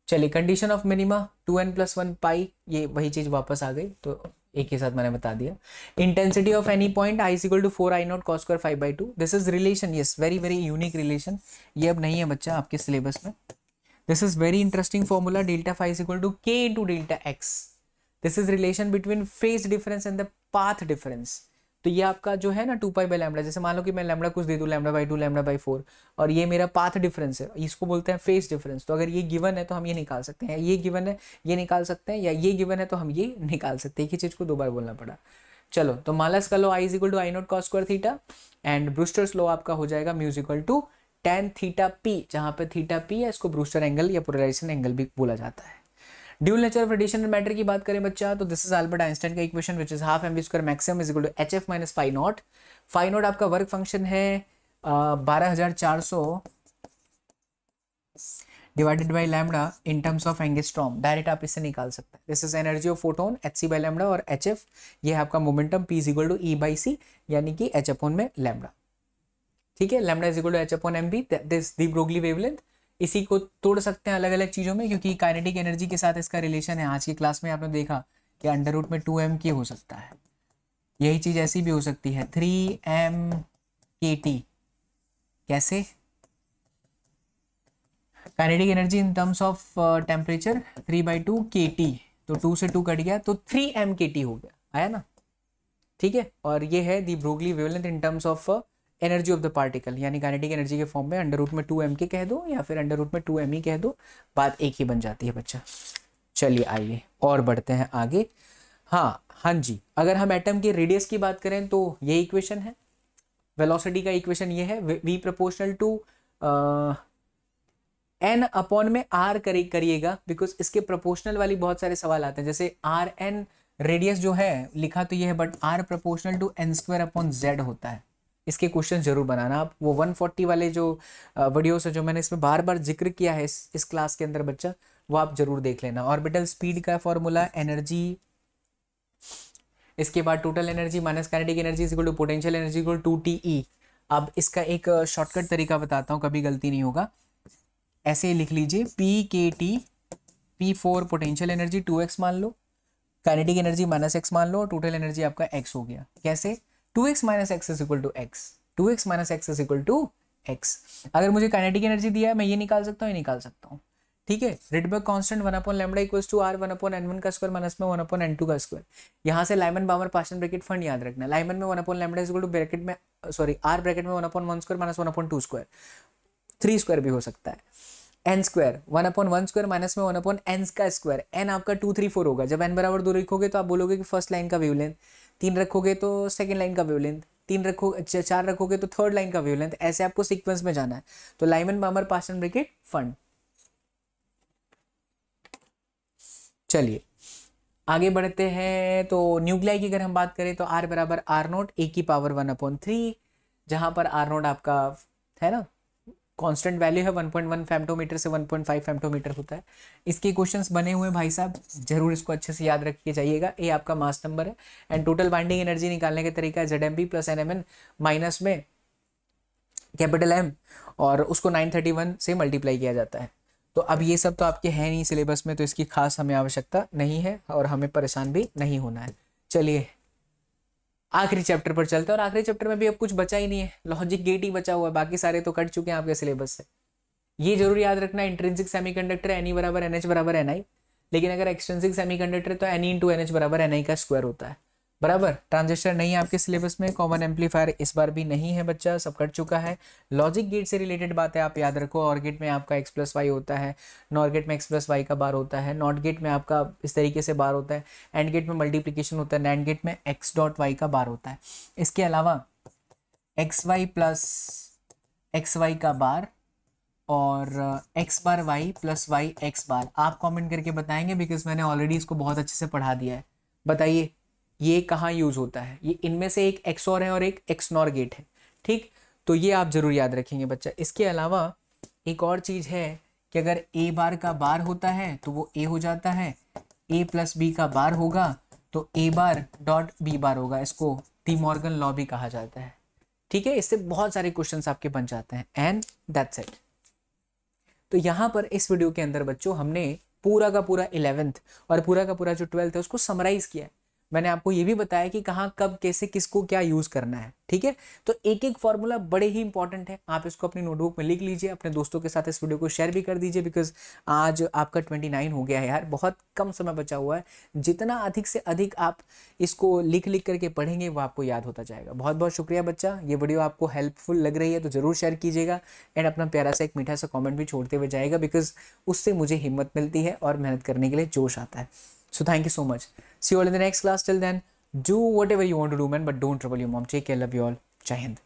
चलिए, condition of minima 2n plus 1 pi, ये वही चीज वापस आ गई, तो एक के साथ मैंने बता दिया। Intensity of any point i equal to 4i0 cos square 5/2, this is relation, yes very very unique relation, ये अब नहीं है बच्चा आपके सिलेबस में। This is very interesting formula, delta phi equal to k into delta X. This is relation between phase difference and the path difference. तो ये आपका जो है ना 2 पाई बाई लैम्डा, जैसे मान लो कि मैं लैम्डा कुछ दे दूं, लैम्डा बाई 2 लैम्डा बाई 4, और ये मेरा पाथ डिफरेंस है, इसको बोलते हैं फेज डिफरेंस। तो अगर ये गिवन है तो हम ये निकाल सकते हैं, ये गिवन है ये निकाल सकते हैं, या ये गिवन है तो हम ये निकाल सकते हैं। एक ही चीज को दो बार बोलना पड़ा। चलो, तो मालस का law i is equal to i0 cos square theta, and Brewster's law आपका हो जाएगा mu is equal to tan theta p, जहां पे थीटा p है, इसको ब्रूस्टर एंगल या पोलराइजेशन एंगल भी बोला जाता है। Dual nature of radiation matter की बात करें बच्चा, तो दिस इज अल्बर्ट आइंस्टाइन का equation which is half mv square maximum is equal to hf minus phi not. Phi naught आपका वर्क फंक्शन है 12400 divided by lambda in terms of angstrom, direct आप इससे निकाल सकते हैं। This is energy of photon hc by lambda, और hf ये है आपका momentum p is equal to e by c, यानी कि h अपॉन में लैम्डा, ठीक है। Lambda is equal to h upon mv, this de Broglie wavelength. इसी को तोड़ सकते हैं अलग अलग चीजों में, क्योंकि काइनेटिक एनर्जी के साथ इसका रिलेशन है। आज की क्लास में आपने देखा कि अंडर रूट में 2m के हो सकता है, यही चीज ऐसी भी हो सकती है 3m kT। कैसे? Kinetic energy in terms of temperature 3/2 kT, तो 2 से 2 कट गया तो 3m kT हो गया, आया ना, ठीक है। और ये है de Broglie wavelength in terms of energy of the particle, यानी काइनेटिक एनर्जी के फॉर्म में अंडर रूट में 2m के कह दो या फिर अंडर रूट में 2m ही कह दो, बात एक ही बन जाती है बच्चा। चलिए आइए और बढ़ते हैं आगे। हाँ जी, अगर हम एटम के रेडियस की बात करें तो ये इक्वेशन है, वेलोसिटी का इक्वेशन ये है, v proportional to n upon में r करिएगा, बिकॉज इसके प्रोपोर्शनल वाली बहुत सारे सवाल आते हैं। जैसे rn रेडियस जो है लिखा तो ये है, but r proportional to n square upon z होता है। इसके क्वेश्चन जरूर बनाना आप। वो 140 वाले जो वीडियोस है जो मैंने इसमें बार बार जिक्र किया है इस क्लास के अंदर बच्चा, वो आप जरूर देख लेना। ऑर्बिटल स्पीड का फॉर्मूला एनर्जी, इसके बाद total energy minus kinetic energy equal to potential energy equal to TE। अब इसका एक शॉर्टकट तरीका बताता हूँ, कभी गलती नहीं होगा। ऐसे लिख लीजिए PKT, P4 potential energy 2x मान लो, काइनेटिक एनर्जी -x मान लो, और टोटल एनर्जी आपका x हो गया। कैसे? 2x - x is equal to x, 2x - x is equal to x। अगर मुझे काइनेटिक एनर्जी दिया है, मैं ये निकाल सकता हूँ, ये निकाल सकता हूँ, ठीक है। Rydberg constant 1/λ equals to r 1/n1 का स्क्वायर माइनस में 1/n2 का स्क्वायर। यहाँ से लाइमन बामर पार्शियल ब्रैकेट फंड याद रखना। लाइमन में 1/λ इज इक्वल टू ब्रैकेट में r ब्रैकेट में 1/1 स्क्वायर माइनस 1/2 स्क्वायर, 3 स्क्वायर भी हो सकता है। n स्क्वायर 1/1 स्क्वायर माइनस में 1/n का स्क्वायर। n आपका 2 3 4 होगा। जब n बराबर 2 रखोगे तो आप बोलोगे कि फर्स्ट लाइन का वेवलेंथ, 3 रखोगे तो सेकंड लाइन का वेवलेंथ, 4 रखोगे तो थर्ड लाइन का वेवलेंथ। ऐसे आपको सीक्वेंस में जाना है। तो लाइमन बामर पार्शियल ब्रैकेट फंड। चलिए आगे बढ़ते हैं। तो न्यूक्लियाई की अगर हम बात करें तो r बराबर r0 a की पावर 1/3, जहां पर r0 आपका है ना कांस्टेंट वैल्यू है, 1.1 फेम्टोमीटर से 1.5 फेम्टोमीटर होता है। इसके क्वेश्चंस बने हुए भाई साहब, जरूर इसको अच्छे से याद रख के जाइएगा। ये आपका मास नंबर है एंड टोटल बाइंडिंग एनर्जी निकालने का तरीका है ZMB प्लस NMN माइनस में कैपिटल M, और उसको 931 से मल्टीप्लाई किया जाता है। तो अब ये सब तो आपके हैं नहीं सिलेबस में, तो इसकी खास हमें आवश्यकता नहीं है और हमें परेशान भी नहीं होना है। चलिए आखिरी चैप्टर पर चलते हैं, और आखिरी चैप्टर में भी अब कुछ बचा ही नहीं है, लॉजिक गेट ही बचा हुआ है, बाकी सारे तो कट चुके हैं आपके सिलेबस से। ये जरूर याद रखना, इंट्रिंसिक सेमीकंडक्टर NE बराबर NH बराबर NI, लेकिन अगर एक्सट्रिंसिक सेमीकंडक्टर तो NE इंटू NH बराबर NI का स्क्वायर होता है, बराबर। ट्रांजिस्टर नहीं है आपके सिलेबस में, कॉमन एम्पलीफायर इस बार भी नहीं है बच्चा, सब कट चुका है। लॉजिक गेट से रिलेटेड बातें आप याद रखो। और गेट में आपका x प्लस वाई होता है, नॉर गेट में x प्लस वाई का बार होता है, नॉट गेट में आपका इस तरीके से बार होता है, एंड गेट में मल्टीप्लीकेशन होता है, नैंड गेट में x डॉट वाई का बार होता है। इसके अलावा X Y plus X Y का बार और x bar y plus Y X bar. आप कमेंट करके बताएंगे, बिकॉज मैंने ऑलरेडी इसको बहुत अच्छे से पढ़ा दिया है। बताइए ये कहाँ यूज होता है। ये इनमें से एक XOR है और एक XNOR गेट है, ठीक। तो ये आप जरूर याद रखेंगे बच्चा। इसके अलावा एक और चीज है कि अगर a बार का बार होता है तो वो a हो जाता है, a प्लस b का बार होगा तो a बार डॉट b बार होगा। इसको डी मॉर्गन लॉ भी कहा जाता है, ठीक है। इससे बहुत सारे क्वेश्चंस आपके बन जाते हैं एंड दैट्स इट। तो यहाँ पर इस वीडियो के अंदर बच्चों हमने पूरा का पूरा 11th और पूरा का पूरा जो 12th है उसको समराइज किया है। मैंने आपको ये भी बताया कि कहाँ कब कैसे किसको क्या यूज करना है, ठीक है। तो एक एक फॉर्मूला बड़े ही इंपॉर्टेंट है, आप इसको अपनी नोटबुक में लिख लीजिए, अपने दोस्तों के साथ इस वीडियो को शेयर भी कर दीजिए, बिकॉज आज आपका 29 हो गया है यार, बहुत कम समय बचा हुआ है। जितना अधिक से अधिक आप इसको लिख लिख करके पढ़ेंगे वो आपको याद होता जाएगा। बहुत बहुत शुक्रिया बच्चा। ये वीडियो आपको हेल्पफुल लग रही है तो जरूर शेयर कीजिएगा एंड अपना प्यारा सा एक मीठा सा कॉमेंट भी छोड़ते हुए जाएगा, बिकॉज उससे मुझे हिम्मत मिलती है और मेहनत करने के लिए जोश आता है। So thank you so much. See you all in the next class. Till then, do whatever you want to do, man, but don't trouble your mom. Take care. Love you all. Jai Hind.